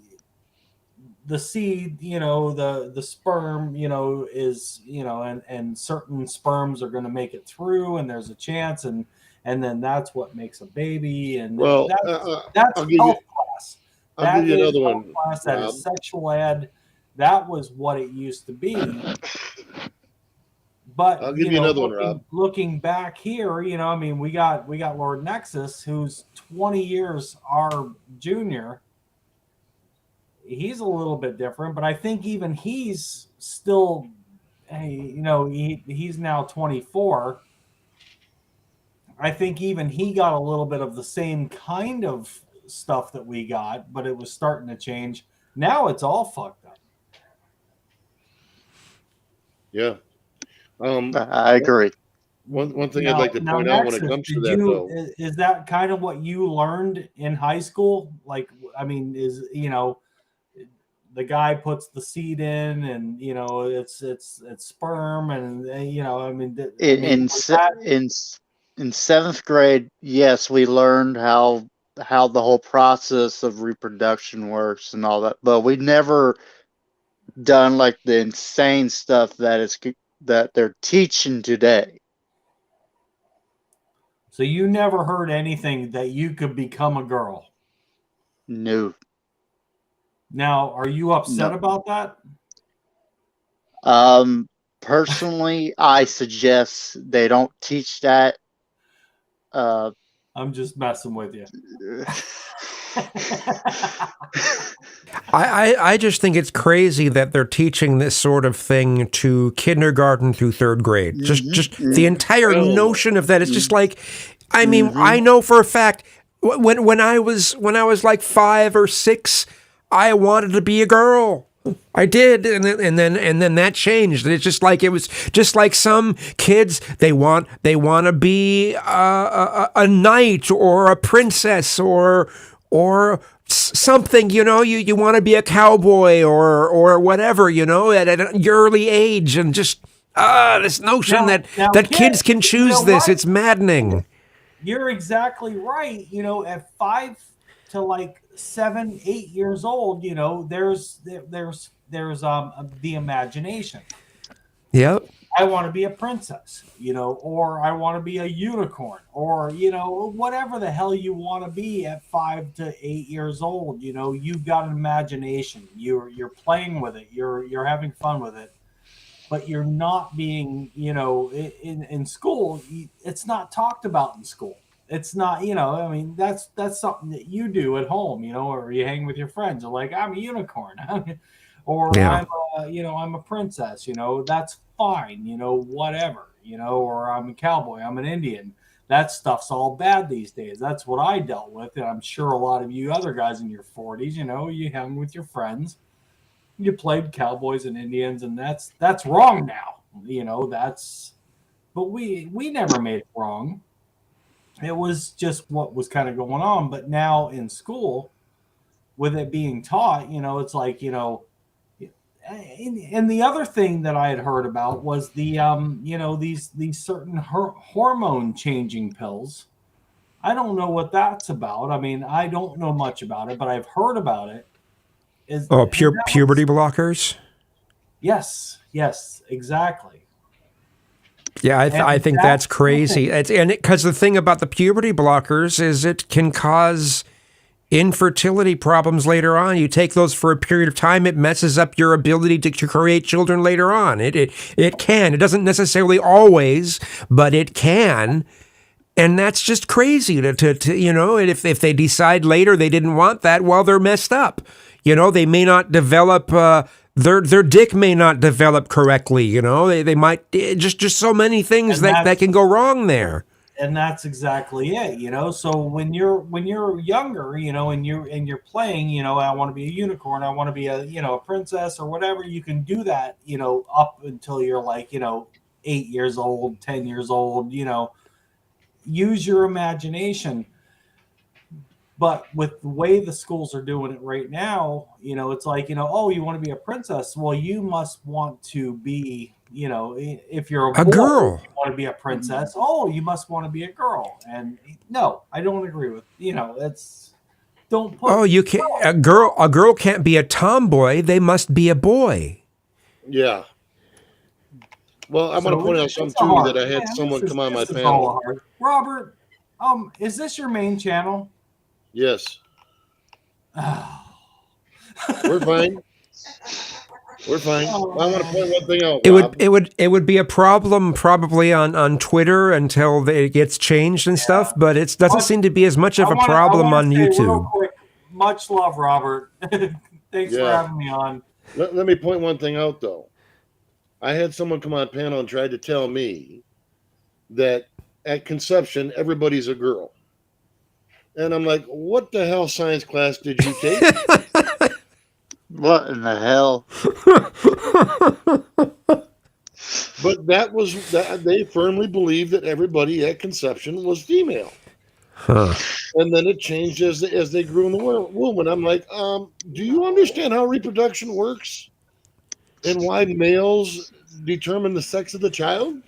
G: the seed, you know, the sperm, you know, is, you know, and certain sperms are going to make it through, and there's a chance, and then that's what makes a baby. And
B: Well,
G: that's
B: I'll give
G: health
B: you-
G: class.
B: I'll give you
G: That is
B: another
G: health
B: one,
G: class. That
B: Rob.
G: is sexual ed. That was what it used to be. But
B: I'll give you another one, Rob.
G: looking back here, you know, I mean, we got Lord Nexus, who's 20 years our junior. He's a little bit different, but I think even he's still, you know, he's now 24. I think even he got a little bit of the same kind of stuff that we got, but it was starting to change. Now it's all fucked up.
B: Yeah.
C: I agree.
B: One thing I'd like to point out when it comes to that, though.
G: Is that kind of what you learned in high school? Like, I mean, is, you know, the guy puts the seed in, and, you know, it's sperm, and, you know, I mean,
C: In seventh grade, yes, we learned how the whole process of reproduction works and all that, but we never done like the insane stuff that they're teaching today.
G: So you never heard anything that you could become a girl?
C: No.
G: Now, are you upset
C: No.
G: about that?
C: Personally, I suggest they don't teach that.
G: I'm just messing with you.
D: I just think it's crazy that they're teaching this sort of thing to kindergarten through third grade. Just the entire notion of that. It's just like, I mean, I know for a fact when I was like 5 or 6, I wanted to be a girl. I did, and then that changed. It's just like, it was just like some kids, they want to be a knight or a princess or something, you know. You want to be a cowboy or whatever, you know, at an early age, and just this notion that kids can choose this. It's maddening.
G: You're exactly right. You know, at 5 to like 7, 8 years old, you know, there's the imagination.
D: Yep.
G: I want to be a princess, you know, or I want to be a unicorn, or, you know, whatever the hell you want to be at 5 to 8 years old. You know, you've got an imagination. You're playing with it. You're having fun with it, but you're not being, you know, in school. It's not talked about in school. It's not, you know, I mean, that's something that you do at home, you know, or you hang with your friends. You're like, I'm a unicorn, or I'm a princess, you know, that's fine, you know, whatever, you know, or I'm a cowboy, I'm an Indian. That stuff's all bad these days. That's what I dealt with. And I'm sure a lot of you other guys in your 40s, you know, you hang with your friends, you played cowboys and Indians, and that's wrong now, you know. But we never made it wrong. It was just what was kind of going on. But now in school, with it being taught, you know, it's like, you know, and the other thing that I had heard about was the, you know, these certain hormone changing pills. I don't know what that's about. I mean, I don't know much about it, but I've heard about it.
D: Puberty blockers?
G: Yes, exactly.
D: Yeah, I think that's crazy. Because the thing about the puberty blockers is it can cause infertility problems later on. You take those for a period of time, it messes up your ability to create children later on. It can. It doesn't necessarily always, but it can. And that's just crazy to you know, if they decide later they didn't want that, well, they're messed up. You know, they may not develop their dick may not develop correctly, you know. They might just so many things that can go wrong there.
G: And that's exactly it, you know. So when you're younger, you know, and you're playing, you know, I want to be a unicorn, I want to be a, you know, a princess or whatever, you can do that, you know, up until you're like, you know, 8 years old, 10 years old, you know. Use your imagination. But with the way the schools are doing it right now, you know, it's like, you know, oh, you want to be a princess? Well, you must want to be, you know, if you're a boy,
D: girl,
G: you want to be a princess. Oh, you must want to be a girl. And no, I don't agree with, you know, it's don't put.
D: Oh, you can't. A girl can't be a tomboy. They must be a boy.
B: Yeah. Well, I want to point out something too, that I had someone come on my panel.
G: Robert, is this your main channel?
B: Yes. We're fine. We're fine. I want to point one thing out.
D: It would be a problem probably on Twitter until it gets changed and stuff, but it doesn't seem to be as much of a problem on YouTube.
G: Quick, much love, Robert. Thanks for having me on.
B: Let me point one thing out though. I had someone come on panel and tried to tell me that at conception everybody's a girl. And I'm like, what the hell science class did you take?
C: What in the hell?
B: But they firmly believed that everybody at conception was female.
D: Huh.
B: And then it changed as they grew in the womb. And I'm like, do you understand how reproduction works? And why males determine the sex of the child?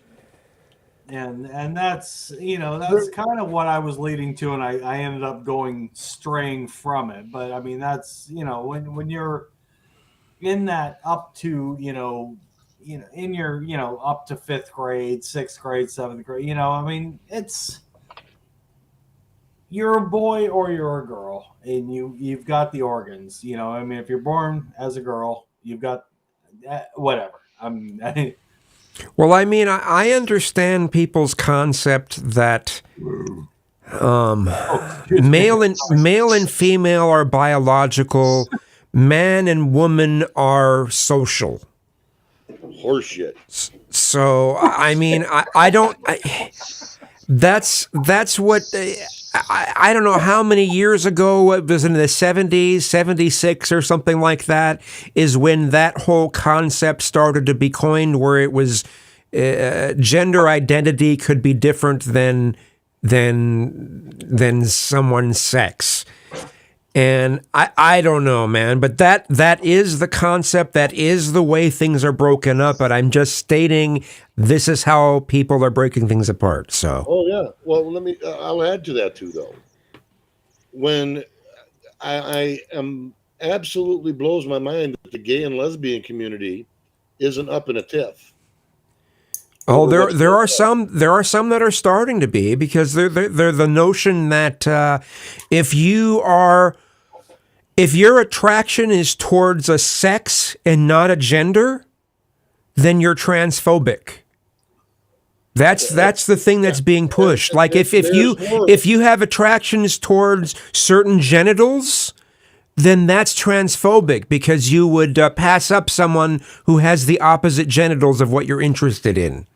G: And that's, you know, that's kind of what I was leading to, and I ended up straying from it. But I mean, that's, you know, when you're in that up to, you know, in your, you know, up to 5th grade, 6th grade, 7th grade, you know, I mean, it's, you're a boy or you're a girl, and you've got the organs, you know. I mean, if you're born as a girl, you've got whatever.
D: Well, I mean, I understand people's concept that male and female are biological, man and woman are social.
B: Horseshit.
D: So I mean, I don't. That's what. I don't know how many years ago, it was in the 70s, 76 or something like that, is when that whole concept started to be coined, where it was gender identity could be different than someone's sex. And I don't know, man, but that is the concept. That is the way things are broken up. But I'm just stating this is how people are breaking things apart. So.
B: Oh yeah. Well, I'll add to that too, though. When I am absolutely blows my mind that the gay and lesbian community isn't up in a tiff.
D: Oh, there are some that are starting to be, because they're the notion that if your attraction is towards a sex and not a gender, then you're transphobic. That's the thing that's being pushed. Like if you have attractions towards certain genitals, then that's transphobic, because you would pass up someone who has the opposite genitals of what you're interested in.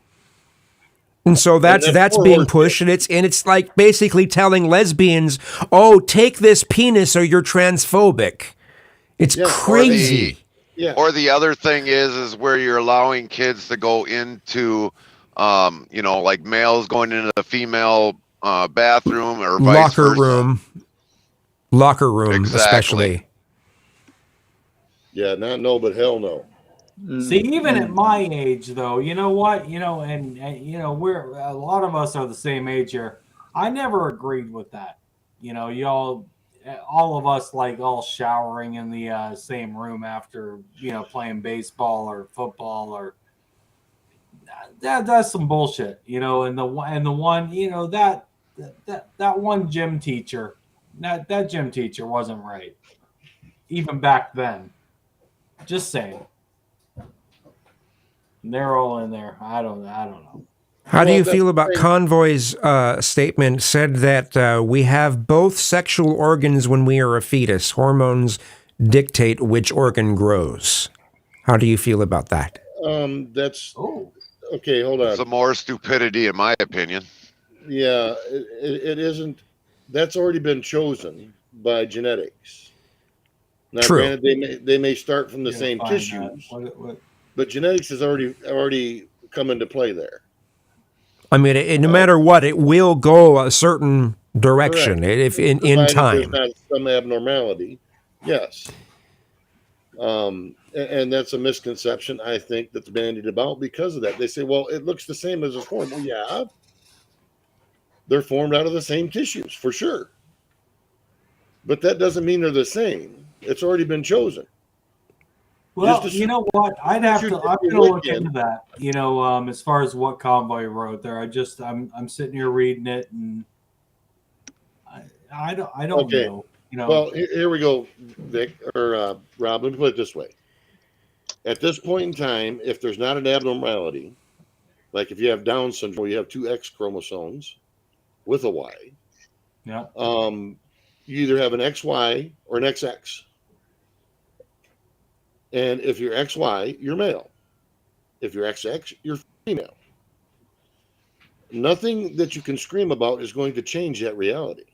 D: And so that's being pushed, and it's like basically telling lesbians, "Oh, take this penis or you're transphobic." It's crazy.
F: Or the other thing is where you're allowing kids to go into, like males going into the female bathroom or vice versa.
D: Locker room,
F: Exactly.
D: especially.
B: Yeah, not no, but hell no.
G: See, even at my age, though, you know what? And we're a lot of us are the same age here. I never agreed with that. Y'all, all of us, like all showering in the same room after playing baseball or football, or that's some bullshit. And the one that one gym teacher, that gym teacher wasn't right, even back then. Just saying. They're all in there. I don't know.
D: How do you feel about Convoy's statement said that we have both sexual organs when we are a fetus? Hormones dictate which organ grows. How do you feel about that?
B: That's okay. Hold on.
F: Some more stupidity, in my opinion.
B: Yeah, it isn't. That's already been chosen by genetics. Now,
D: True.
B: Granted, they may start from the same tissues, but genetics has already come into play there.
D: I mean, no matter what, it will go a certain direction.
B: Correct.
D: If in time.
B: There's not some abnormality, yes. And that's a misconception, I think, that's bandied about because of that. They say, well, it looks the same as a form. Well, yeah, they're formed out of the same tissues for sure, but that doesn't mean they're the same. It's already been chosen.
G: Well, you know what? I'm going to look into that. As far as what Convoy wrote there, I'm sitting here reading it, and I don't know.
B: Well, here we go, Vic or Rob. Let me put it this way: at this point in time, if there's not an abnormality, like if you have Down syndrome, you have two X chromosomes with a Y.
G: Yeah.
B: You either have an XY or an XX. And if you're XY, you're male. If you're XX, you're female. Nothing that you can scream about is going to change that reality.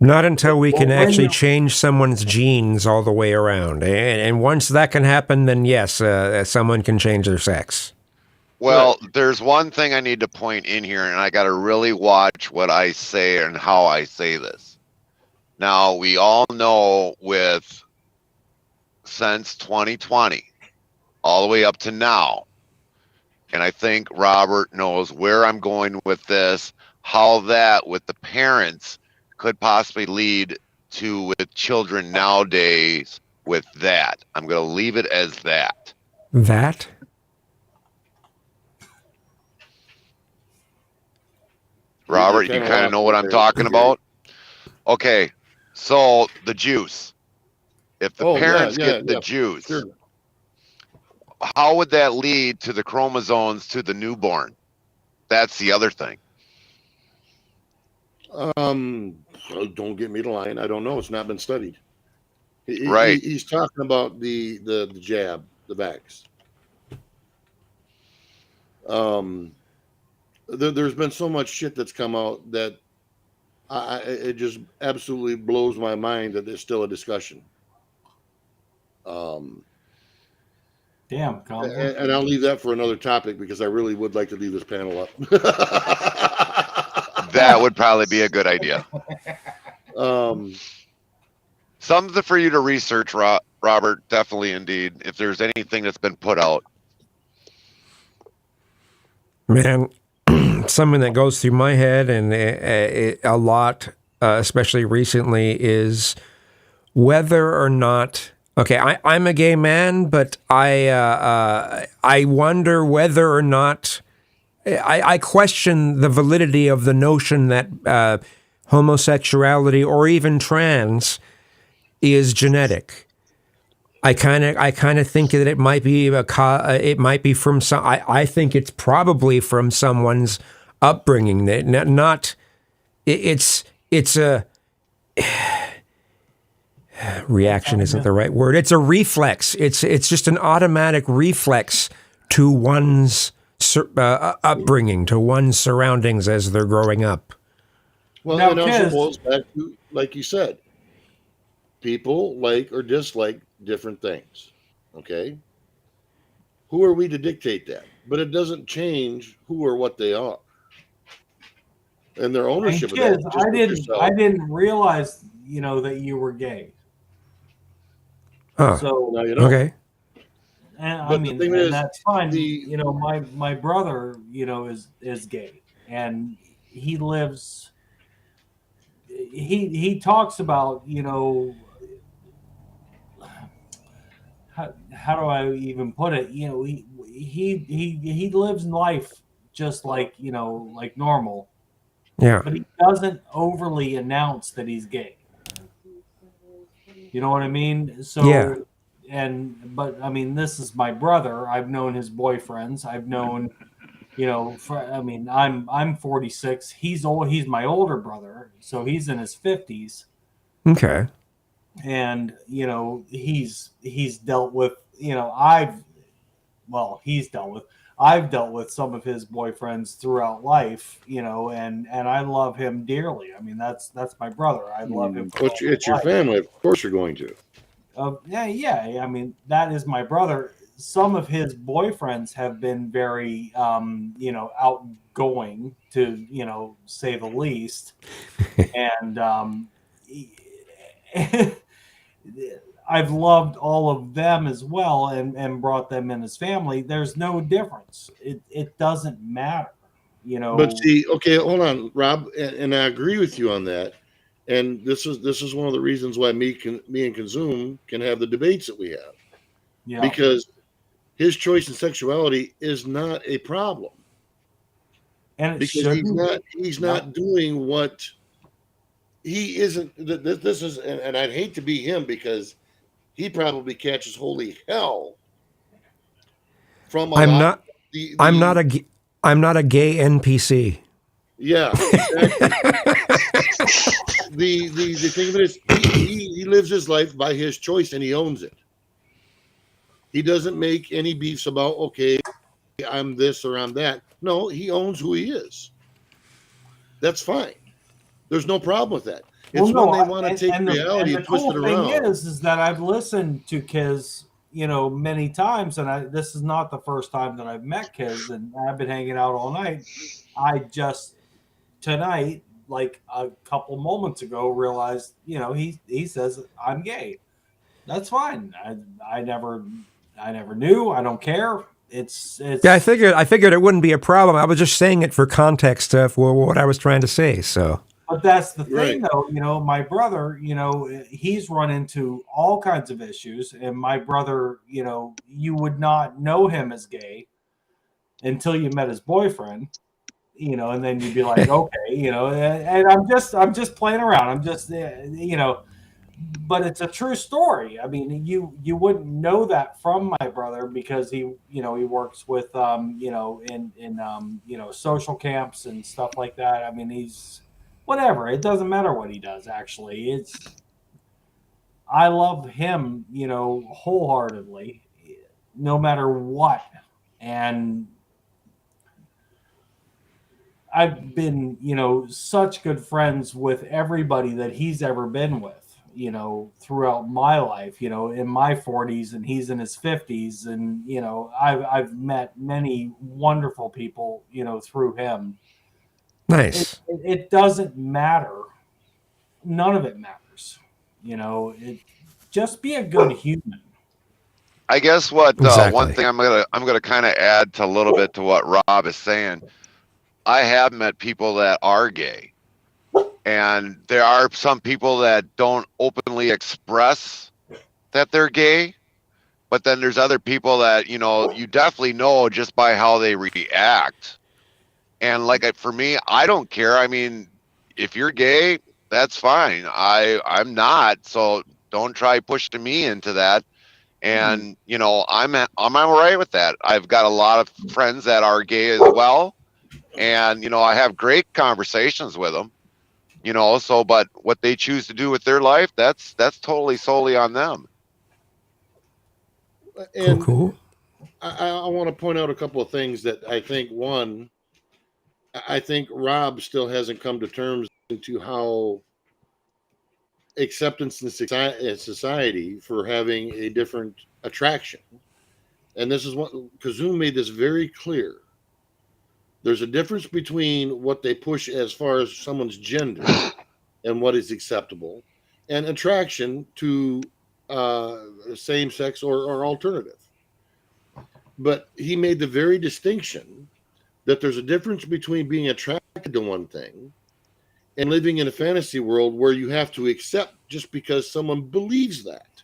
D: Not until we can actually change someone's genes all the way around. And once that can happen, then yes, someone can change their sex.
F: Well, there's one thing I need to point in here, and I got to really watch what I say and how I say this. Now, we all know since 2020, all the way up to now, and I think Robert knows where I'm going with this, how that with the parents could possibly lead to with children nowadays with that. I'm going to leave it as that.
D: That?
F: Robert, you kind of know what I'm talking about? Okay, so the juice. If the parents get the juice,
B: sure.
F: how would that lead to the chromosomes to the newborn? That's the other thing.
B: Don't get me to line. I don't know. It's not been studied.
F: Right.
B: He's talking about the jab, the vax. There's been so much shit that's come out that it just absolutely blows my mind that there's still a discussion.
G: Damn, Colin.
B: And I'll leave that for another topic because I really would like to leave this panel up.
F: That would probably be a good idea. Something for you to research, Robert. Definitely, indeed. If there's anything that's been put out.
D: Man, something that goes through my head and a lot, especially recently, is whether or not. Okay, I'm a gay man, but I wonder whether or not I question the validity of the notion that homosexuality or even trans is genetic. I kind of think that it might be from some. I think it's probably from someone's upbringing. That it's a reaction isn't the right word. It's a reflex. It's just an automatic reflex to one's upbringing, to one's surroundings as they're growing up.
B: Well,
G: Now,
B: it also
G: Kez-
B: boils back to, like you said, people like or dislike different things. Okay? Who are we to dictate that? But it doesn't change who or what they are. And their
G: And
B: ownership of
G: kids,
B: that. Just
G: I
B: like
G: didn't
B: yourself.
G: realize, that you were gay.
D: Huh.
G: So,
B: Now you know.
D: Okay.
G: and I
B: But the
G: mean,
B: thing
G: and
B: is,
G: that's fine.
B: the-
G: My brother, is gay, and he lives. He talks about, how do I even put it? He lives life just like like normal,
D: Yeah.
G: but he doesn't overly announce that he's gay. You know what I mean? So
D: Yeah.
G: but I mean, this is my brother. I've known his boyfriends. I've known, I'm 46. He's old. He's my older brother, so he's in his 50s,
D: Okay.
G: and he's dealt with. I've dealt with some of his boyfriends throughout life, and I love him dearly. I mean, that's my brother. I love him. for all
B: It's
G: my
B: your
G: life.
B: family. Of course you're going to.
G: Yeah. I mean, that is my brother. Some of his boyfriends have been very, outgoing, to say the least, and I've loved all of them as well, and brought them in as family. There's no difference. It doesn't matter,
B: But see, okay, hold on, Rob, and I agree with you on that. And this is one of the reasons why me and Consume can have the debates that we have,
G: Yeah.
B: because his choice in sexuality is not a problem,
G: And it
B: because
G: shouldn't.
B: he's not doing what he isn't. This is, and I'd hate to be him because he probably catches holy hell from.
D: I'm not a gay NPC.
B: Yeah. Exactly. The thing of it is, he lives his life by his choice and he owns it. He doesn't make any beefs about, okay, I'm this or I'm that. No, he owns who he is. That's fine. There's no problem with that. It's when they want to take reality and twist it around.
G: The thing is that I've listened to Kiz, many times, and this is not the first time that I've met Kiz, and I've been hanging out all night. I just tonight, like a couple moments ago, realized, he says I'm gay. That's fine. I never knew. I don't care. It's
D: Yeah, I figured it wouldn't be a problem. I was just saying it for context for what I was trying to say. So,
G: but that's the thing,
B: Right.
G: though. My brother, he's run into all kinds of issues, and my brother, you would not know him as gay until you met his boyfriend, and then you'd be like, okay, and I'm just playing around. I'm just, but it's a true story. I mean, you wouldn't know that from my brother because he works with in social camps and stuff like that. I mean, he's whatever. It doesn't matter what he does. Actually, I love him, wholeheartedly, no matter what. And I've been, such good friends with everybody that he's ever been with, throughout my life, in my 40s and he's in his 50s. And, I've met many wonderful people, through him.
D: Nice.
G: It doesn't matter. None of it matters. Just be a good human.
F: I guess what
D: Exactly.
F: one thing I'm gonna kind of add to a little bit to what Rob is saying. I have met people that are gay, and there are some people that don't openly express that they're gay, but then there's other people that you definitely know just by how they react. And like for me, I don't care. I mean, if you're gay, that's fine. I'm not, so don't try pushing me into that. And I'm all right with that. I've got a lot of friends that are gay as well, and I have great conversations with them. So but what they choose to do with their life, that's totally solely on them.
B: And
D: Cool.
B: I want to point out a couple of things that I think. One, I think Rob still hasn't come to terms into how acceptance in society for having a different attraction. And this is what Kazoo made this very clear. There's a difference between what they push as far as someone's gender and what is acceptable, and attraction to same sex or alternative. But he made the very distinction that there's a difference between being attracted to one thing and living in a fantasy world where you have to accept just because someone believes that.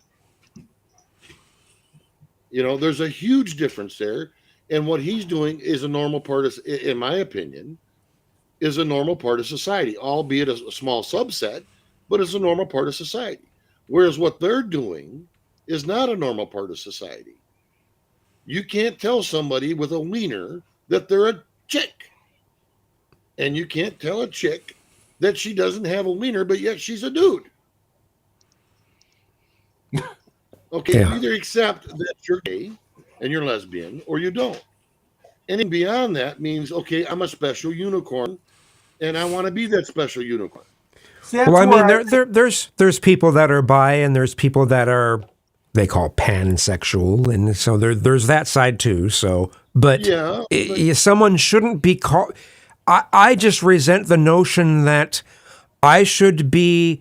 B: There's a huge difference there. And what he's doing is a normal part of, in my opinion, is a normal part of society, albeit a small subset, but it's a normal part of society. Whereas what they're doing is not a normal part of society. You can't tell somebody with a wiener that they're a chick. And you can't tell a chick that she doesn't have a wiener, but yet she's a dude. Okay,
D: Yeah.
B: you either accept that you're gay and you're lesbian, or you don't. Anything beyond that means, okay, I'm a special unicorn, and I want to be that special unicorn.
G: See, that's
D: Well, I mean,
G: where
D: there's people that are bi, and there's people that are they call pansexual, and so there's that side too. So, but
B: Yeah,
D: someone shouldn't be called. I just resent the notion that I should be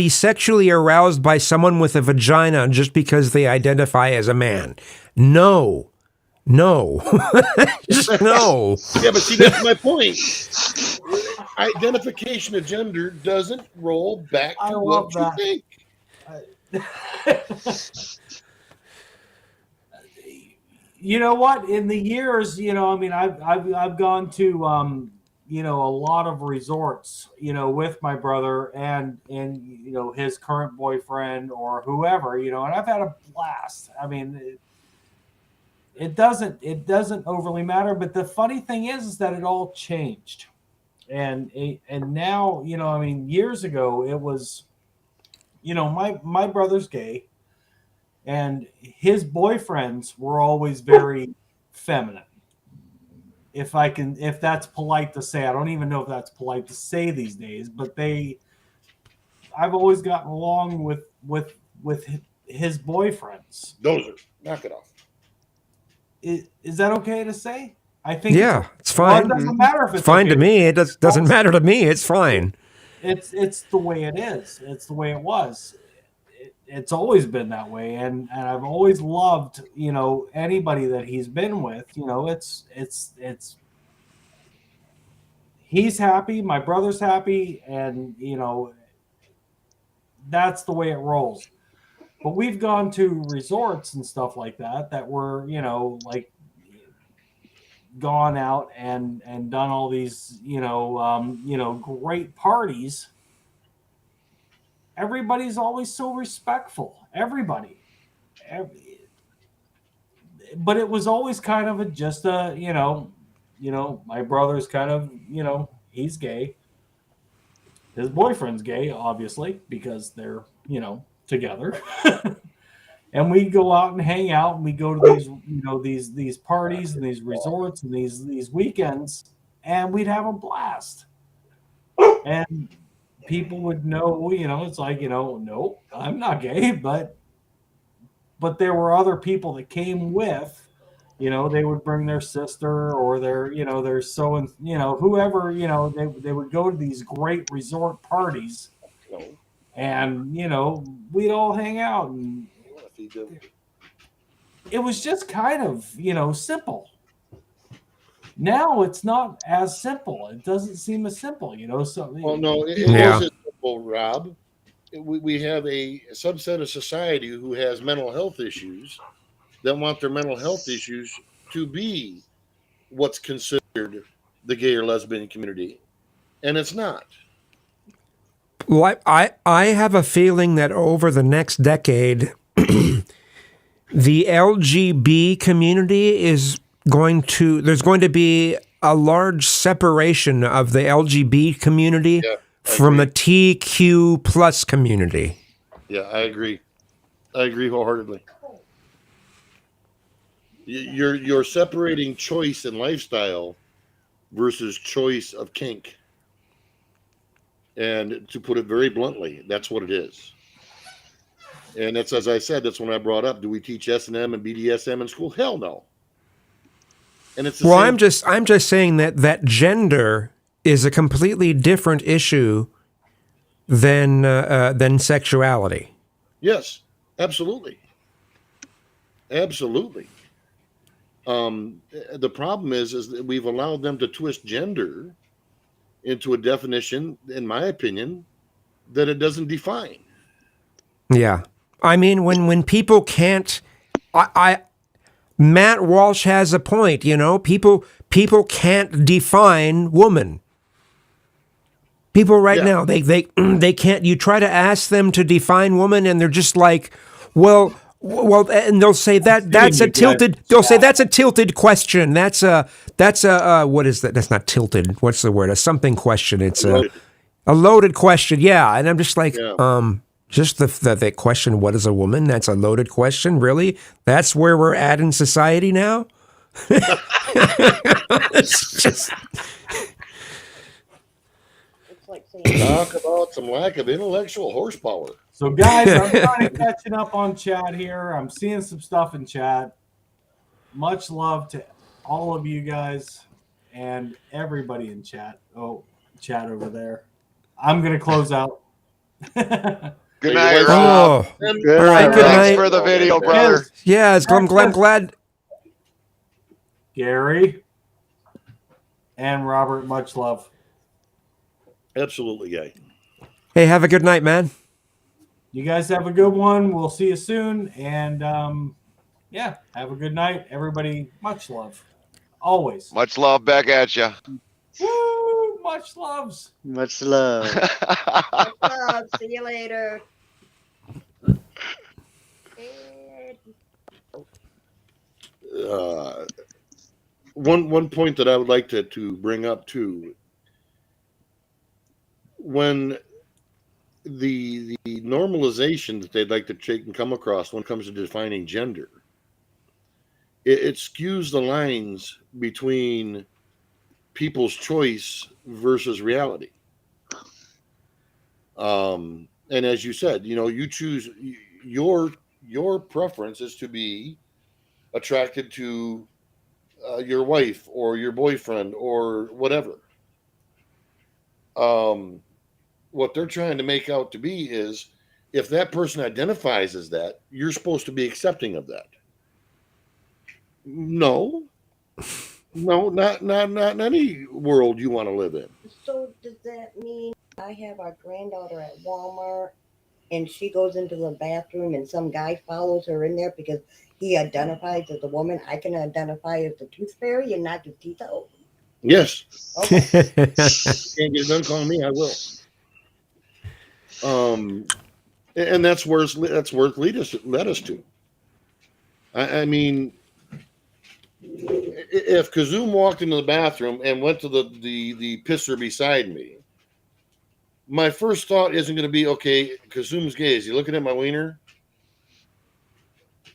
D: sexually aroused by someone with a vagina just because they identify as a man. No. Just no.
B: Yeah, but see, that's my point. Identification of gender doesn't roll back
G: I
B: to
G: love
B: what you think.
G: You know what? In the years, I mean, I've gone to a lot of resorts, with my brother and his current boyfriend or whoever, and I've had a blast. I mean, it doesn't overly matter. But the funny thing is that it all changed, and now, I mean, years ago it was, my brother's gay. And his boyfriends were always very feminine. If that's polite to say, I don't even know if that's polite to say these days, but I've always gotten along with his boyfriends.
B: Those are, knock it off.
G: Is that okay to say? I think.
D: Yeah, it's fine.
G: Well, it doesn't matter if it's
D: fine
G: okay.
D: to me. It doesn't matter to me. It's fine.
G: It's the way it is. It's the way it was. It's always been that way, and I've always loved, anybody that he's been with. It's he's happy, my brother's happy, and that's the way it rolls. But we've gone to resorts and stuff like that were, like gone out and done all these, great parties. everybody's always so respectful. Everybody. But it was always kind of just a, my brother's kind of, he's gay. His boyfriend's gay, obviously, because they're, together. And we go out and hang out, and we go to these parties and these resorts and these weekends, and we'd have a blast. And people would know, it's like, nope, I'm not gay, but there were other people that came with, they would bring their sister or their so and whoever, they would go to these great resort parties, and we'd all hang out, and it was just kind of simple. Now it's not as simple. It doesn't seem as simple, So
B: Well, no, it
D: Yeah.
B: is simple, Rob. We have a subset of society who has mental health issues that want their mental health issues to be what's considered the gay or lesbian community, and it's not.
D: Well, I have a feeling that over the next decade, the LGB community there's going to be a large separation of the LGB community from the TQ plus community.
B: Yeah, I agree. I agree wholeheartedly. You're separating choice and lifestyle versus choice of kink. And to put it very bluntly, that's what it is. And that's, as I said, that's when I brought up, do we teach S&M and BDSM in school? Hell no. And it's the
D: Well,
B: same.
D: I'm just saying that gender is a completely different issue than sexuality.
B: Yes, absolutely. Absolutely. The problem is that we've allowed them to twist gender into a definition, in my opinion, that it doesn't define.
D: Yeah. I mean, when people can't, Matt Walsh has a point, people can't define woman. People right now, they can't, you try to ask them to define woman and they're just like, well, and they'll say that's a tilted question. That's a what is that? That's not tilted. What's the word? A something question. It's a loaded question. Yeah. And I'm just like, just the question, what is a woman? That's a loaded question. Really? That's where we're at in society now? It's just...
B: Talk about some lack of intellectual horsepower.
G: So, guys, I'm kind of catching up on chat here. I'm seeing some stuff in chat. Much love to all of you guys and everybody in chat. Oh, chat over there. I'm going to close out.
F: Good night, Rob.
D: Oh, all right. Good
F: Thanks
D: night.
F: for the video, brother.
D: Yeah, I'm glad.
G: Gary and Robert, much love.
B: Absolutely, guy.
D: Hey, have a good night, man.
G: You guys have a good one. We'll see you soon. And yeah, have a good night. Everybody, much love. Always.
F: Much love back at you.
G: Woo, much loves.
C: Much love.
E: Love. See you later.
B: One point that I would like to bring up too, when the normalization that they'd like to take and come across when it comes to defining gender, it skews the lines between people's choice versus reality. And as you said, you choose your preference is to be attracted to your wife or your boyfriend or whatever. What they're trying to make out to be is if that person identifies as that, you're supposed to be accepting of that. No, not in any world you want to live in.
E: So does that mean I have our granddaughter at Walmart and she goes into the bathroom and some guy follows her in there because he identifies as a woman? I can identify as the tooth fairy and not the teeth out.
B: Yes.
E: Okay.
B: Can't get it done calling me, I will. And that's where led us to. I mean, if Kazum walked into the bathroom and went to the pisser beside me, my first thought isn't going to be, okay, Kazum's gay. Is he looking at my wiener?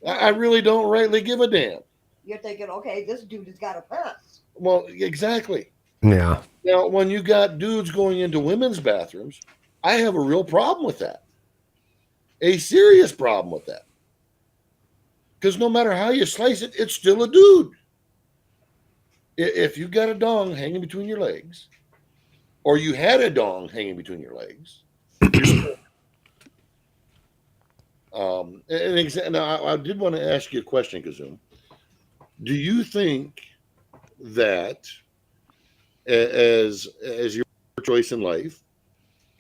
B: I really don't rightly give a damn.
E: You're thinking, okay, this dude has got a pass.
B: Well, exactly.
D: Yeah.
B: Now, when you got dudes going into women's bathrooms, I have a real problem with that. A serious problem with that. Because no matter how you slice it, it's still a dude. If you've got a dong hanging between your legs, or you had a dong hanging between your legs, now I did want to ask you a question, Kazum. Do you think that, as your choice in life,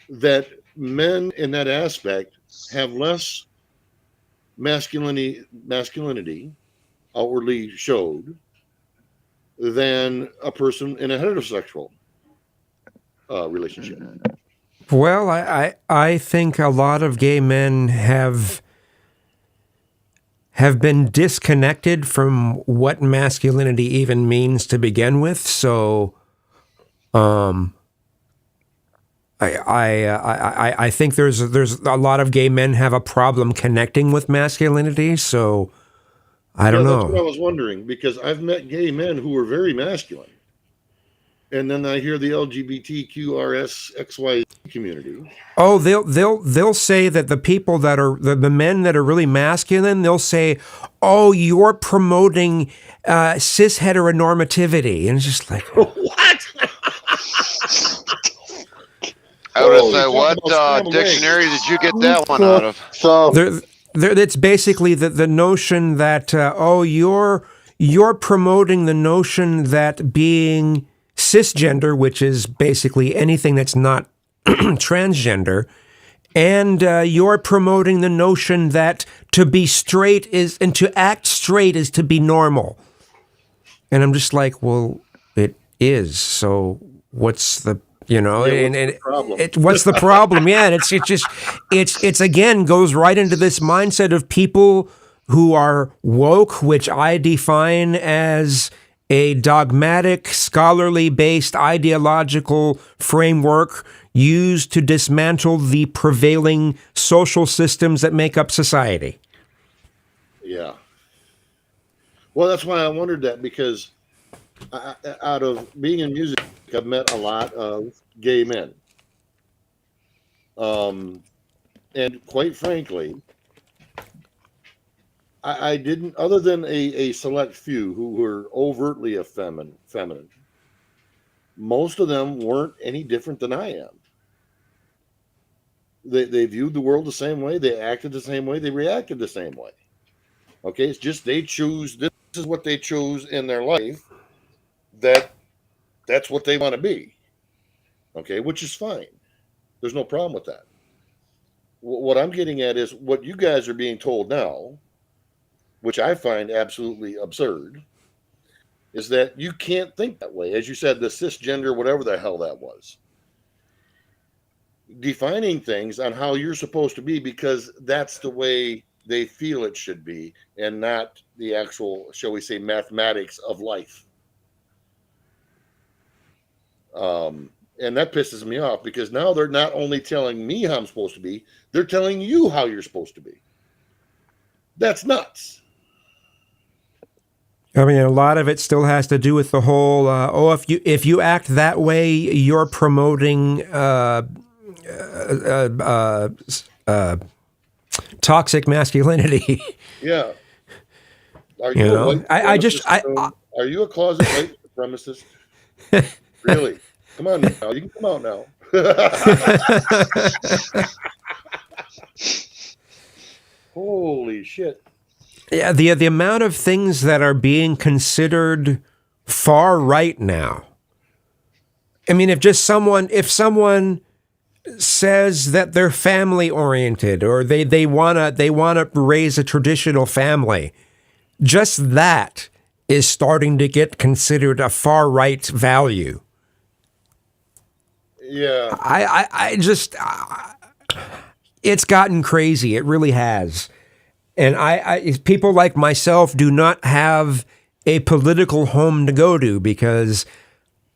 B: that men in that aspect have less masculinity outwardly showed than a person in a heterosexual relationship?
D: Well, I think a lot of gay men have been disconnected from what masculinity even means to begin with. So, I think there's a lot of gay men have a problem connecting with masculinity. So, I don't know.
B: That's what I was wondering, because I've met gay men who were very masculine, and then I hear the LGBTQRSXY community.
D: Oh, they'll say that the people that are the men that are really masculine, they'll say, "Oh, you're promoting cis heteronormativity," and it's just like,
B: what?
F: I would have said, what dictionary did you get that one out of?
C: So
D: it's basically the notion that you're promoting the notion that being cisgender, which is basically anything that's not transgender, and you're promoting the notion that to be straight is, and to act straight is to be normal. And I'm just like, well, it is. So what's the, what's the problem? Yeah, and it's again goes right into this mindset of people who are woke, which I define as a dogmatic, scholarly-based ideological framework used to dismantle the prevailing social systems that make up society.
B: Yeah. Well, that's why I wondered that, because out of being in music, I've met a lot of gay men. And quite frankly, I didn't, other than a select few who were overtly feminine, most of them weren't any different than I am. They viewed the world the same way, they acted the same way, they reacted the same way. Okay, it's just they choose, this is what they chose in their life, that's what they want to be. Okay, which is fine. There's no problem with that. What I'm getting at is what you guys are being told now, which I find absolutely absurd, is that you can't think that way. As you said, the cisgender, whatever the hell that was. Defining things on how you're supposed to be because that's the way they feel it should be, and not the actual, shall we say, mathematics of life. And that pisses me off, because now they're not only telling me how I'm supposed to be, they're telling you how you're supposed to be. That's nuts.
D: I mean, a lot of it still has to do with the whole, if you act that way, you're promoting toxic masculinity.
B: Yeah. Are
D: You know,
B: a white
D: I just-
B: supremacist? Are you a closet white supremacist? Really? Come on now. You can come out now. Holy shit.
D: Yeah, the amount of things that are being considered far right now. I mean, if someone says that they're family oriented, or they wanna raise a traditional family, just that is starting to get considered a far right value.
B: Yeah.
D: I just it's gotten crazy. It really has. And people like myself do not have a political home to go to because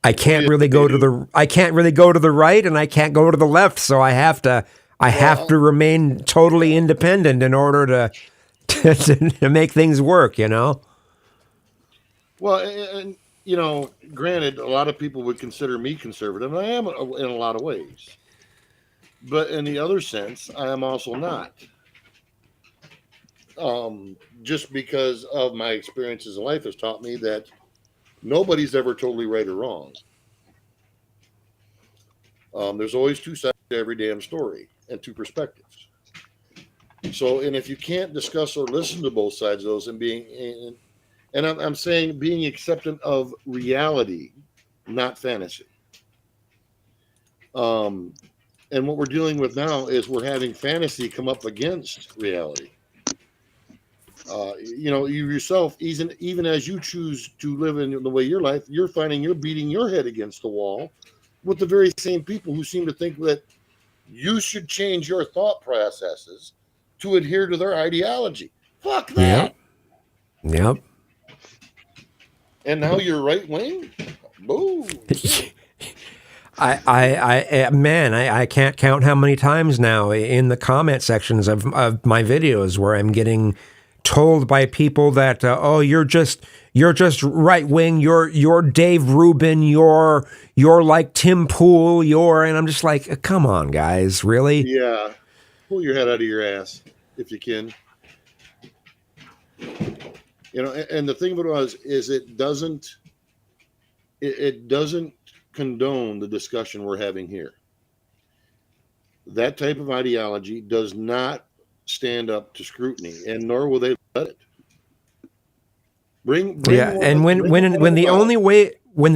D: I can't really go to the right and I can't go to the left. So I have to remain totally independent in order to make things work, you know?
B: Well, and you know, granted, a lot of people would consider me conservative, and I am in a lot of ways. But in the other sense, I am also not. Just because of my experiences in life has taught me that nobody's ever totally right or wrong. There's always two sides to every damn story and two perspectives. So, and if you can't discuss or listen to both sides of those and I'm saying being acceptant of reality, not fantasy. And what we're dealing with now is we're having fantasy come up against reality. You know, you yourself, even as you choose to live in the way your life, you're finding you're beating your head against the wall with the very same people who seem to think that you should change your thought processes to adhere to their ideology. Fuck that.
D: Yep.
B: And now you're right wing? Boo.
D: I can't count how many times now in the comment sections of my videos where I'm getting told by people that you're just right wing, you're Dave Rubin, you're like Tim Pool, and I'm just like, come on, guys, really?
B: Yeah, pull your head out of your ass if you can. You know, and the thing about it is it doesn't condone the discussion we're having here. That type of ideology does not stand up to scrutiny, and nor will they let it. Bring
D: and when the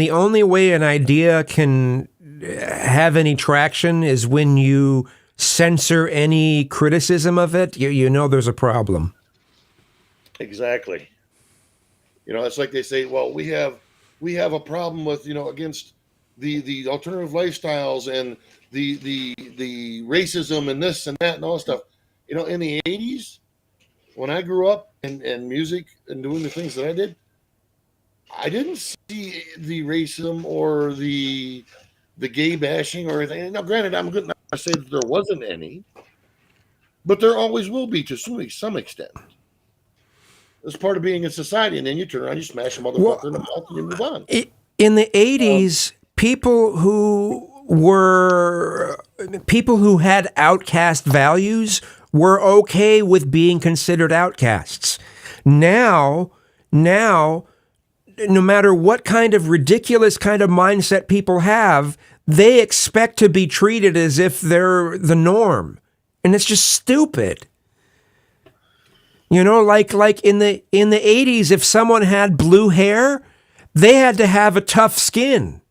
D: only way an idea can have any traction is when you censor any criticism of it, you know there's a problem.
B: Exactly. You know, it's like they say, well, we have a problem with, you know, against the alternative lifestyles and the racism and this and that and all that stuff. You know, in the 80s, when I grew up and music and doing the things that I did, I didn't see the racism or the gay bashing or anything. Now, granted, I'm going to say that there wasn't any, but there always will be to some extent. It's part of being in society, and then you turn around, you smash a motherfucker in the mouth, and you move on.
D: In the 80s, people who had outcast values were okay with being considered outcasts. Now, no matter what kind of ridiculous kind of mindset people have, they expect to be treated as if they're the norm. And it's just stupid. You know, like in the 80s, if someone had blue hair, they had to have a tough skin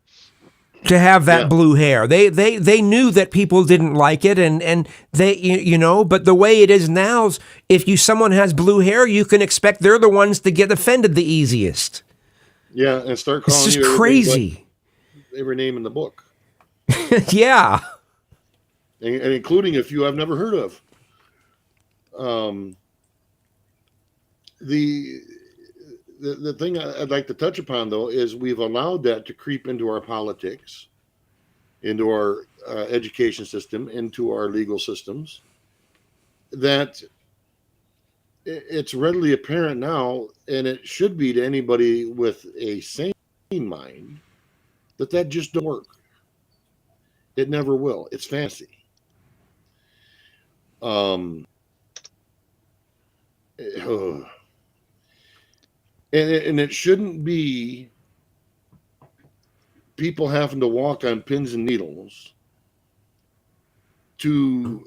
D: to have that blue hair. They knew that people didn't like it, and they, you know, but the way it is now, if someone has blue hair, you can expect they're the ones to get offended the easiest.
B: Yeah, and start calling
D: it's just crazy.
B: Every name in the book.
D: Yeah.
B: And including a few I've never heard of. The thing I'd like to touch upon, though, is we've allowed that to creep into our politics, into our education system, into our legal systems, that it's readily apparent now, and it should be to anybody with a sane mind, that just don't work. It never will. It's fantasy. And it shouldn't be people having to walk on pins and needles to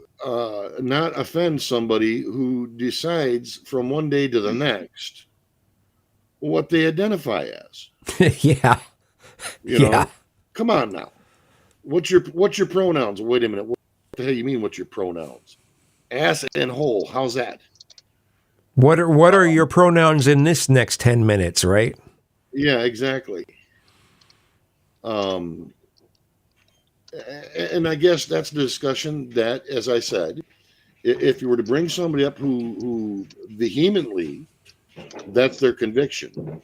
B: not offend somebody who decides from one day to the next what they identify as.
D: Yeah.
B: You know, come on now. What's your pronouns? Wait a minute. What the hell you mean? What's your pronouns? Ass and hole. How's that?
D: What are your pronouns in this next 10 minutes, right?
B: Yeah, exactly. And I guess that's the discussion that, as I said, if you were to bring somebody up who vehemently, that's their conviction.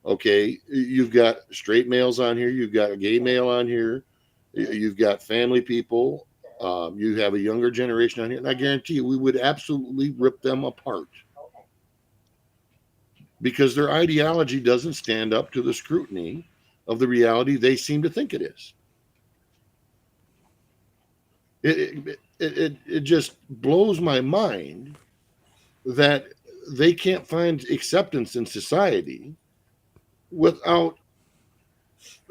B: Okay, you've got straight males on here, you've got a gay male on here, you've got family people, you have a younger generation on here, and I guarantee you, we would absolutely rip them apart because their ideology doesn't stand up to the scrutiny of the reality they seem to think it is. It just blows my mind that they can't find acceptance in society without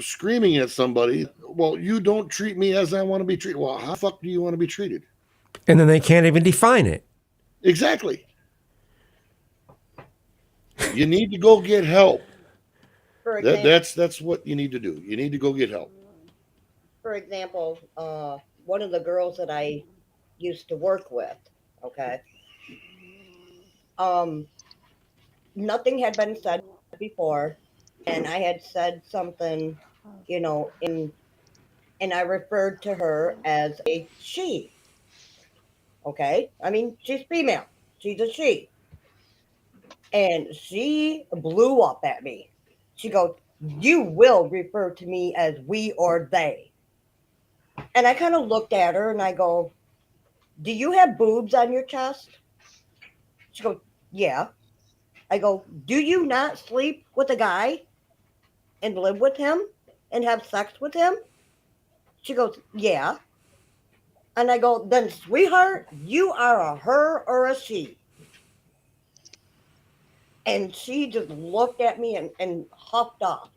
B: screaming at somebody, well, you don't treat me as I want to be treated. Well, how the fuck do you want to be treated?
D: And then they can't even define it.
B: Exactly. You need to go get help.
E: For example,
B: That's what you need to do. You need to go get help.
E: for example, one of the girls that I used to work with, okay, nothing had been said before, and I had said something, you know, and I referred to her as a she. Okay, I mean, she's female, she's a she, and she blew up at me. She goes, "You will refer to me as we or they." And I kind of looked at her and I go, "Do you have boobs on your chest?" She goes, "Yeah." I go, "Do you not sleep with a guy and live with him and have sex with him?" She goes, "Yeah." And I go, "Then, sweetheart, you are a her or a she." And she just looked at me and huffed off.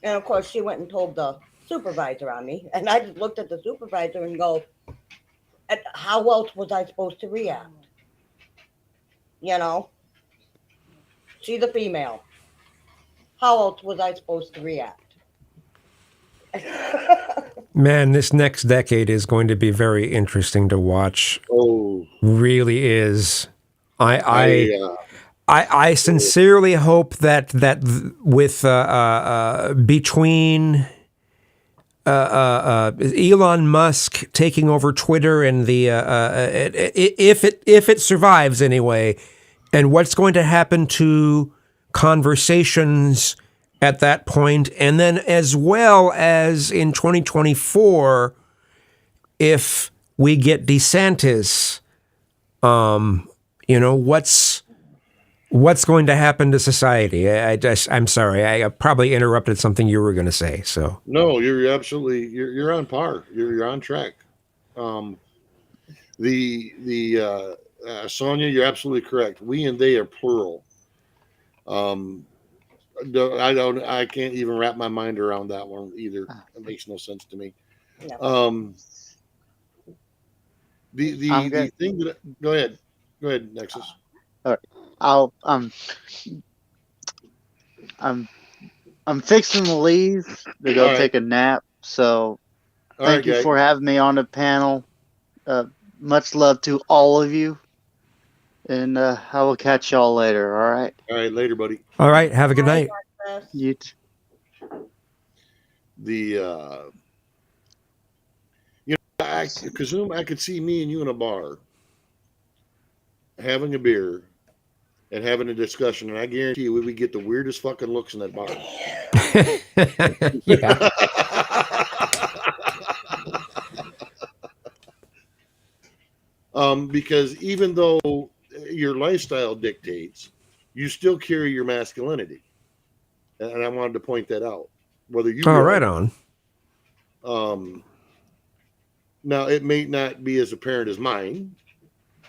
E: And of course, she went and told the supervisor on me. And I just looked at the supervisor and go, how else was I supposed to react? You know? She's a female. How else was I supposed to react?
D: Man, this next decade is going to be very interesting to watch.
B: Oh,
D: Really is. I sincerely hope that with between Elon Musk taking over Twitter and the if it survives anyway, and what's going to happen to conversations at that point, and then as well as in 2024, if we get DeSantis, what's going to happen to society? I'm sorry, I probably interrupted something you were going to say. So
B: no, you're absolutely you're on par. You're on track. Sonia, you're absolutely correct. We and they are plural. I can't even wrap my mind around that one either. It makes no sense to me.
E: No.
B: The thing that go ahead, Nexus.
C: All right. I'm fixing to leave to go
B: All right.
C: take a nap. So thank you for having me on the panel. Much love to all of you. And I will catch y'all later. All right.
B: All right, later, buddy.
D: all right, have a good night.
C: You too.
B: Kazum, I could see me and you in a bar having a beer and having a discussion, and I guarantee you we would get the weirdest fucking looks in that bar.
D: Yeah.
B: Because even though your lifestyle dictates, you still carry your masculinity, and I wanted to point that out. Whether you
D: right on.
B: Now it may not be as apparent as mine,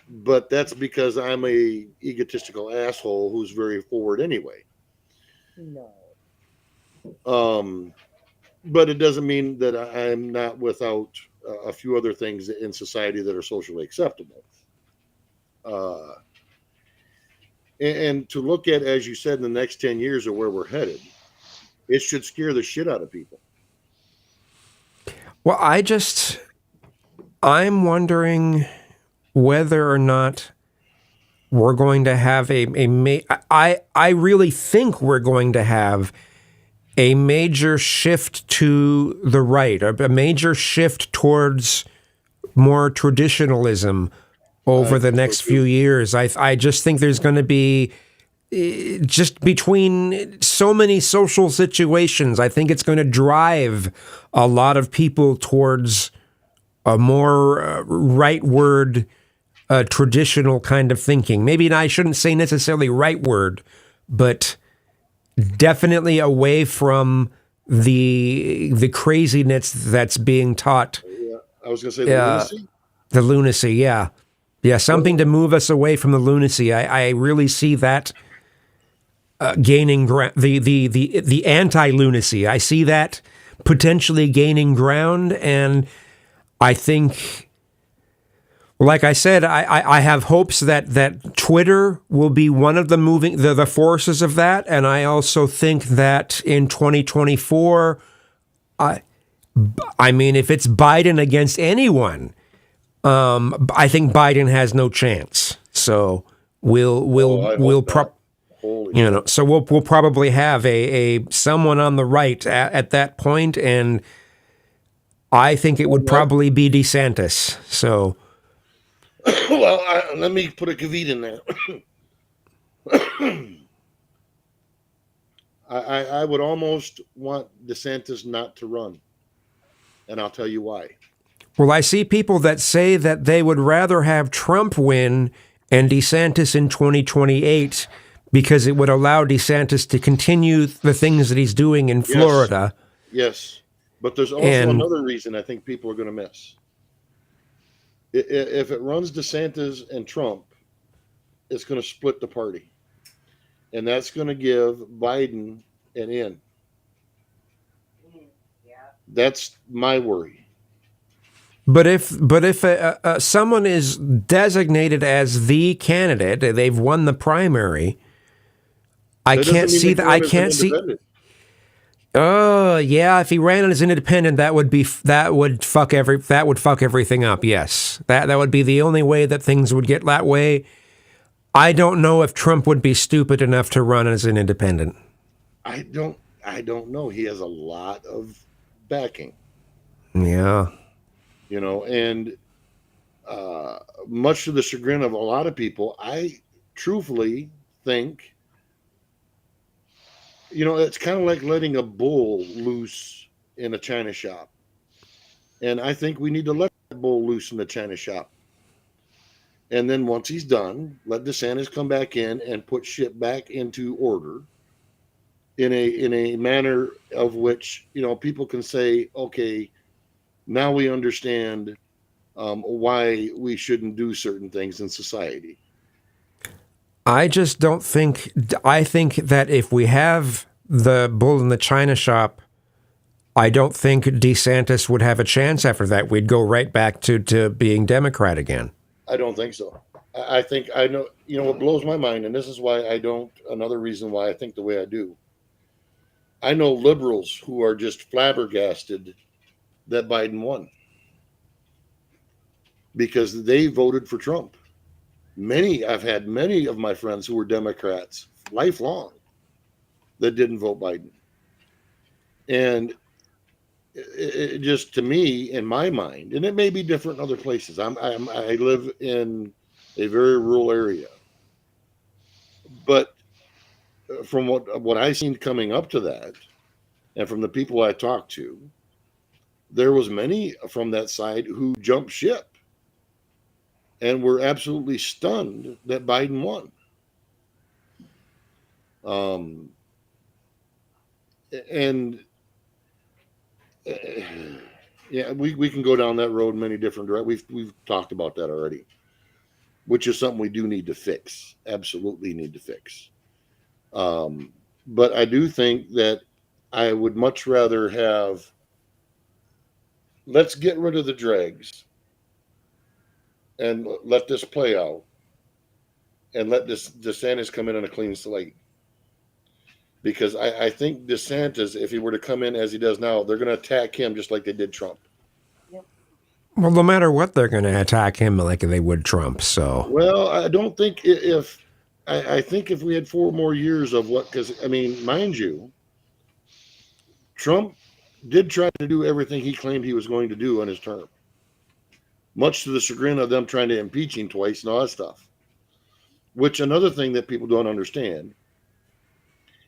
B: but that's because I'm a egotistical asshole who's very forward anyway.
E: No.
B: But it doesn't mean that I'm not without a few other things in society that are socially acceptable. And to look at, as you said, in the next 10 years of where we're headed, it should scare the shit out of people.
D: Well, I'm wondering whether or not we're going to have I really think we're going to have a major shift to the right, a major shift towards more traditionalism over the next few years. I just think there's going to be just between so many social situations, I think it's going to drive a lot of people towards a more rightward, traditional kind of thinking. Maybe I shouldn't say necessarily rightward, but definitely away from the craziness that's being taught.
B: Yeah, I was going to say the lunacy.
D: The lunacy, yeah. Yeah, something to move us away from the lunacy. I really see that gaining ground. The anti-lunacy. I see that potentially gaining ground, and I think, like I said, I have hopes that Twitter will be one of the forces of that, and I also think that in 2024, I mean, if it's Biden against anyone, I think Biden has no chance. So we'll probably have a someone on the right at that point, and I think it would probably be DeSantis. So,
B: well, let me put a caveat in there. I would almost want DeSantis not to run, and I'll tell you why.
D: Well, I see people that say that they would rather have Trump win and DeSantis in 2028 because it would allow DeSantis to continue the things that he's doing in Florida.
B: Yes. But there's also another reason I think people are going to miss. If it runs DeSantis and Trump, it's going to split the party. And that's going to give Biden an in. That's my worry.
D: But if someone is designated as the candidate, they've won the primary. I can't see that. I can't see. Oh yeah, if he ran as independent, that would fuck everything up. Yes, that would be the only way that things would get that way. I don't know if Trump would be stupid enough to run as an independent.
B: I don't know. He has a lot of backing.
D: Yeah.
B: You know, and much to the chagrin of a lot of people, I truthfully think, you know, it's kind of like letting a bull loose in a china shop. And I think we need to let that bull loose in the china shop. And then once he's done, let DeSantis come back in and put shit back into order in a manner of which, you know, people can say, okay, now we understand why we shouldn't do certain things in society.
D: I just don't think. I think that if we have the bull in the china shop, I don't think DeSantis would have a chance after that. We'd go right back to being Democrat again.
B: I don't think so. I think I know. You know what blows my mind, and this is why I don't. Another reason why I think the way I do. I know liberals who are just flabbergasted that Biden won because they voted for Trump. I've had many of my friends who were Democrats lifelong that didn't vote Biden. And it just, to me, in my mind, and it may be different in other places. I live in a very rural area, but from what I've seen coming up to that, and from the people I talked to, there was many from that side who jumped ship and were absolutely stunned that Biden won. Yeah, we can go down that road in many different directions. We've talked about that already, which is something we do need to fix. Absolutely need to fix. But I do think that I would much rather have. Let's get rid of the dregs and let this play out, and let DeSantis come in on a clean slate. Because I think DeSantis, if he were to come in as he does now, they're going to attack him just like they did Trump.
E: Yep.
D: Well, no matter what, they're going to attack him like they would Trump. So,
B: well, I don't think I think if we had 4 more years of because I mean, mind you, Trump did try to do everything he claimed he was going to do on his term. much to the chagrin of them trying to impeach him twice and all that stuff. Which another thing that people don't understand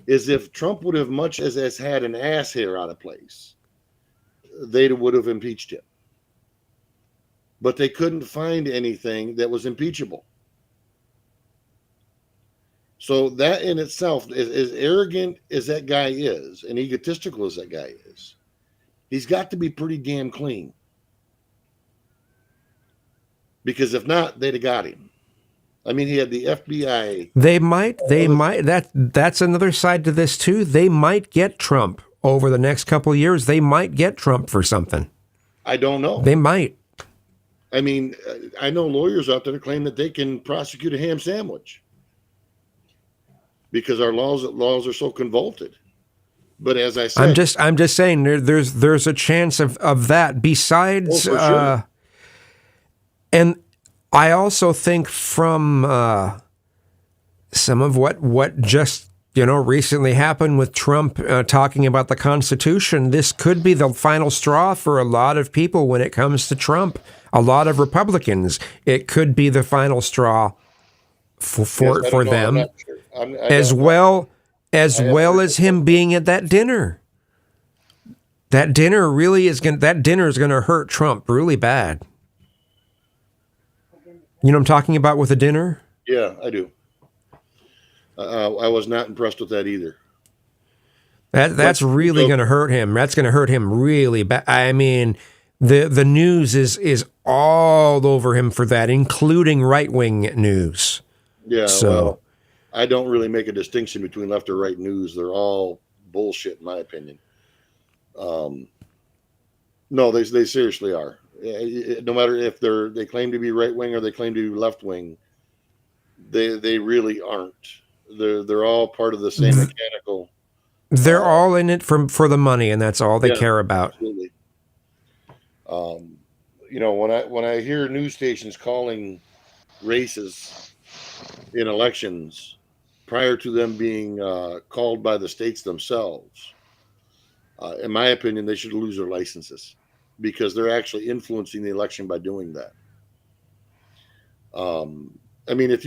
B: is if Trump would have much as had an ass hair out of place, they would have impeached him. But they couldn't find anything that was impeachable. So that in itself, as arrogant as that guy is, and egotistical as that guy is, he's got to be pretty damn clean. Because if not, they'd have got him. I mean, he had the FBI.
D: They might. That's another side to this too. They might get Trump over the next couple of years. They might get Trump for something.
B: I don't know.
D: They might.
B: I mean, I know lawyers out there that claim that they can prosecute a ham sandwich because our laws are so convoluted. But as I said,
D: I'm just saying there's a chance of that. Besides,
B: for sure.
D: And I also think from some of what just recently happened with Trump talking about the Constitution, this could be the final straw for a lot of people when it comes to Trump. A lot of Republicans, it could be the final straw for them, as well as him being at that dinner. That dinner is going to hurt Trump really bad. You know what I'm talking about with the dinner?
B: Yeah, I do. I was not impressed with that either.
D: That's really going to hurt him. That's going to hurt him really bad. I mean, the news is all over him for that, including right-wing news.
B: Yeah,
D: so
B: well, I don't really make a distinction between left or right news. They're all bullshit, in my opinion. No, they seriously are. No matter if they claim to be right wing or they claim to be left wing, they really aren't. They're all part of the same mechanical.
D: They're all in it for the money, and that's all they care about.
B: Absolutely. When I hear news stations calling races in elections prior to them being called by the states themselves, in my opinion, they should lose their licenses because they're actually influencing the election by doing that. I mean, if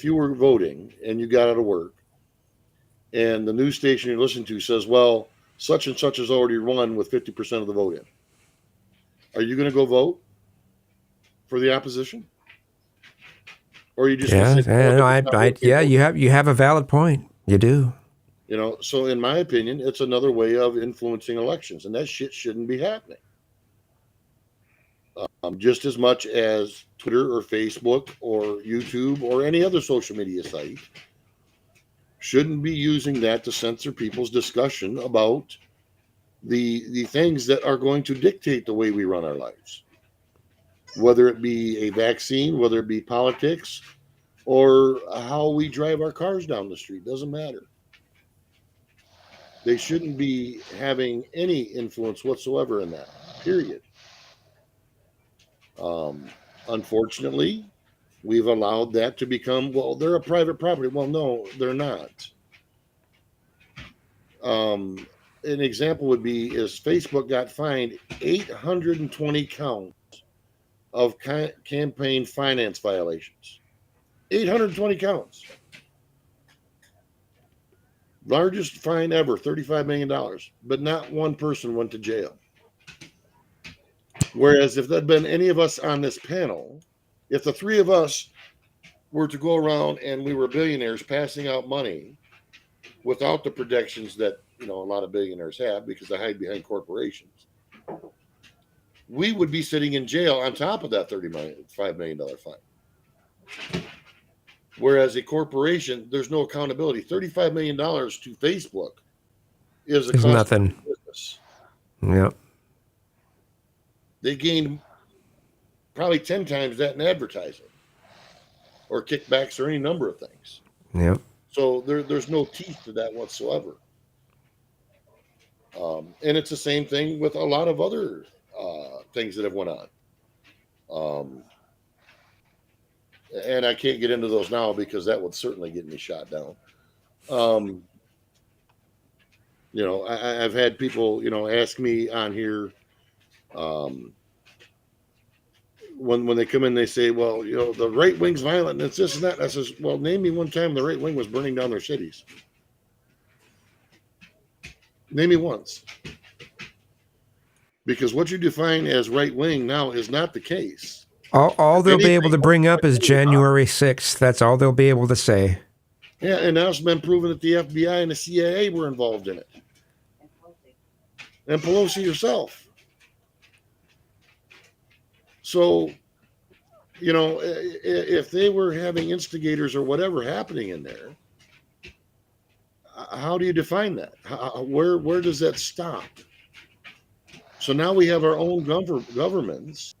B: you were voting and you got out of work and the news station you listen to says, well, such and such has already won with 50% of the vote in, are you going to go vote for the opposition? Or are you just
D: you have a valid point. You do.
B: So in my opinion, it's another way of influencing elections, and that shit shouldn't be happening. Just as much as Twitter or Facebook or YouTube or any other social media site shouldn't be using that to censor people's discussion about the things that are going to dictate the way we run our lives, whether it be a vaccine, whether it be politics, or how we drive our cars down the street. Doesn't matter. They shouldn't be having any influence whatsoever in that, period. Unfortunately, we've allowed that to become, well, they're a private property. Well, no, they're not. An example would be is Facebook got fined 820 counts of campaign finance violations. 820 counts. Largest fine ever, $35 million, but not one person went to jail. Whereas if there'd been any of us on this panel, if the three of us were to go around and we were billionaires passing out money without the protections that, a lot of billionaires have because they hide behind corporations, we would be sitting in jail on top of that $5 million fine. Whereas a corporation, there's no accountability. $35 million to Facebook is
D: nothing.
B: Business.
D: Yep.
B: They gained probably 10 times that in advertising or kickbacks or any number of things.
D: Yep.
B: So there's no teeth to that whatsoever. And it's the same thing with a lot of other things that have went on. And I can't get into those now because that would certainly get me shot down. I've had people, ask me on here, when they come in, they say, well, the right wing's violent and it's this and that. I says, well, name me one time the right wing was burning down their cities. Name me once. Because what you define as right wing now is not the case.
D: All they'll be able to bring up is January 6th. That's all they'll be able to say.
B: Yeah, and now it's been proven that the FBI and the CIA were involved in it. And Pelosi herself. So, if they were having instigators or whatever happening in there, how do you define that? Where does that stop? So now we have our own governments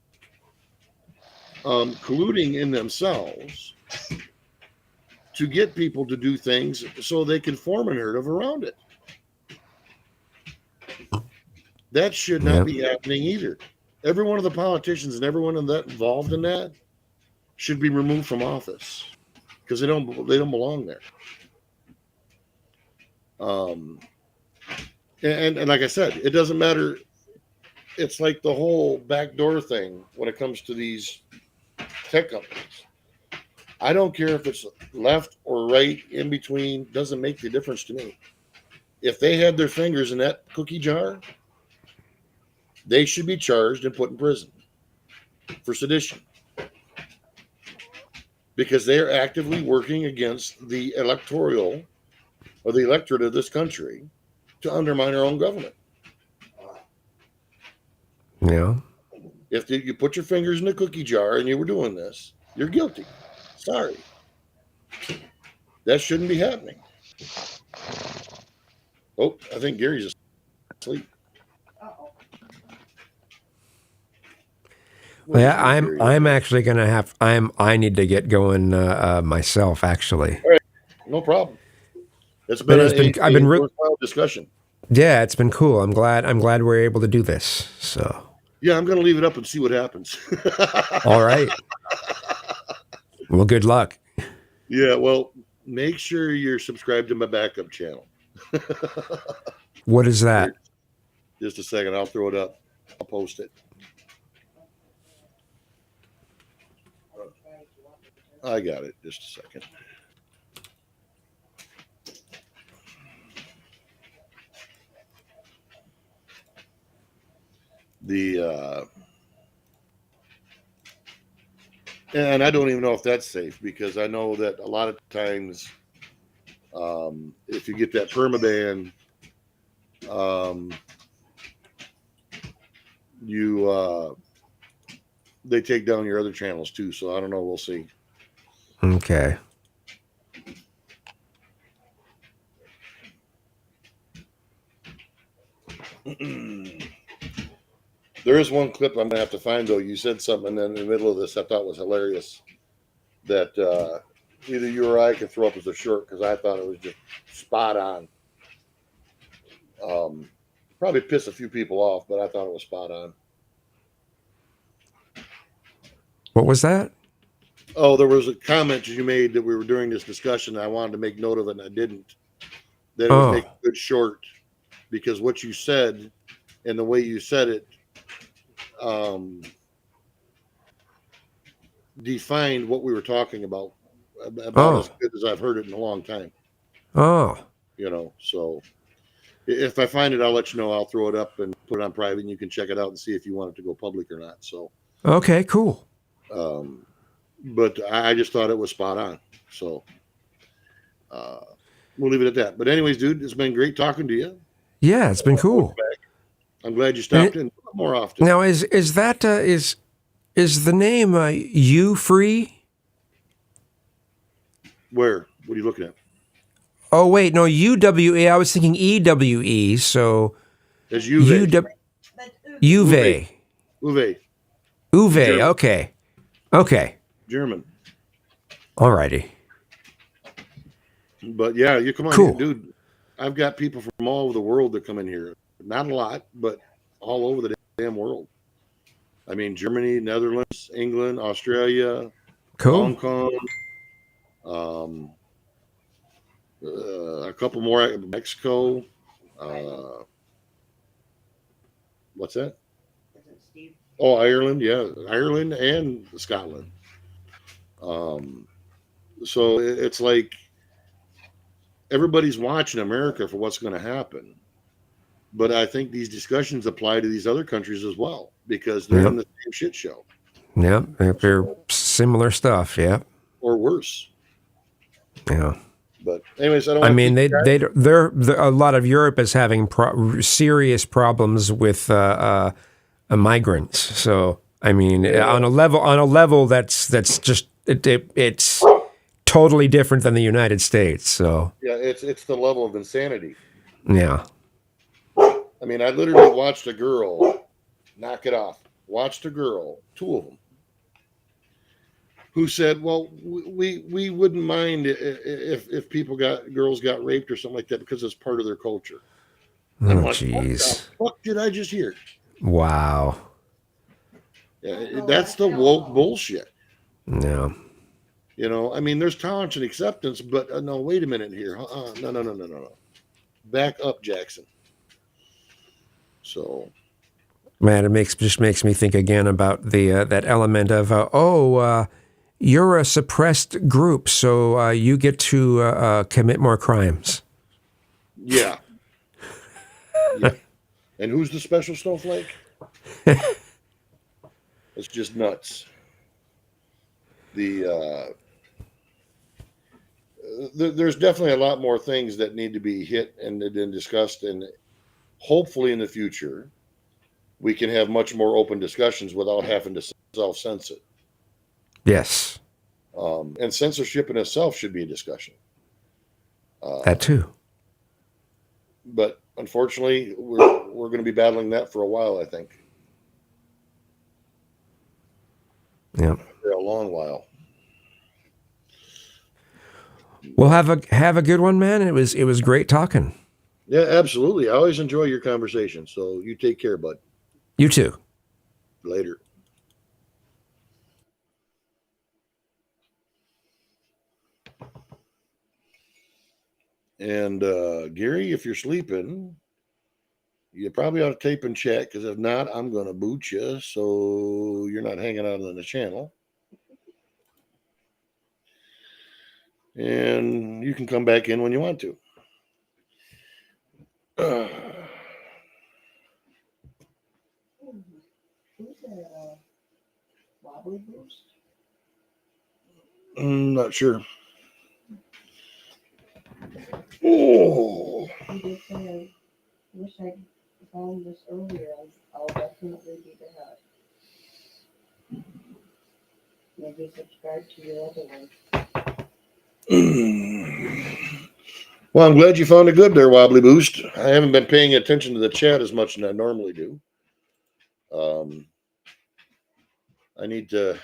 B: colluding in themselves to get people to do things so they can form a narrative around it. That should not be happening either. Every one of the politicians and everyone involved in that should be removed from office because they don't belong there. And like I said, it doesn't matter. It's like the whole backdoor thing when it comes to these tech companies. I don't care if it's left or right, in between, doesn't make the difference to me. If they had their fingers in that cookie jar, they should be charged and put in prison for sedition because they're actively working against the electorate of this country to undermine our own government.
D: Yeah.
B: If you put your fingers in the cookie jar and you were doing this, you're guilty. Sorry. That shouldn't be happening. Oh, I think Gary's asleep.
D: Well, yeah, I'm actually gonna have I need to get going myself actually.
B: All right, no problem. I've been worthwhile discussion.
D: Yeah, it's been cool. I'm glad we're able to do this. So
B: yeah, I'm gonna leave it up and see what happens.
D: All right. Well, good luck.
B: Yeah, well, make sure you're subscribed to my backup channel.
D: What is that?
B: Just a second, I'll throw it up. I'll post it. I got it. Just a second. And I don't even know if that's safe because I know that a lot of times if you get that permaban, they take down your other channels too. So I don't know. We'll see.
D: Okay.
B: There is one clip I'm gonna have to find though. You said something in the middle of this I thought was hilarious that either you or I could throw up as a short because I thought it was just spot on. Probably piss a few people off, but I thought it was spot on.
D: What was that?
B: Oh, there was a comment you made that we were during this discussion. I wanted to make note of it, and I didn't. That it would make a good short because what you said and the way you said it defined what we were talking about as good as I've heard it in a long time.
D: Oh.
B: So if I find it, I'll let you know. I'll throw it up and put it on private, and you can check it out and see if you want it to go public or not. So.
D: Okay, cool.
B: But I just thought it was spot on. So we'll leave it at that. But anyways, dude, it's been great talking to you.
D: Yeah, it's been cool.
B: I'm glad you stopped in more often.
D: Now, is the name U Free?
B: Where? What are you looking at?
D: Oh wait, no, UWE. I was thinking EWE. So
B: it's Uwe.
D: Uwe.
B: German.
D: Okay.
B: German.
D: Alrighty.
B: But yeah, you come on,
D: cool.
B: Dude. I've got people from all over the world that come in here. Not a lot, but all over the damn world. I mean, Germany, Netherlands, England, Australia,
D: cool.
B: Hong Kong, a couple more, Mexico. What's that? Oh, Ireland, yeah, Ireland and Scotland. So it's like everybody's watching America for what's going to happen. But I think these discussions apply to these other countries as well because they're in the same shit show.
D: Yeah, they're similar stuff. Yeah,
B: or worse.
D: Yeah.
B: But anyways, I don't.
D: I mean, they're a lot of Europe is having serious problems with migrants. So I mean, on a level that's just it's totally different than the United States. So
B: yeah, it's the level of insanity.
D: Yeah.
B: I mean, I literally watched a girl knock it off. Watched a girl, two of them, who said, "Well, we wouldn't mind if girls got raped or something like that because it's part of their culture."
D: Oh, jeez.
B: What the fuck did I just hear?
D: Wow.
B: Yeah, that's the woke bullshit.
D: No.
B: You know, I mean, there's tolerance and acceptance, but no, wait a minute here. No. Back up, Jackson. So,
D: man, it just makes me think again about the that element of you're a suppressed group, so you get to commit more crimes.
B: Yeah. Yeah. And who's the special snowflake? It's just nuts. There's definitely a lot more things that need to be hit and discussed, and hopefully in the future we can have much more open discussions without having to self-censor.
D: Yes.
B: And censorship in itself should be a discussion.
D: That too.
B: But unfortunately, we're going to be battling that for a while, I think.
D: Yeah.
B: For a long while.
D: Well, have a good one, man. It was great talking.
B: Yeah, absolutely. I always enjoy your conversation. So you take care, bud.
D: You too.
B: Later. And Gary, if you're sleeping, you probably ought to tape and check, because if not, I'm going to boot you so you're not hanging out on the channel. And you can come back in when you want to.
E: Who's that? Wobbly Boost?
B: I'm not sure. Oh.
E: He did say, I wish I found this earlier. I'll definitely be back. Maybe subscribe to your other one.
B: Well, I'm glad you found a good there, Wobbly Boost. I haven't been paying attention to the chat as much as I normally do. I need to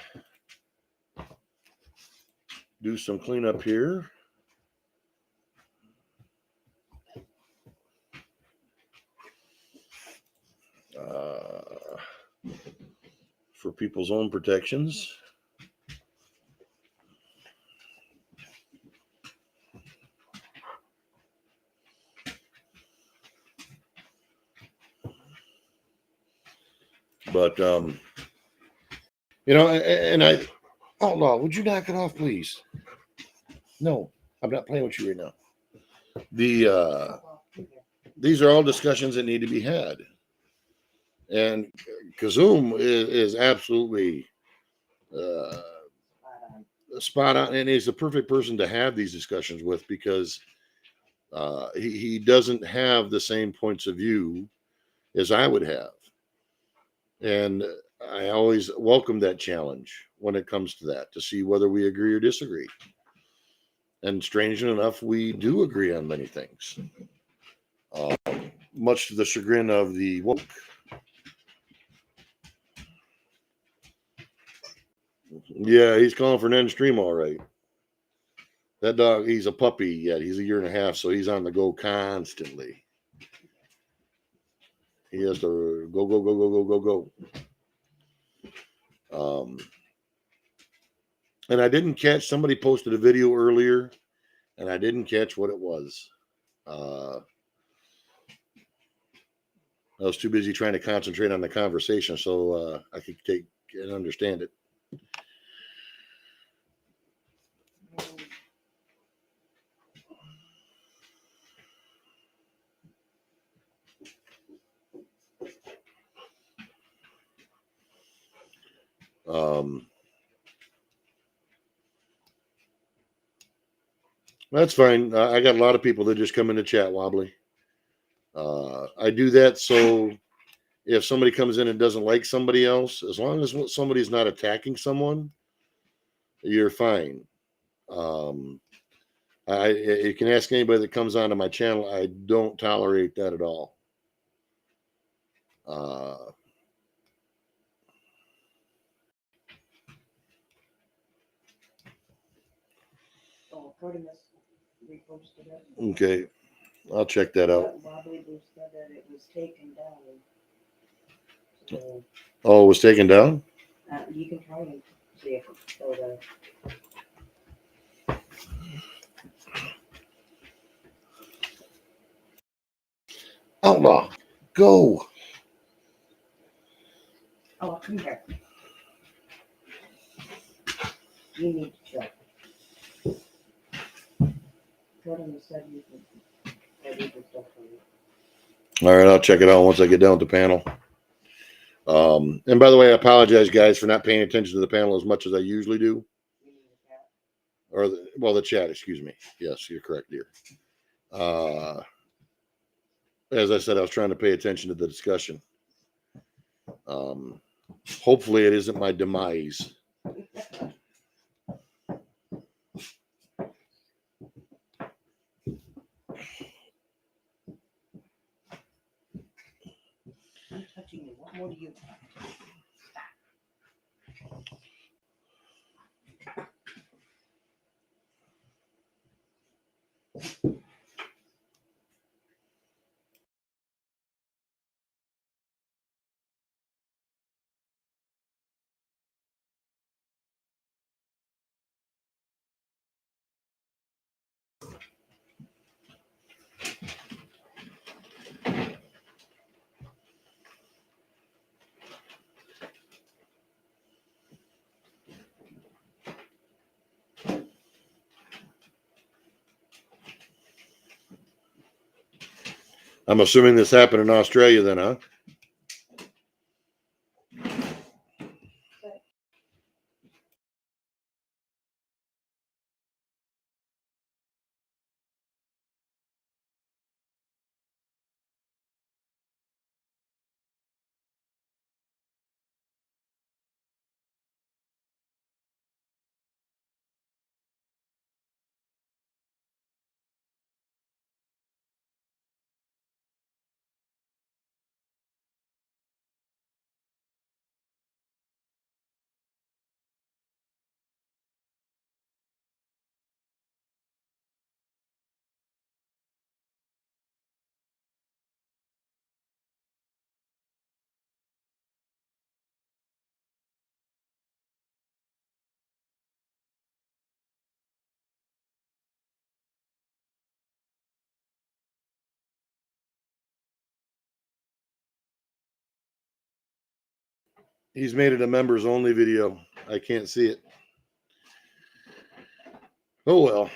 B: do some cleanup here. For people's own protections. But you know, and I, outlaw, would you knock it off, please? No, I'm not playing with you right now. These are all discussions that need to be had, and Kazoom is absolutely spot on, and he's the perfect person to have these discussions with, because he doesn't have the same points of view as I would have. And I always welcome that challenge when it comes to that, to see whether we agree or disagree. And strangely enough, we do agree on many things, much to the chagrin of the woke. Yeah, he's calling for an end stream, all right. That dog, he's a puppy yet. He's 1.5 years, so he's on the go constantly. He has to go. And I didn't catch, somebody posted a video earlier, and I didn't catch what it was. I I was too busy trying to concentrate on the conversation so I could take and understand it. That's fine. I got a lot of people that just come in the chat wobbly. I do that so if somebody comes in and doesn't like somebody else, as long as somebody's not attacking someone, you're fine. You can ask anybody that comes onto my channel. I don't tolerate that at all.
E: Artemis reposted it.
B: Okay, I'll check that out.
E: Wobbly Boo said that it was taken down. So,
B: Oh, it was taken down?
E: you can try and see if it's still there.
B: Outlaw, go.
E: Oh, come here. You need to check. Artemis said you can. That you can stuff for you.
B: All right, I'll check it out once I get down with the panel. And by the way, I apologize, guys, for not paying attention to the panel as much as I usually do. Or the chat, excuse me. Yes, you're correct, dear. As I said, I was trying to pay attention to the discussion. Hopefully, it isn't my demise.
E: I'm touching you. What more do you want?
B: I'm assuming this happened in Australia then, huh? He's made it a members only video. I can't see it. Oh well.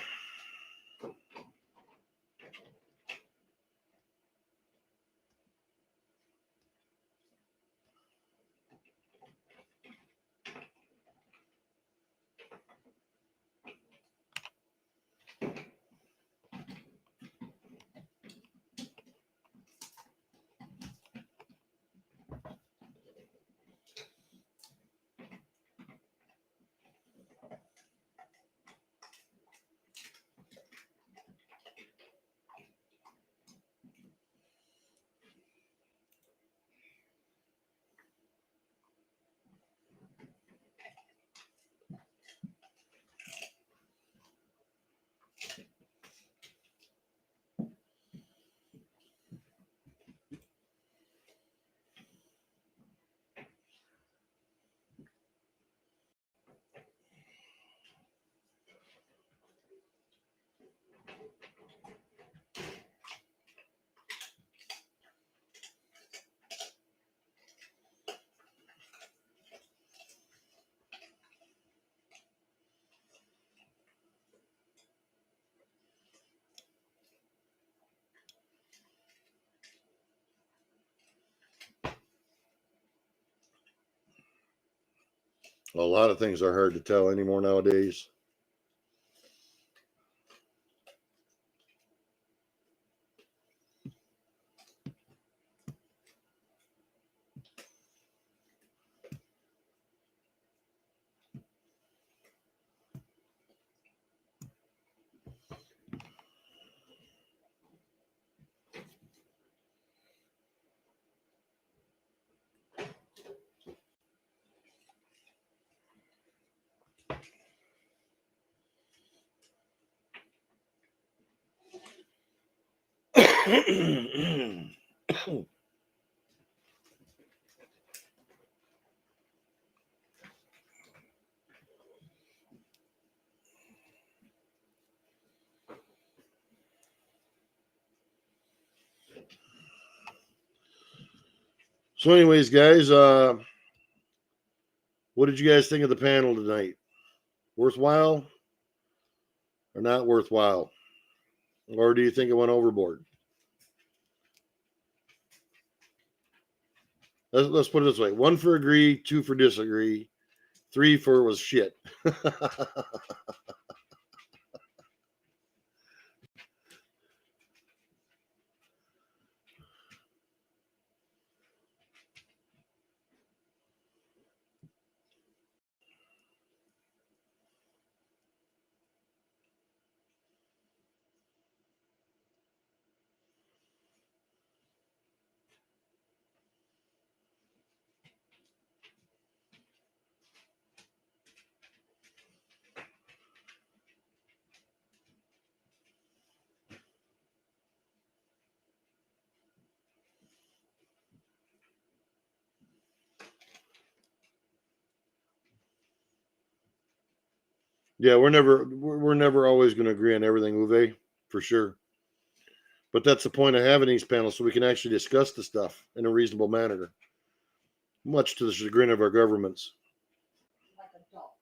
B: A lot of things are hard to tell anymore nowadays. So, anyways, guys, what did you guys think of the panel tonight? Worthwhile or not worthwhile? Or do you think it went overboard? Let's put it this way: 1 for agree, 2 for disagree, 3 for was shit. Yeah, we're never always going to agree on everything, Uwe, for sure. But that's the point of having these panels, so we can actually discuss the stuff in a reasonable manner, much to the chagrin of our governments.
E: Like adults.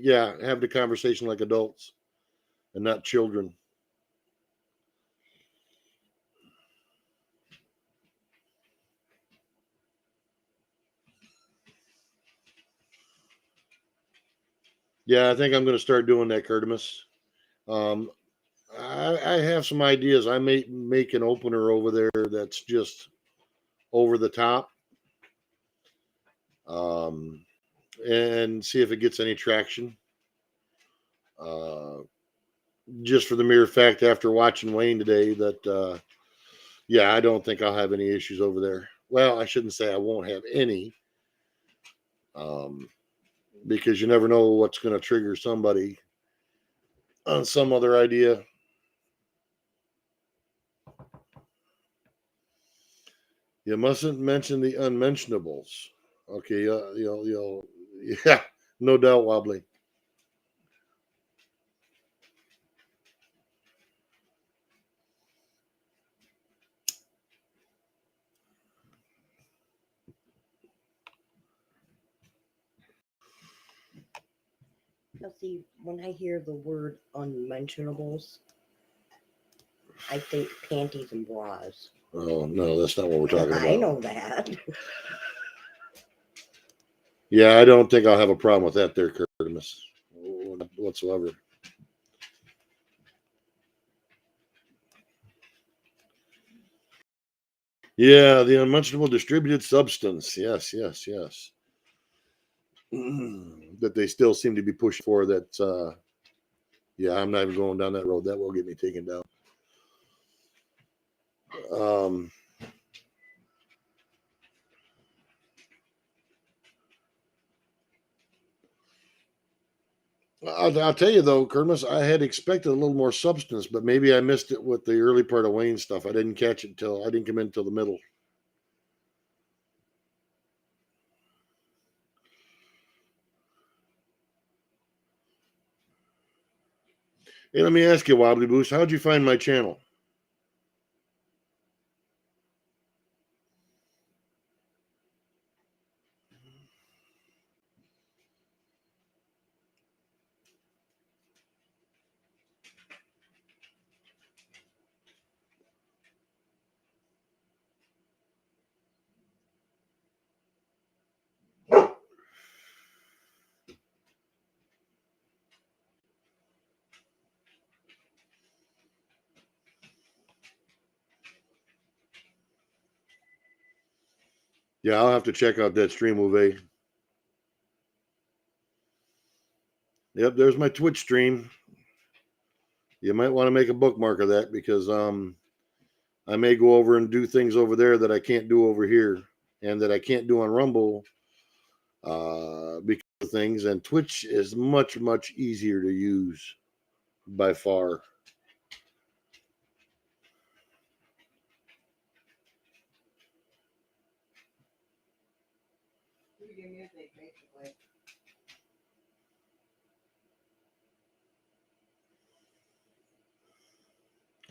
B: Yeah, have the conversation like adults and not children. Yeah, I think I'm going to start doing that, Curtimus. I have some ideas. I may make an opener over there that's just over the top, and see if it gets any traction. Just for the mere fact, after watching Wayne today, that yeah, I don't think I'll have any issues over there. Well, I shouldn't say I won't have any, because you never know what's going to trigger somebody on some other idea. You mustn't mention the unmentionables. Okay, you'll yeah, no doubt, Wobbly.
E: Now, see, when I hear the word unmentionables, I think panties and bras.
B: Oh no, that's not what we're talking about.
E: I know that.
B: Yeah, I don't think I'll have a problem with that there, Curtimus, whatsoever. Yeah, the unmentionable distributed substance. Yes. That they still seem to be pushing for. That yeah, I'm not even going down that road. That will get me taken down. I'll tell you though, Kermis, I had expected a little more substance, but maybe I missed it with the early part of Wayne stuff. I didn't catch it till I didn't come in until the middle. Hey, let me ask you, Wobbly Boost, how'd you find my channel? Yeah, I'll have to check out that stream, Uwe. Yep, there's my Twitch stream. You might want to make a bookmark of that because I may go over and do things over there that I can't do over here and that I can't do on Rumble because of things. And Twitch is much, much easier to use by far.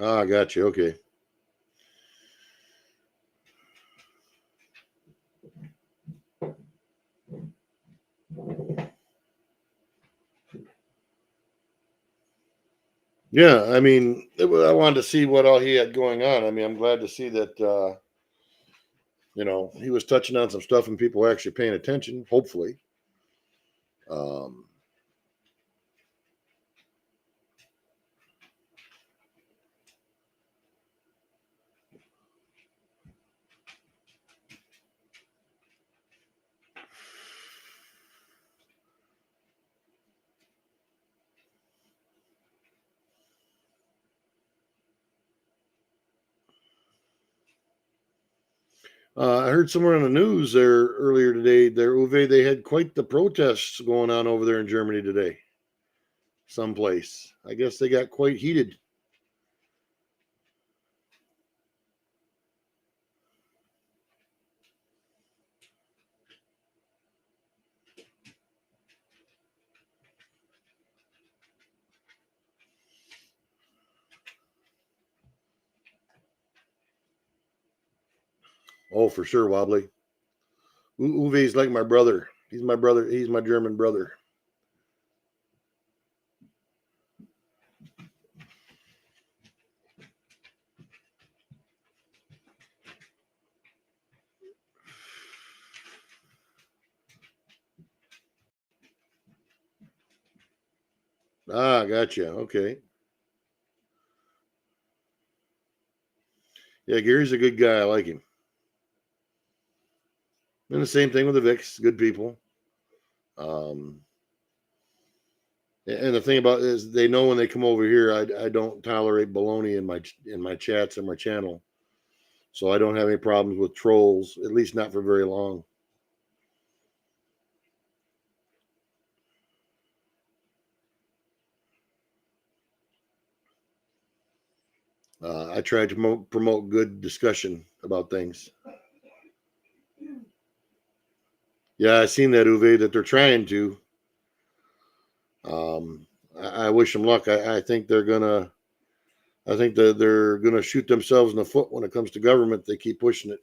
B: Ah, I got you. Okay. Yeah, I mean, I wanted to see what all he had going on. I mean, I'm glad to see that, he was touching on some stuff and people were actually paying attention, hopefully. Um, I heard somewhere on the news there earlier today, there, Uwe, they had quite the protests going on over there in Germany today. Someplace. I guess they got quite heated. Oh, for sure, Wobbly. Uwe's like my brother. He's my brother. He's my German brother. Ah, gotcha. Okay. Yeah, Gary's a good guy. I like him. And the same thing with the Vicks. Good people. And the thing about it is they know when they come over here, I don't tolerate baloney in my chats and my channel. So I don't have any problems with trolls, at least not for very long. I try to promote good discussion about things. Yeah, I seen that, Uwe, that they're trying to. I wish them luck. I think they're gonna. I think that they're gonna shoot themselves in the foot when it comes to government. They keep pushing it.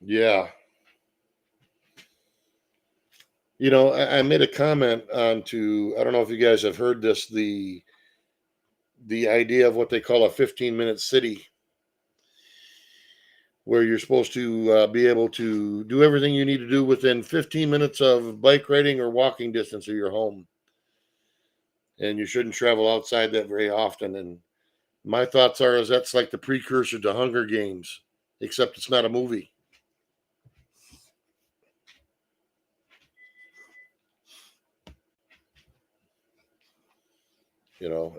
B: Yeah. I made a comment on to. I don't know if you guys have heard this. The idea of what they call a 15-minute city, where you're supposed to be able to do everything you need to do within 15 minutes of bike riding or walking distance of your home. And you shouldn't travel outside that very often. And my thoughts are is that's like the precursor to Hunger Games, except it's not a movie. You know,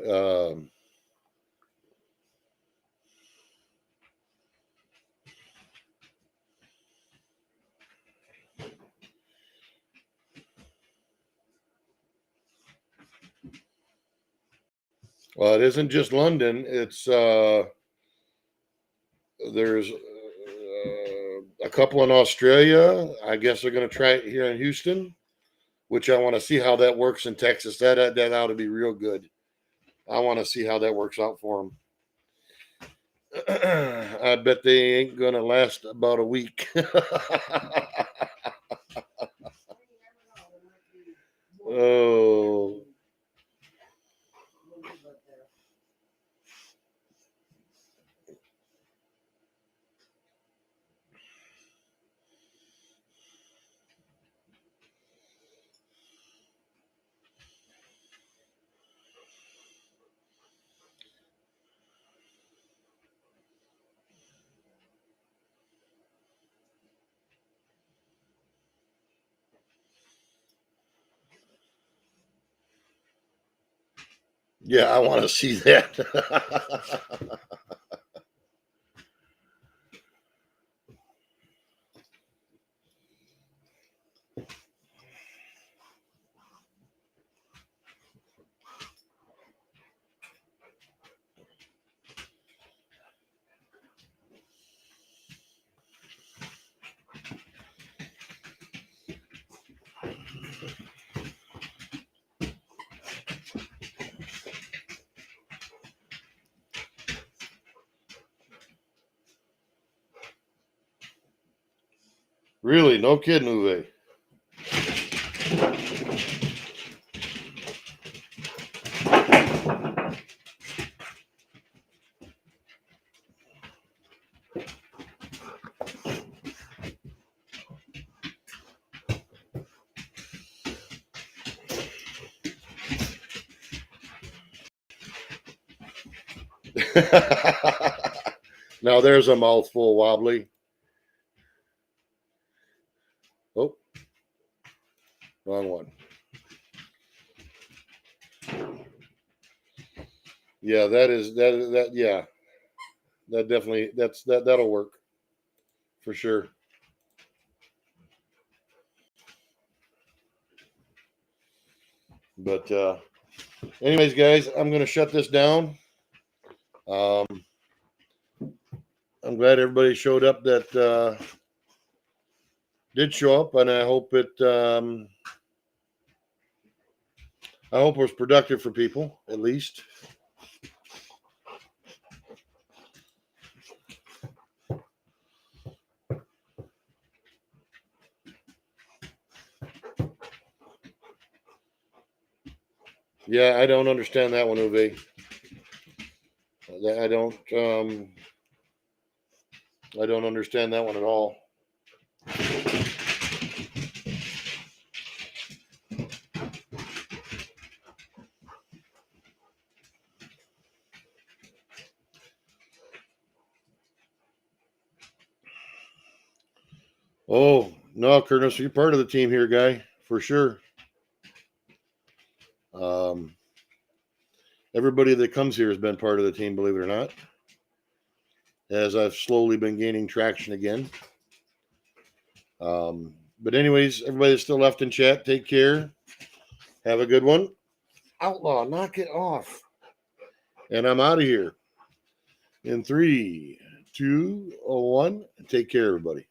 B: well, it isn't just London. It's there's a couple in Australia. I guess they're going to try it here in Houston, which I want to see how that works in Texas. That ought to be real good. I want to see how that works out for them. I bet they ain't going to last about a week. Oh. Yeah, I want to see that. Really, no kidding, Uwe. Now there's a mouthful, Wobbly. Oh, wrong one. Yeah, that. Yeah, that definitely. That'll work for sure. But anyways, guys, I'm going to shut this down. I'm glad everybody showed up that did show up, and I hope it was productive for people, at least. Yeah, I don't understand that one, Uwe. I don't understand that one at all. Oh, no, Curtis, you're part of the team here, guy, for sure. Everybody that comes here has been part of the team, believe it or not, as I've slowly been gaining traction again. But anyways, everybody that's still left in chat, take care. Have a good one. Outlaw, knock it off. And I'm out of here. In 3, 2, 1. Take care, everybody.